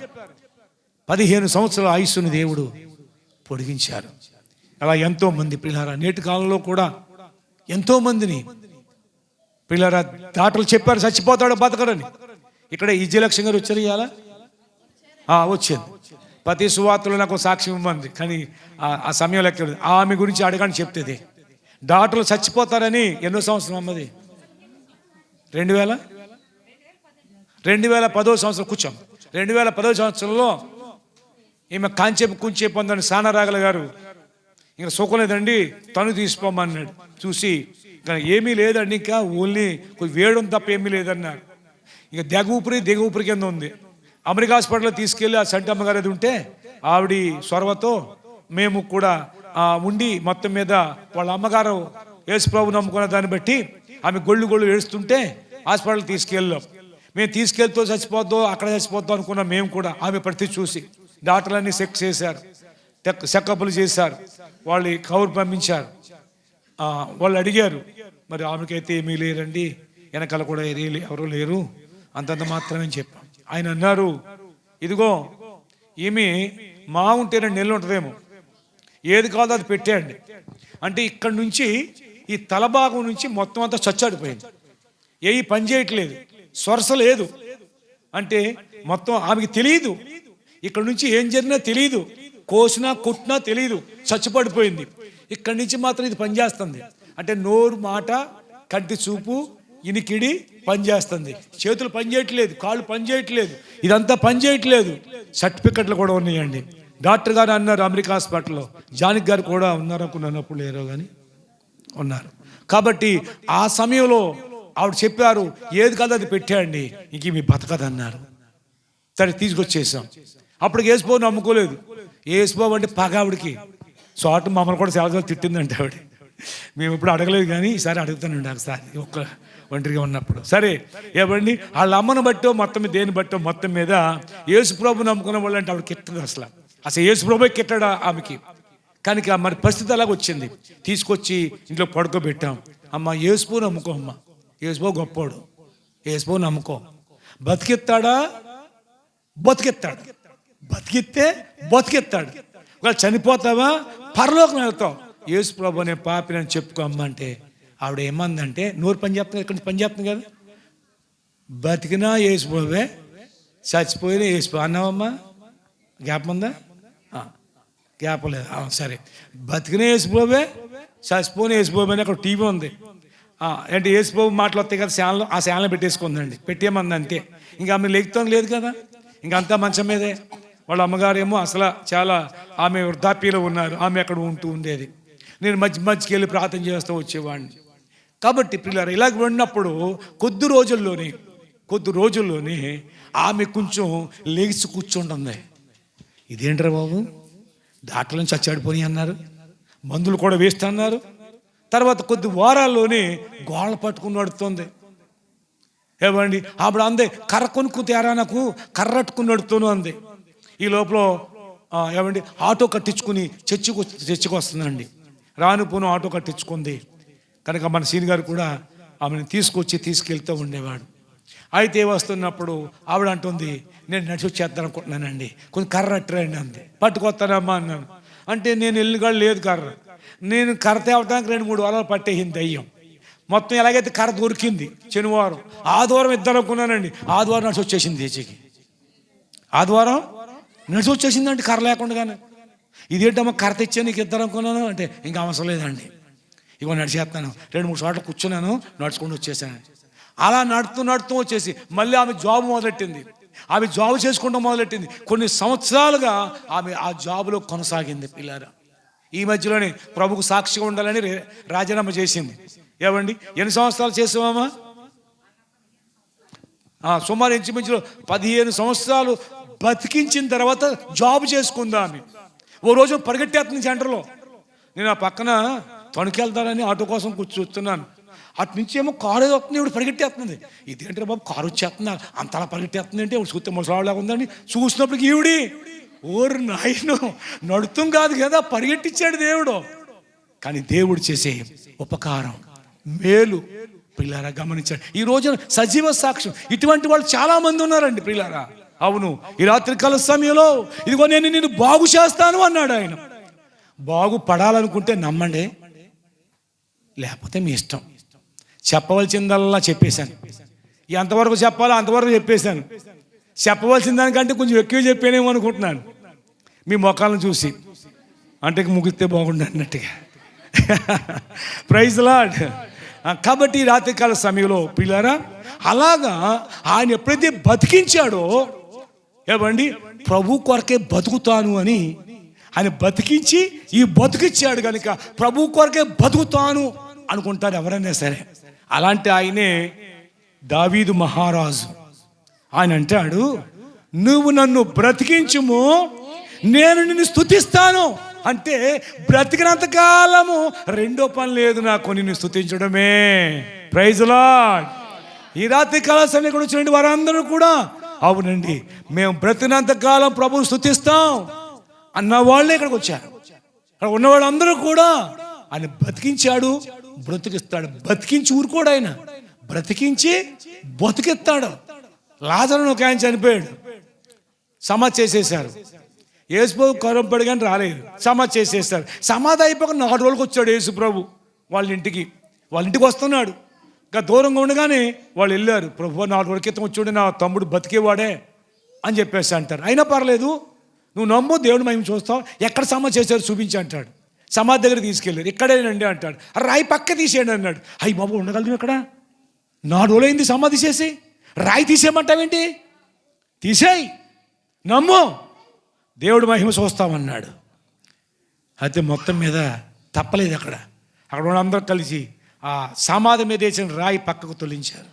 15 సంవత్సరాల ఆయుష్ను దేవుడు పొడిగించారు. అలా ఎంతోమంది పిల్లరా, నేటి కాలంలో కూడా ఎంతోమందిని పిల్లరా డాక్టర్లు చెప్పారు చచ్చిపోతాడు బతకడని. ఇక్కడ ఈ విజయలక్ష్మి గారు వచ్చారు ఇవాళ, వచ్చింది. ప్రతి సువార్తలో నాకు సాక్ష్యం ఇవ్వండి, కానీ ఆ సమయం లెక్క ఆమె గురించి అడగని చెప్తుంది. డాక్టర్లు చచ్చిపోతారని ఎన్నో సంవత్సరం అమ్మది, 2010వ సంవత్సరం కూర్చోం. 2010వ సంవత్సరంలో ఈమె కాంచేపు కుంచేపు పొందని సానారాగల గారు ఇంకా సుఖలేదండి, తను తీసుకోమన్నాడు. చూసి ఇంకా ఏమీ లేదండి, ఇంకా ఓన్లీ కొంచెం వేయడం తప్ప ఏమీ లేదన్నారు. ఇంకా దిగ ఊపిరి కింద ఉంది. అమెరికా హాస్పిటల్లో తీసుకెళ్ళి ఆ సంటి అమ్మగారు అది ఉంటే ఆవిడ సొరవతో మేము కూడా ఉండి మొత్తం మీద వాళ్ళ అమ్మగారు యేసు ప్రభు నమ్ముకున్న దాన్ని బట్టి ఆమె గొళ్ళు ఏడుస్తుంటే హాస్పిటల్ తీసుకెళ్ళాం. మేము తీసుకెళ్తూ చచ్చిపోద్దో అక్కడ చచ్చిపోద్దాం అనుకున్నాం. మేము కూడా ఆమె పరిస్థితి చూసి డాక్టర్లన్నీ చెకప్లు చేశారు, వాళ్ళు కౌరు పంపించారు. వాళ్ళు అడిగారు, మరి ఆమెకైతే ఏమీ లేరండి, వెనకాల కూడా ఎవరు లేరు, అంతంత మాత్రమే చెప్పాం. ఆయన అన్నారు, ఇదిగో ఈమె మా ఉంటే 2 నెలలు ఉంటుందేమో, ఏది కాదో అది పెట్టేయండి అంటే ఇక్కడ నుంచి ఈ తలభాగం నుంచి మొత్తం అంతా చచ్చాడిపోయింది, ఏ పని చేయట్లేదు, స్వర్శ లేదు. అంటే మొత్తం ఆమెకి తెలియదు, ఇక్కడ నుంచి ఏం జరిగినా తెలియదు, కోసినా కుట్టినా తెలియదు, చచ్చిపడిపోయింది. ఇక్కడి నుంచి మాత్రం ఇది పనిచేస్తుంది. అంటే నోరు, మాట, కంటి చూపు, ఇనికిడి పనిచేస్తుంది, చేతులు పనిచేయట్లేదు, కాళ్ళు పనిచేయట్లేదు, ఇదంతా పనిచేయట్లేదు. సర్టిఫికెట్లు కూడా ఉన్నాయండి. డాక్టర్ గారు అన్నారు అమెరికా హాస్పిటల్లో, జానకి గారు కూడా ఉన్నారు అనుకున్నప్పుడు లేరో కానీ ఉన్నారు. కాబట్టి ఆ సమయంలో ఆవిడ చెప్పారు, ఏది కాదు అది పెట్టేయండి, ఇంక మీ బతకదన్నారు. సరే తీసుకొచ్చేసాం. అప్పుడు యేసుబాబు నమ్ముకోలేదు. యేసుబాబు అంటే పగ ఆవిడకి. సో అటు మమ్మల్ని కూడా చాలా తిట్టిందంటే ఆవిడ. మేము ఇప్పుడు అడగలేదు, కానీ ఈసారి అడుగుతానండి ఒకసారి ఒంటరిగా ఉన్నప్పుడు. సరే ఏమండి, వాళ్ళ అమ్మను బట్టో మొత్తం మీద దేని బట్టో మొత్తం మీద యేసు ప్రభు నమ్ముకున్న వాళ్ళు అంటే ఆవిడ కిట్టదు. అసలు యేసు ప్రభు కిట్టడా ఆమెకి. కానీ మరి పరిస్థితి అలాగ వచ్చింది. తీసుకొచ్చి ఇంట్లో పడుకోబెట్టాం. అమ్మ యేసుబాబు నమ్ముకో, అమ్మ యేసుబాబు గొప్పోడు, యేసుబాబు నమ్ముకో, బతికిస్తాడు, బతికిస్తే బతికిస్తాడు. ఒకవేళ చనిపోతావా పరలోకం వెళ్తావు, యేసు ప్రభు అనే పాపిని చెప్పుకో అమ్మ అంటే ఆవిడ ఏమందంటే, నోరు పని చెప్తుంది, ఎక్కడి నుంచి పని చెప్తుంది కదా, బతికినా యేసు ప్రభువే, చచ్చిపోయినా యేసు ప్రభు అన్నావమ్మా, జ్ఞాపం ఉందా? జ్ఞాపం లేదు. సరే, బతికినా యేసు ప్రభువే, చచ్చిపోయిన యేసు ప్రభు అని అక్కడ టీవీ ఉంది. అంటే యేసు ప్రభు మాటలు వస్తాయి కదా ఛానల్, ఆ ఛానల్ పెట్టేసుకుందండి, పెట్టేయమంది అంతే. ఇంకా ఆమె లెగుతాం లేదు కదా, ఇంకంతా మంచం మీదే వాళ్ళ అమ్మగారేమో అసలు చాలా ఆమె వృద్ధాప్యలో ఉన్నారు. ఆమె అక్కడ ఉంటూ ఉండేది. నేను మధ్యకి వెళ్ళి ప్రార్థన చేస్తూ వచ్చేవాడిని. కాబట్టి పిల్లలు ఇలాగ ఉన్నప్పుడు కొద్ది రోజుల్లోనే ఆమె కొంచెం లేచి కూర్చుంటుంది. ఇదేంట్రా బాబు, డాక్టర్లను చచ్చాడిపోయి అన్నారు, మందులు కూడా వేస్తున్నారు. తర్వాత కొద్ది వారాల్లోనే గోళ్ళ పట్టుకుని నడుతుంది. ఏమండి అప్పుడు అందే కర్ర కొనుక్కు తేరా, నాకు కర్ర అట్టుకుని నడుతూను అంది. ఈ లోపల ఏమండి ఆటో కట్టించుకుని చర్చికి వస్తుందండి. రానుపోను ఆటో కట్టించుకుంది కనుక మన సీని గారు కూడా ఆమెను తీసుకెళ్తూ ఉండేవాడు. అయితే వస్తున్నప్పుడు ఆవిడ అంటుంది, నేను నడిచి వచ్చేద్దాను అనుకుంటున్నానండి, కొంచెం కర్ర అట్టరండి అంది. పట్టుకొస్తానమ్మా అన్నాను. అంటే నేను వెళ్ళిన లేదు కర్ర, నేను కర్ర తేవడానికి 2-3 వారాలు పట్టేసింది దయ్యం. మొత్తం ఎలాగైతే కర్ర దొరికింది శనివారం, ఆదివారం ఇద్దరు అనుకున్నానండి. ఆదివారం నడిచి వచ్చేసింది చర్చికి. ఆదివారం నడిచి వచ్చేసిందండి కర్ర లేకుండానే. ఇదేంటమ్మా కర్ర తెచ్చా నీకు ఇద్దరు అనుకున్నాను అంటే, ఇంకా అవసరం లేదండి, ఇగో నడిచేస్తాను. 2-3 చోట్ల కూర్చున్నాను, నడుచుకుంటూ వచ్చేసాను. అలా నడుతూ వచ్చేసి మళ్ళీ ఆమె జాబ్ మొదలెట్టింది. ఆమె జాబ్ చేసుకుంటూ మొదలెట్టింది. కొన్ని సంవత్సరాలుగా ఆమె ఆ జాబులో కొనసాగింది. పిల్లారా, ఈ మధ్యలోనే ప్రభుకు సాక్షిగా ఉండాలని రాజీనామా చేసింది. ఏమండి ఎన్ని సంవత్సరాలు చేసామా? సుమారు ఇంచుమించులో 15 సంవత్సరాలు బతికించిన తర్వాత జాబ్ చేసుకుందా ఆమె. ఓ రోజు పరిగెట్టేస్తుంది సెంటర్లో. నేను ఆ పక్కన తణుకెళ్తానని ఆటో కోసం కూర్చొస్తున్నాను. అటు నుంచి ఏమో కారు ఏదో వస్తుంది, ఇప్పుడు పరిగెట్టేస్తుంది. ఇదేంటి బాబు కారు వచ్చేస్తుంది, అంతలా పరిగెట్టేస్తుంది అంటే ఇప్పుడు చూస్తే ముసలాళ్ళగా ఉందండి. చూసినప్పటికి ఈవిడి ఓరు నాయను నడుతం కాదు కదా, పరిగెట్టించాడు దేవుడు. కానీ దేవుడు చేసే ఉపకారం, మేలు పిల్లారా గమనించాడు. ఈ రోజున సజీవ సాక్ష్యం ఇటువంటి వాళ్ళు చాలా మంది ఉన్నారండి పిల్లారా. అవును, ఈ రాత్రికాల సమయంలో ఇదిగో నేను నిన్ను బాగు చేస్తాను అన్నాడు ఆయన. బాగుపడాలనుకుంటే నమ్మండి, లేకపోతే మీ ఇష్టం. చెప్పవలసిందల్లా చెప్పేశాను. ఎంతవరకు చెప్పాలో అంతవరకు చెప్పేశాను. చెప్పవలసిన దానికంటే కొంచెం ఎక్కువ చెప్పానేమో అనుకుంటున్నాను మీ మొఖాలను చూసి. అంటే ముగిస్తే బాగుండు అన్నట్టుగా. Praise lord. కాబట్టి ఈ రాత్రికాల సమయంలో పిల్లారా అలాగా ఆయన ఎప్పుడైతే బతికించాడో, ఏమండి ప్రభు కొరకే బతుకుతాను అని ఆయన బతికించి ఈ బతికిచ్చాడు కనుక ప్రభు కొరకే బతుకుతాను అనుకుంటారు ఎవరైనా సరే. అలాంటి ఆయనే దావీదు మహారాజు. ఆయన అంటాడు, నువ్వు నన్ను బ్రతికించుము, నేను నిన్ను స్తుతిస్తాను. అంటే బ్రతికినంత కాలము రెండో పని లేదు నాకు, నిన్ను స్తుతించడమే. Praise lord. ఈ రాత్రి కాల సమయంలో వచ్చిన వారందరూ కూడా అవునండి మేము బ్రతికినంత కాలం ప్రభువుని స్తుతిస్తాం అన్న వాళ్ళే ఇక్కడికి వచ్చారు. అక్కడ ఉన్న వాళ్ళందరూ కూడా ఆయన బ్రతికించాడు, బ్రతికిస్తాడు. బతికించి ఊరుకోడు ఆయన, బ్రతికించి బతికిస్తాడు. లాజరును ఒక ఆయన చనిపోయాడు, సమాధి చేసేసారు. యేసుప్రభు కరంపడి కానీ రాలేదు, సమాధి చేసేసారు. సమాధి అయిపోక 4 రోజులకు వచ్చాడు యేసు ప్రభు వాళ్ళ ఇంటికి వస్తున్నాడు. ఇంకా దూరంగా ఉండగానే వాళ్ళు వెళ్ళారు, ప్రభు 4 రోజుల క్రితం వచ్చాడు, నా తమ్ముడు బతికేవాడే అని చెప్పేసి అంటారు. అయినా పర్లేదు, నువ్వు నమ్ము, దేవుడు మేము చూస్తాం, ఎక్కడ సమాధి చేశారు చూపించి అంటాడు. సమాధి దగ్గర తీసుకెళ్ళారు. ఇక్కడేనండి అంటాడు. రాయి పక్క తీసేయండి అన్నాడు. అయ్యి బాబు ఉండగలదు ఇక్కడ, 4 రోజులు అయింది సమాధి చేసి, రాయి తీసేయమంటావేంటి, తీసేయి, నమ్ము, దేవుడు మహిమ చూస్తామన్నాడు. అయితే మొత్తం మీద తప్పలేదు. అక్కడ వాళ్ళందరూ కలిసి ఆ సమాధి మీద వేసిన రాయి పక్కకు తొలించారు.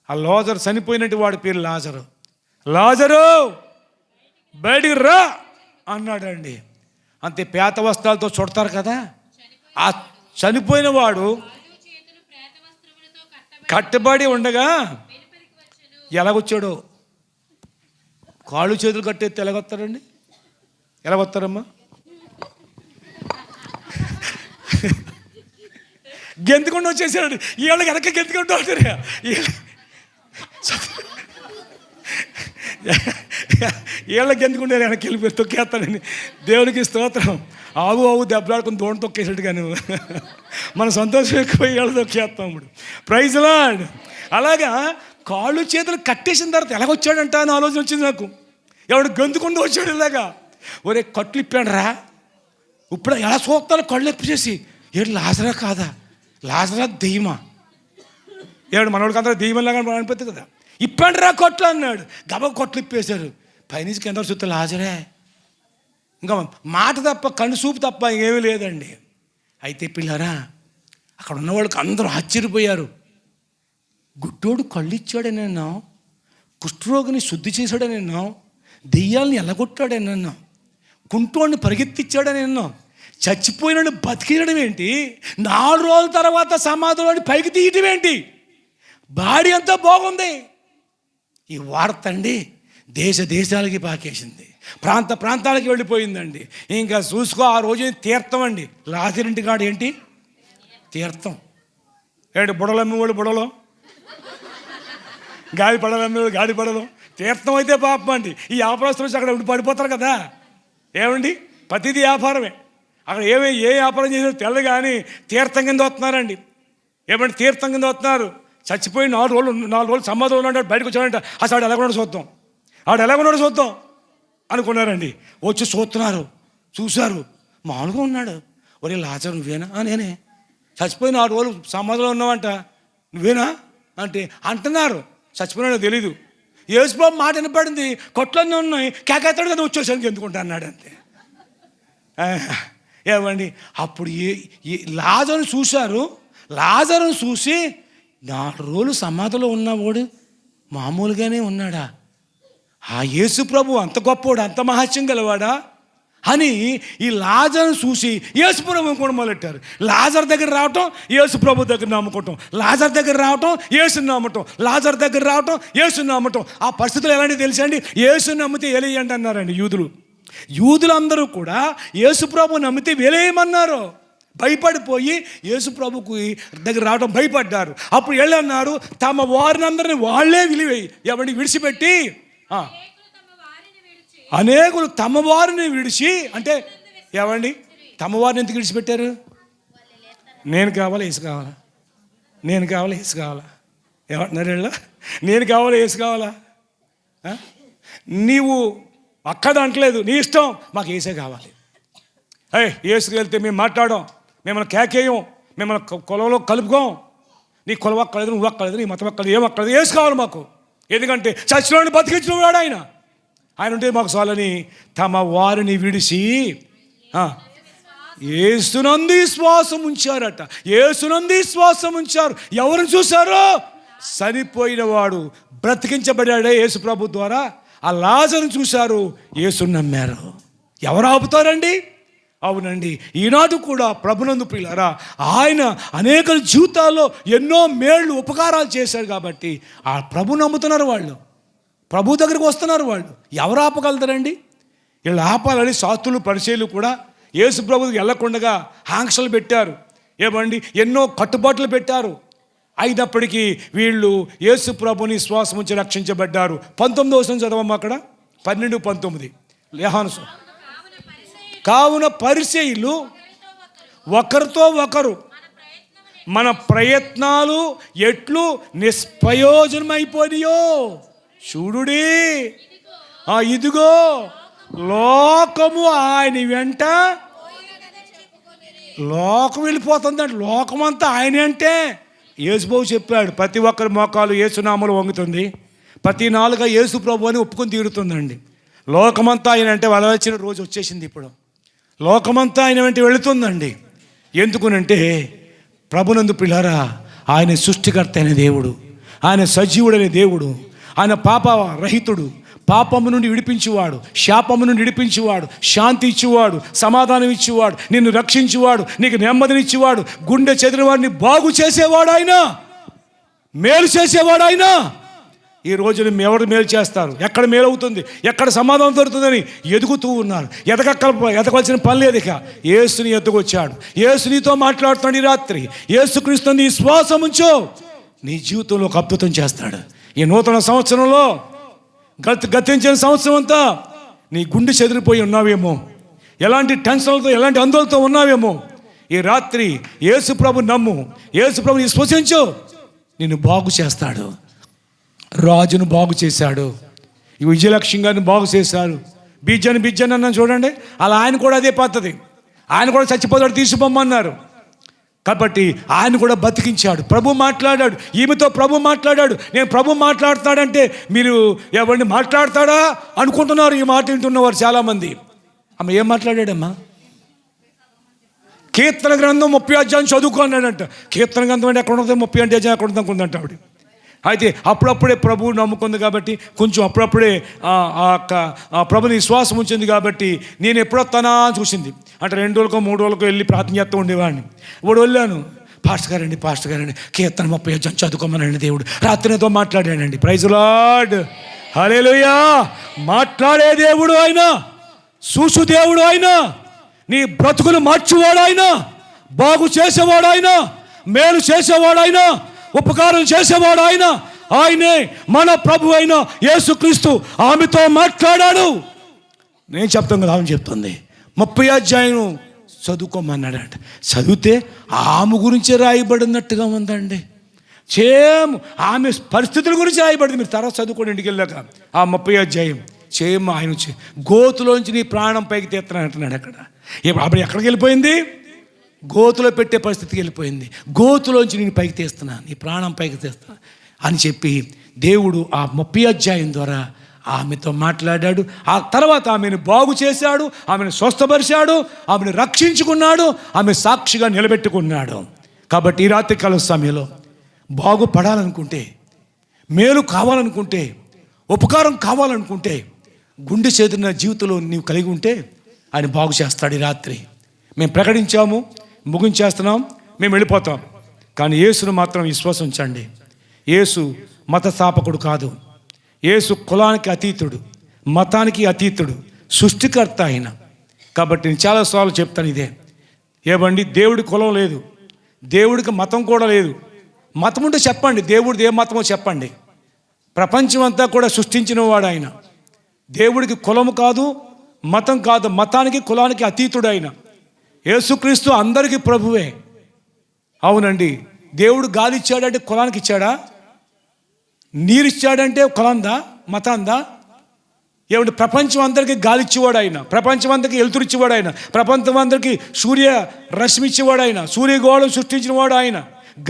ఆ లాజరు చనిపోయినట్టు వాడి పేరు లాజరు. లాజరు బయటికి రా అన్నాడండి. అంతే, పేత వస్త్రాలతో చుడతారు కదా. ఆ చనిపోయిన వాడు కట్టబడి ఉండగా ఎలాగొచ్చాడో, కాళ్ళు చేతులు కట్టేస్తే ఎలాగొస్తారండి, ఎలాగొస్తారమ్మా? గెంతుకుండా వచ్చేసాడు. వీళ్ళకి వెనక గెంతుకుంటూ ఉంటారు. వీళ్ళకి గెంతుకుంటారు, వెనక్కి వెళ్ళిపోయి తొక్కేస్తాడని. దేవునికి స్తోత్రం. ఆవు దెబ్బలాడుకుని దోణ తొక్కేసాడు. కానీ మన సంతోషం ఎక్కువ వీళ్ళు తొక్కేస్తాం ఇప్పుడు. Praise lord. అలాగా కాళ్ళు చేతులు కట్టేసిన తర్వాత ఎలాగొచ్చాడంట అని ఆలోచన వచ్చింది నాకు. ఎవడు గెంతుకుండా వచ్చాడు ఇలాగా. ఒరే కట్లు ఇప్పాడు రా, ఇప్పుడు ఎలా చూస్తాను కళ్ళు ఎప్పు చేసి, ఏడు లాజరా కాదా, లాజరా దెయ్యమా, ఏడు మనోడికి అందరూ దెయ్యమలాగా అనిపిస్తుంది కదా. ఇప్పండి రా కొట్లు అన్నాడు. గబ కొట్లు ఇప్పేశారు. పైనుంచి కింద చూస్తే లాజరే, ఇంకా మాట తప్ప కన్ను చూపు తప్ప ఏమీ లేదండి. అయితే పిల్లరా, అక్కడ ఉన్న వాళ్ళకి అందరూ ఆశ్చర్యపోయారు. గుడ్డోడు కళ్ళు ఇచ్చాడని అన్నాం, కుష్ఠరోగిని శుద్ధి చేశాడని అన్నాం, దెయ్యాలని ఎల్లగొట్టాడని అన్నాం, కుంటోడిని పరిగెత్తిచ్చాడని అన్నాం, చచ్చిపోయిన బతికియడం ఏంటి, 4 రోజుల తర్వాత సమాధిలోని పైకి తీయటం ఏంటి, బాడీ అంతా బాగుంది. ఈ వార్త అండి దేశ దేశాలకి పాకేసింది, ప్రాంత ప్రాంతాలకి వెళ్ళిపోయిందండి. ఇంకా చూసుకో, ఆ రోజు తీర్థం అండి. లాజరింటి కాడు ఏంటి తీర్థం ఏంటి, బుడలు అమ్మేవాడు బుడలో, గాడి పడలు అమ్మేవాడు గాడి పడలు. తీర్థం అయితే పాపం అండి. ఈ వ్యాపారస్తులు వచ్చి అక్కడ పడిపోతారు కదా. ఏమండి, ప్రతిదీ వ్యాపారమే. అక్కడ ఏ వ్యాపారం చేసినా తెల్ల కానీ తీర్థం కింద వస్తున్నారండి. ఏమంటే తీర్థం కింద వస్తున్నారు. చచ్చిపోయి 4 రోజులు సమాధంలో ఉన్నాడు, బయటకు వచ్చాడంట. అసలు ఆడు ఎలాగొన్నాడు చూద్దాం, ఆడు ఎలాగొన్నాడు చూద్దాం అనుకున్నారండి. వచ్చి చూస్తున్నారు, చూశారు, మామూలుగా ఉన్నాడు. ఒరే లాజరు నువ్వేనా? నేనే. చచ్చిపోయి 4 రోజులు సమాధిలో ఉన్నావంట, నువ్వేనా అంటే అంటున్నారు. చచ్చిపోయినాడో తెలీదు. యేసుబాబు మాట వినపడింది, కొట్లన్నీ ఉన్నాయి, కేకెత్తాడు కదా వచ్చేసానికి ఎందుకుంటా అన్నాడు అంతే. ఏమండి, అప్పుడు లాజరును చూశారు. లాజరును చూసి 4 రోజులు సమాధిలో ఉన్నవాడు మామూలుగానే ఉన్నాడా, ఆ యేసు ప్రభు అంత గొప్పవాడు, అంత మహత్యం గలవాడా అని ఈ లాజరును చూసి యేసు ప్రభు కూడా మొదలెట్టారు. లాజర్ దగ్గర రావటం, యేసు ప్రభు దగ్గర నమ్ముకోవటం, లాజర్ దగ్గర రావటం, యేసుని నమ్మటం, లాజర్ దగ్గర రావటం, యేసుని నమ్మటం. ఆ పరిస్థితులు ఎలాంటివి తెలుసా అండి? యేసుని నమ్మితే వెలేయండి అన్నారండి యూదులందరూ కూడా. యేసు ప్రభు నమ్మితే వెలేయమన్నారు. భయపడిపోయి యేసు ప్రభుకు దగ్గర రావడం భయపడ్డారు. అప్పుడు వెళ్ళన్నారు, తమ వారినందరినీ వాళ్ళే ఎవరిని విడిచిపెట్టి, అనేకులు తమ వారిని విడిచి, అంటే ఏమండి తమ వారిని ఎందుకు విడిచిపెట్టారు? నేను కావాలా యేసు కావాలా, నేను కావాలా యేసు కావాలా, ఏమంటున్నారు వీళ్ళ? నేను కావాలా యేసు కావాలా? నీవు అక్కడ అంటలేదు, నీ ఇష్టం, మాకు యేసే కావాలి. యేసుకు వెళ్తే మేము మాట్లాడాం, మిమ్మల్ని కేకేయం, మిమ్మల్ని కులంలో కలుపుకోం, నీ కులం అక్కలేదు, నువ్వు అక్కలేదు, నీ మతం అక్కలేదు, ఏం అక్కలేదు, యేసు కావాలి మాకు. ఎందుకంటే చచ్చినోడిని బతికించిన వాడు ఆయన ఉంటే మాకు చాలని తమ వారిని విడిచి యేసునందు విశ్వాసం ఉంచారట. యేసునందు విశ్వాసం ఉంచారు. ఎవరిని చూశారో? చనిపోయిన వాడు బ్రతికించబడాడే యేసు ప్రభు ద్వారా. ఆ లాజరును చూశారు, యేసుని నమ్మారు. ఎవరు ఆపుతారండి? అవునండి, ఈనాడు కూడా ప్రభునందు ప్రియులారా, ఆయన అనేక జీవితాల్లో ఎన్నో మేళ్ళు ఉపకారాలు చేశారు కాబట్టి ఆ ప్రభు నమ్ముతున్నారు వాళ్ళు, ప్రభు దగ్గరికి వస్తున్నారు వాళ్ళు. ఎవరు ఆపగలుగుతారండి? వీళ్ళు ఆపాలని శాస్త్రులు పరిచయులు కూడా యేసు ప్రభుకి వెళ్ళకుండా ఆంక్షలు పెట్టారు. ఏమండి, ఎన్నో కట్టుబాట్లు పెట్టారు. అయినప్పటికీ వీళ్ళు యేసు ప్రభుని శ్వాసం ఉంచి రక్షించబడ్డారు. 19వ వచనం చదవమ్మా, అక్కడ 12-19 యోహాను. కావున పరిసయ్యులు ఒకరితో ఒకరు మన ప్రయత్నాలు ఎట్లు నిష్ప్రయోజనమైపోయాయో చూడుడి, ఇదిగో లోకము ఆయన వెంట, లోకం వెళ్ళిపోతుందంటే లోకమంతా ఆయన అంటే. యేసుబాబు చెప్పాడు, ప్రతి ఒక్కరి మోకాలు యేసునామలు వంగుతుంది, ప్రతి నాలుక యేసు ప్రభు అని ఒప్పుకొని తీరుతుందండి. లోకమంతా ఆయన అంటే వెళ్ళవచ్చిన రోజు వచ్చేసింది. ఇప్పుడు లోకమంతా ఆయన వెంట వెళుతుందండి. ఎందుకునంటే ప్రభునందు పిల్లారా, ఆయన సృష్టికర్త అయిన దేవుడు, ఆయన సజీవుడైన దేవుడు, ఆయన పాప రహితుడు, పాపము నుండి విడిపించేవాడు, శాపము నుండి విడిపించేవాడు, శాంతి ఇచ్చేవాడు, సమాధానం ఇచ్చేవాడు, నిన్ను రక్షించేవాడు, నీకు నెమ్మదినిచ్చేవాడు, గుండె చెదిరిన వాడిని బాగు చేసేవాడు ఆయన, మేలు చేసేవాడు ఆయన. ఈ రోజు ఎవరు మేలు చేస్తారు, ఎక్కడ మేలు అవుతుంది, ఎక్కడ సమాధానం దొరుకుతుందని ఎదుగుతూ ఉన్నారు. ఎదగవలసిన పని లేదు. ఇక యేసుని ఎత్తుకొచ్చాడు, యేసు నీతో మాట్లాడుతున్నాడు. ఈ రాత్రి యేసుక్రీస్తు నీ శ్వాసం ఉంచో, నీ జీవితంలో ఒక అద్భుతం చేస్తాడు. ఈ నూతన సంవత్సరంలో గతించిన సంవత్సరం అంతా నీ గుండె చెదిరిపోయి ఉన్నావేమో, ఎలాంటి టెన్షన్లతో ఎలాంటి ఆందోళనతో ఉన్నావేమో, ఈ రాత్రి యేసు ప్రభు నమ్ము, యేసు ప్రభుని విశ్వసించు, నిన్ను బాగు చేస్తాడు. రాజును బాగు చేశాడు, ఈ విజయలక్ష్మి గారిని బాగు చేశారు. బిజ్జన్ అన్న చూడండి, అలా ఆయన కూడా అదే పద్ధతి. ఆయన కూడా చచ్చిపోతాడు, తీసుకుపోమన్నారు. కాబట్టి ఆయన కూడా బతికించాడు. ప్రభు మాట్లాడాడు, ఈమెతో ప్రభు మాట్లాడాడు. నేను ప్రభు మాట్లాడతాడంటే మీరు ఎవరిని మాట్లాడతాడా అనుకుంటున్నారు ఈ మాట వింటున్నవారు చాలామంది. ఆమె ఏం మాట్లాడాడమ్మా? కీర్తన గ్రంథం 30 అధ్యాయం చదువుకున్నాడంట. కీర్తన గ్రంథం అంటే ఎక్కడ ఉంటుంది? 30 అధ్యాయం ఎక్కడ ఉంటుందంట ఆవిడ. అయితే అప్పుడప్పుడే ప్రభువు నమ్ముకుంది కాబట్టి, కొంచెం అప్పుడప్పుడే ప్రభుని విశ్వాసం ఉంచింది కాబట్టి, నేను ఎప్పుడొస్తానా చూసింది. అంటే 2 రోజులకో 3 రోజులకో వెళ్ళి ప్రార్థన చేస్తూ ఉండేవాడిని. ఇప్పుడు వెళ్ళాను, పాస్టర్ గారండి కీర్తన 30 అధ్యాయం చదువుకోమనండి, దేవుడు రాత్రితో మాట్లాడానండి. ప్రైజ్ లార్డ్, హల్లెలూయా. మాట్లాడే దేవుడు ఆయన, చూసు దేవుడు ఆయన, నీ బ్రతుకులు మార్చేవాడు ఆయన, బాగు చేసేవాడు ఆయన, మేలు చేసేవాడు ఆయన, ఉపకారం చేసేవాడు ఆయన. ఆయనే మన ప్రభు అయిన యేసుక్రీస్తు ఆమెతో మాట్లాడాడు. నేను చెప్తాను కదా, ఆమె చెప్తుంది. 30 అధ్యాయం చదువుకోమన్నాడంట. చదివితే ఆమె గురించే రాయబడినట్టుగా ఉందండి. సేమ్ ఆమె పరిస్థితుల గురించి రాయబడింది. మీరు తర్వాత చదువుకోండి ఇంటికి వెళ్ళాక. ఆ 30 అధ్యాయం సేమ్ ఆయన వచ్చి గోతులోంచి నీ ప్రాణం పైకి తీస్తున్నాను అంటున్నాడు. అక్కడ అప్పుడు ఎక్కడికి వెళ్ళిపోయింది? గోతులో పెట్టే పరిస్థితికి వెళ్ళిపోయింది. గోతులోంచి నేను పైకి తీస్తున్నాను, నీ ప్రాణం పైకి తీస్తున్నాను అని చెప్పి దేవుడు ఆ 30 అధ్యాయం ద్వారా ఆమెతో మాట్లాడాడు. ఆ తర్వాత ఆమెను బాగు చేశాడు, ఆమెను స్వస్థపరిచాడు, ఆమెను రక్షించుకున్నాడు, ఆమె సాక్షిగా నిలబెట్టుకున్నాడు. కాబట్టి ఈ రాత్రికాల సమయంలో బాగుపడాలనుకుంటే, మేలు కావాలనుకుంటే, ఉపకారం కావాలనుకుంటే, గుండె చేతున్న జీవితంలో నీవు కలిగి ఉంటే ఆయన బాగు చేస్తాడు. ఈ రాత్రి మేము ప్రకటించాము, ముగించేస్తున్నాం, మేము వెళ్ళిపోతాం. కానీ యేసును మాత్రం విశ్వాసం ఉంచండి. యేసు మత స్థాపకుడు కాదు. యేసు కులానికి అతీతుడు, మతానికి అతీతుడు, సృష్టికర్త ఆయన. కాబట్టి నేను చాలాసార్లు చెప్తాను ఇదే. ఏమండి, దేవుడి కులం లేదు, దేవుడికి మతం కూడా లేదు. మతం ఉంటే చెప్పండి, దేవుడిది ఏ మతమో చెప్పండి. ప్రపంచం అంతా కూడా సృష్టించిన వాడు ఆయన. దేవుడికి కులము కాదు, మతం కాదు, మతానికి కులానికి అతీతుడు ఆయన. యేసుక్రీస్తు అందరికీ ప్రభువే. అవునండి, దేవుడు గాలి ఇచ్చాడంటే కులానికి ఇచ్చాడా? నీరు ఇచ్చాడంటే కులందా, మతాందా? ఏమంటే ప్రపంచం అందరికీ గాలి ఇచ్చేవాడు ఆయన, ప్రపంచం అందరికీ వెలుతురు ఇచ్చేవాడు ఆయన, ప్రపంచం అందరికీ సూర్య రశ్మి ఇచ్చేవాడు ఆయన, సూర్యగోళం సృష్టించిన వాడు ఆయన,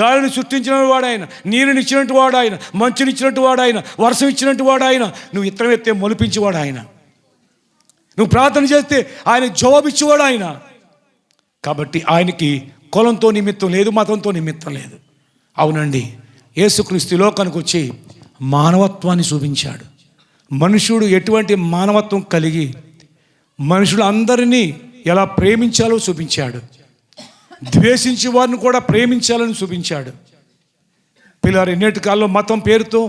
గాలిని సృష్టించిన వాడు ఆయన, నీరుని ఇచ్చినట్టు వాడు ఆయన, మంచుని ఇచ్చినట్టు వాడు ఆయన, వర్షం ఇచ్చినట్టు వాడు ఆయన, నువ్వు ఇత్తనం ఎత్తే మొలిపించేవాడు ఆయన, నువ్వు ప్రార్థన చేస్తే ఆయన జవాబు ఇచ్చేవాడు ఆయన. కాబట్టి ఆయనకి కులంతో నిమిత్తం లేదు, మతంతో నిమిత్తం లేదు. అవునండి, యేసుక్రీస్తు లోకానికి వచ్చి మానవత్వాన్ని చూపించాడు. మనుషుడు ఎటువంటి మానవత్వం కలిగి మనుషులు అందరినీ ఎలా ప్రేమించాలో చూపించాడు. ద్వేషించే వారిని కూడా ప్రేమించాలని చూపించాడు. పిల్లలు నేటి కాలంలో మతం పేరుతో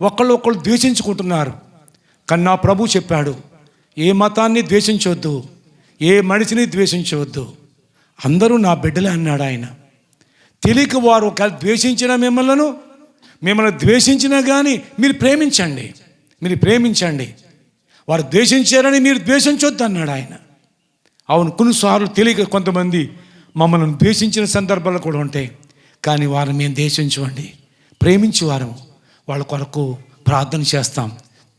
ఒకళ్ళు ద్వేషించుకుంటున్నారు. కానీ నా ప్రభు చెప్పాడు, ఏ మతాన్ని ద్వేషించవద్దు, ఏ మనిషిని ద్వేషించవద్దు, అందరూ నా బిడ్డలే అన్నాడు ఆయన. తెలియక వారు ఒకవేళ ద్వేషించిన మిమ్మల్ని ద్వేషించినా కానీ మీరు ప్రేమించండి. వారు ద్వేషించారని మీరు ద్వేషించొద్దు అన్నాడు ఆయన. అవును, కొన్నిసార్లు తెలియక కొంతమంది మమ్మల్ని ద్వేషించిన సందర్భాలు కూడా ఉంటాయి. కానీ వారిని మేము ద్వేషించమండి, ప్రేమించేవారు, వాళ్ళ కొరకు ప్రార్థన చేస్తాం.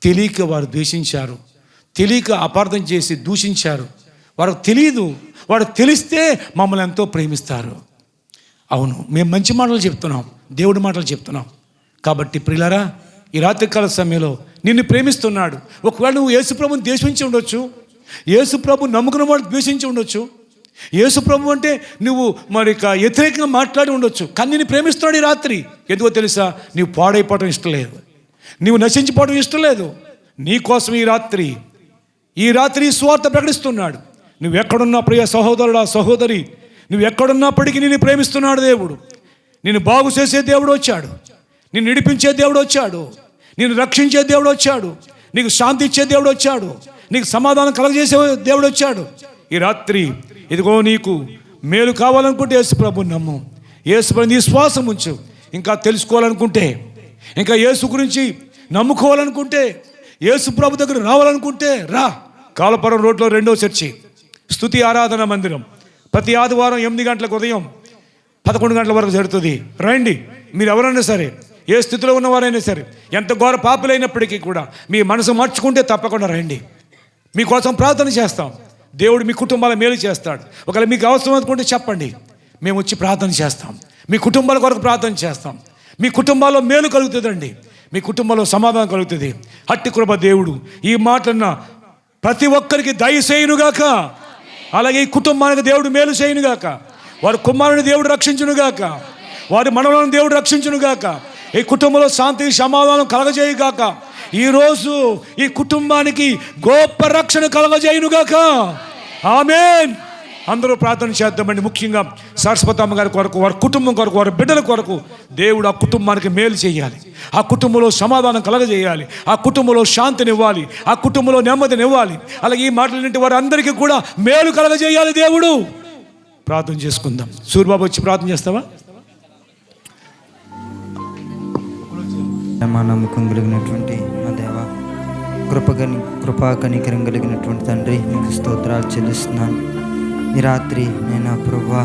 తెలియక వారు ద్వేషించారు, తెలియక అపార్థం చేసి దూషించారు. వారికి తెలియదు, వాడు తెలిస్తే మమ్మల్ని ఎంతో ప్రేమిస్తారు. అవును, మేము మంచి మాటలు చెప్తున్నాం, దేవుడి మాటలు చెప్తున్నాం. కాబట్టి ప్రియులారా, ఈ రాత్రికాల సమయంలో నిన్ను ప్రేమిస్తున్నాడు. ఒకవేళ నువ్వు యేసుప్రభుని ద్వేషించి ఉండొచ్చు, యేసుప్రభు నమ్ముకున్న వాడు ద్వేషించి ఉండొచ్చు, యేసుప్రభు అంటే నువ్వు మరి వ్యతిరేకంగా మాట్లాడి ఉండొచ్చు. కానీ నిన్ను ప్రేమిస్తున్నాడు ఈ రాత్రి. ఎందుకో తెలుసా? నీవు పాడైపోవడం ఇష్టం లేదు, నీవు నశించిపోవడం ఇష్టం లేదు. నీ కోసం ఈ రాత్రి స్వార్థ ప్రకటిస్తున్నాడు. నువ్వు ఎక్కడున్నా ప్రియ సహోదరుడా, సహోదరి, నువ్వు ఎక్కడున్నప్పటికీ నిన్ను ప్రేమిస్తున్నాడు దేవుడు. నిన్ను బాగు చేసే దేవుడు వచ్చాడు, నిన్ను నడిపించే దేవుడు వచ్చాడు, నిన్ను రక్షించే దేవుడు వచ్చాడు, నీకు శాంతి ఇచ్చే దేవుడు వచ్చాడు, నీకు సమాధానం కలగజేసే దేవుడు వచ్చాడు. ఈ రాత్రి ఇదిగో నీకు మేలు కావాలనుకుంటే యేసు ప్రభుని నమ్ము, యేసు ప్రభుని విశ్వాసం ఉంచు. ఇంకా తెలుసుకోవాలనుకుంటే, ఇంకా యేసు గురించి నమ్ముకోవాలనుకుంటే, యేసు ప్రభు దగ్గర రావాలనుకుంటే రా. కాలపురం రోడ్లో 2వ చర్చి స్తుతి ఆరాధన మందిరం ప్రతి ఆదివారం 8 గంటలకు ఉదయం 11 గంటల వరకు జరుగుతుంది. రండి. మీరు ఎవరైనా సరే, ఏ స్థితిలో ఉన్నవారైనా సరే, ఎంత ఘోర పాపులైనప్పటికీ కూడా మీ మనసు మార్చుకుంటే తప్పకుండా రండి. మీకోసం ప్రార్థన చేస్తాం. దేవుడు మీ కుటుంబాల మేలు చేస్తాడు. ఒకవేళ మీకు అవసరం అనుకుంటే చెప్పండి, మేము వచ్చి ప్రార్థన చేస్తాం, మీ కుటుంబాల కొరకు ప్రార్థన చేస్తాం. మీ కుటుంబాల్లో మేలు కలుగుతుందండి, మీ కుటుంబంలో సమాధానం కలుగుతుంది. అట్టి కృప దేవుడు ఈ మాటన్న ప్రతి ఒక్కరికి దయచేయునుగాక. అలాగే ఈ కుటుంబానికి దేవుడు మేలు చేయునుగాక. వారి కుమారుని దేవుడు రక్షించునుగాక. వారి మనవలను దేవుడు రక్షించునుగాక. ఈ కుటుంబంలో శాంతి సమాధానం కలగజేయుగాక. ఈరోజు ఈ కుటుంబానికి గొప్ప రక్షణ కలగజేయునుగాక. ఆమేన్. అందరూ ప్రార్థన చేద్దామండి. ముఖ్యంగా సరస్వతమ్మ గారి కొరకు, వారి కుటుంబం కొరకు, వారి బిడ్డల కొరకు దేవుడు ఆ కుటుంబానికి మేలు చేయాలి. ఆ కుటుంబంలో సమాధానం కలగజేయాలి. ఆ కుటుంబంలో శాంతినివ్వాలి. ఆ కుటుంబంలో నెమ్మదినివ్వాలి. అలాగే ఈ మాటలన్నింటి వారి అందరికీ కూడా మేలు కలగజేయాలి దేవుడు. ప్రార్థన చేసుకుందాం. సూర్యబాబు వచ్చి ప్రార్థన చేస్తావా? మా నమ్మకం కలిగినటువంటి మా దేవ, కృపా కనికరం కలిగినటువంటి తండ్రి, మీకు స్తోత్రాలు చెల్లిస్తున్నాను. ఈ రాత్రి నేను ప్రభువా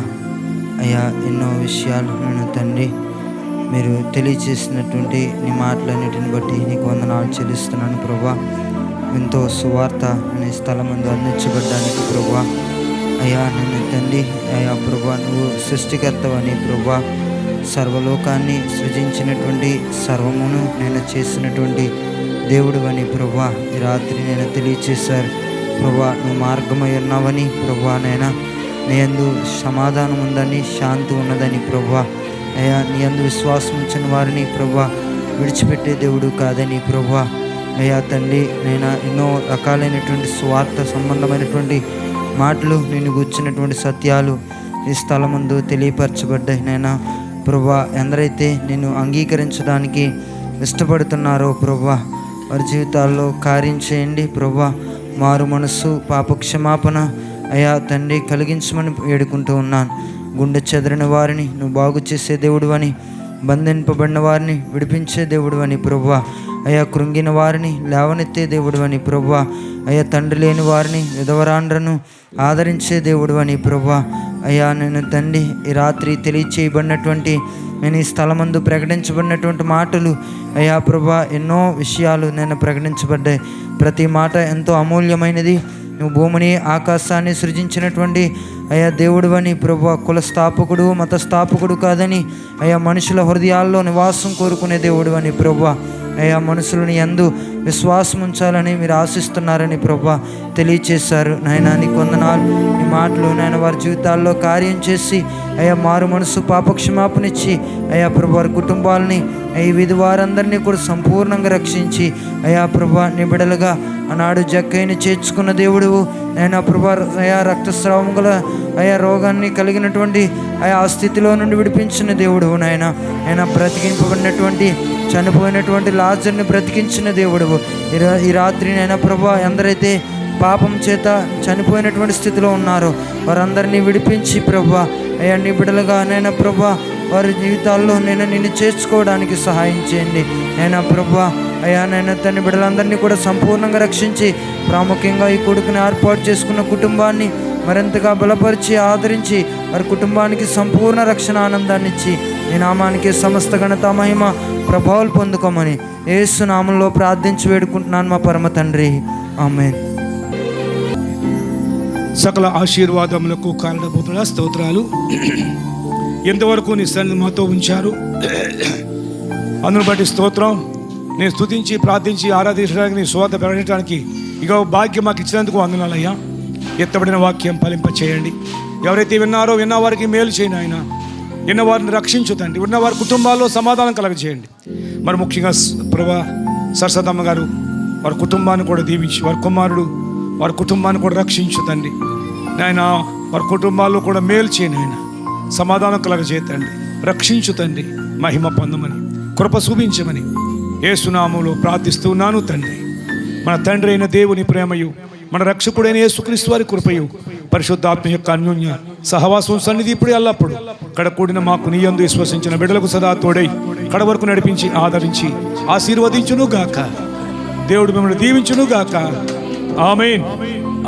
అయ్యా ఎన్నో విషయాలు నేను తండ్రి మీరు తెలియచేసినటువంటి నీ మాటలన్నిటిని బట్టి నీకు వందనాలు చెల్లిస్తున్నాను ప్రభువా. ఎంతో సువార్త అనే స్థలం ముందు అందించబడ్డానికి ప్రభువా అయ్యా నేను తండ్రి అయ్యా ప్రభువా, నువ్వు సృష్టికర్తవని ప్రభువా, సర్వలోకాన్ని సృజించినటువంటి సర్వమును నేను చేసినటువంటి దేవుడు అని ప్రభువా ఈ రాత్రి నేను తెలియచేశారు ప్రభువా. నువ్వు మార్గమై ఉన్నావని ప్రభువా, నైనా నీ యందు సమాధానం ఉందని, శాంతి ఉన్నదని ప్రభువా అయ్యా, నీ యందు విశ్వాసం ఉంచిన వారిని ప్రభువా విడిచిపెట్టే దేవుడు కాదని ప్రభువా అయ్యా తండ్రి, నైనా ఎన్నో రకాలైనటువంటి స్వార్థ సంబంధమైనటువంటి మాటలు నేను గుర్చినటువంటి సత్యాలు ఈ స్థలం ముందు తెలియపరచబడ్డాయి. నైనా ప్రభువా, ఎందరైతే నిన్ను అంగీకరించడానికి ఇష్టపడుతున్నారో ప్రభువా వారి జీవితాల్లో కార్యం చేయండి ప్రభువా. మారు మనస్సు, పాపక్షమాపణ అయ్యా తండ్రి కలిగించమని వేడుకుంటూ ఉన్నాను. గుండె చెదరిన వారిని నువ్వు బాగు చేసే దేవుడు అని, బంధింపబడిన వారిని విడిపించే దేవుడు అని ప్రభువా అయ్యా, కృంగిన వారిని లేవనెత్తే దేవుడు అని ప్రభువా అయ్యా, తండ్రి లేని వారిని విధవరాండ్రను ఆదరించే దేవుడు అని ప్రభువా అయ్యా, నేను తండ్రి ఈ రాత్రి తెలియచేయబడినటువంటి నేను ఈ స్థలమందు ప్రకటించబడినటువంటి మాటలు అయ్యా ప్రభువా ఎన్నో విషయాలు నేను ప్రకటించబడ్డాయి. ప్రతి మాట ఎంతో అమూల్యమైనది. నువ్వు భూమిని ఆకాశాన్ని సృజించినటువంటి అయ్యా దేవుడు అని ప్రభువా, కుల స్థాపకుడు మత స్థాపకుడు కాదని అయ్యా, మనుషుల హృదయాల్లో నివాసం కోరుకునే దేవుడు అని ప్రభువా అయ్యా, మనుషులని యందు విశ్వాసం ఉంచాలని మీరు ఆశిస్తున్నారని ప్రభువా తెలియచేశారు. నాయనా నీకు వందనాలు. ఈ మాటలు నాయన వారి జీవితాల్లో కార్యం చేసి అయ్యా మారు మనసు పాపక్షమాపణిచ్చి అయ్యా ప్రభు వారి కుటుంబాలని ఈ విధి వారందరినీ కూడా సంపూర్ణంగా రక్షించి అయ్యా ప్రభు నీ బిడ్డలుగా ఆనాడు జక్కయ్యని చేర్చుకున్న దేవుడు ఆయన ప్రభు అయా రక్తస్రావం గల అయా రోగాన్ని కలిగినటువంటి ఆ స్థితిలో నుండి విడిపించిన దేవుడు నాయన. ఆయన బ్రతికింపబడినటువంటి చనిపోయినటువంటి లాజర్ని బ్రతికించిన దేవుడు ఈ రాత్రి నైనా ప్రభు ఎందరైతే పాపం చేత చనిపోయినటువంటి స్థితిలో ఉన్నారో వారందరినీ విడిపించి ప్రభు అయ్యా నీ బిడ్డలుగా నైనా ప్రభు వారి జీవితాల్లో నేను నిన్ను చేర్చుకోవడానికి సహాయం చేయండి. నైనా ప్రభు అయ్యా నైనా తన బిడ్డలందరినీ కూడా సంపూర్ణంగా రక్షించి ప్రాముఖ్యంగా ఈ కొడుకుని ఏర్పాటు చేసుకున్న కుటుంబాన్ని మరింతగా బలపరిచి ఆదరించి వారి కుటుంబానికి సంపూర్ణ రక్షణ ఆనందాన్ని ఇచ్చి ఈ నామానికి సమస్త ఘనత మహిమ ప్రభావాలు పొందుకోమని యేసు నామంలో ప్రార్థించి వేడుకుంటున్నాను మా పరమ తండ్రి. ఆమేన్. సకల ఆశీర్వాదములకు కారణభూతుల స్తోత్రాలు. ఎంతవరకు నీ సన్నిధి మాతో ఉంచారు, అందును బట్టి స్తోత్రం. నేను స్తుతించి ప్రార్థించి ఆరాధించడానికి నీ స్వాత ప్రకటించడానికి ఇక భాగ్యం మాకు ఇచ్చినందుకు వందనాలయ్యా. ఎత్తబడిన వాక్యం ఫలింప చేయండి. ఎవరైతే విన్నారో విన్నవారికి మేలు చేయండి ఆయన. విన్నవారిని రక్షించు తండ్రి. ఉన్నవారి కుటుంబాల్లో సమాధానం కలగజేయండి. మరి ముఖ్యంగా ప్రభా సరస్వతమ్మ గారు వారి కుటుంబాన్ని కూడా దీవించి వారి కుమారుడు వారి కుటుంబాన్ని కూడా రక్షించు తండ్రి. నాయన వారి కుటుంబాల్లో కూడా మేలు చేయండి ఆయన. సమాధానం కలగజేతండి. రక్షించు తండ్రి. మహిమ పొందమని కృప చూపించమని యేసునామములో ప్రార్థిస్తున్నాను తండ్రి. మన తండ్రి అయిన దేవుని ప్రేమయు మన రక్షకుడైన యేసుక్రీస్తు వారి కృపయు పరిశుద్ధాత్మ యొక్క అన్యోన్య సహవాసం సన్నిధి ఇప్పుడు ఎల్లప్పుడు కడకూడిన మాకు నీ యందు విశ్వసించిన బిడ్డలకు సదా తోడై కడ వరకు నడిపించి ఆదరించి ఆశీర్వదించును గాక. దేవుడు మిమ్మల్ని దీవించును గాక. ఆమేన్.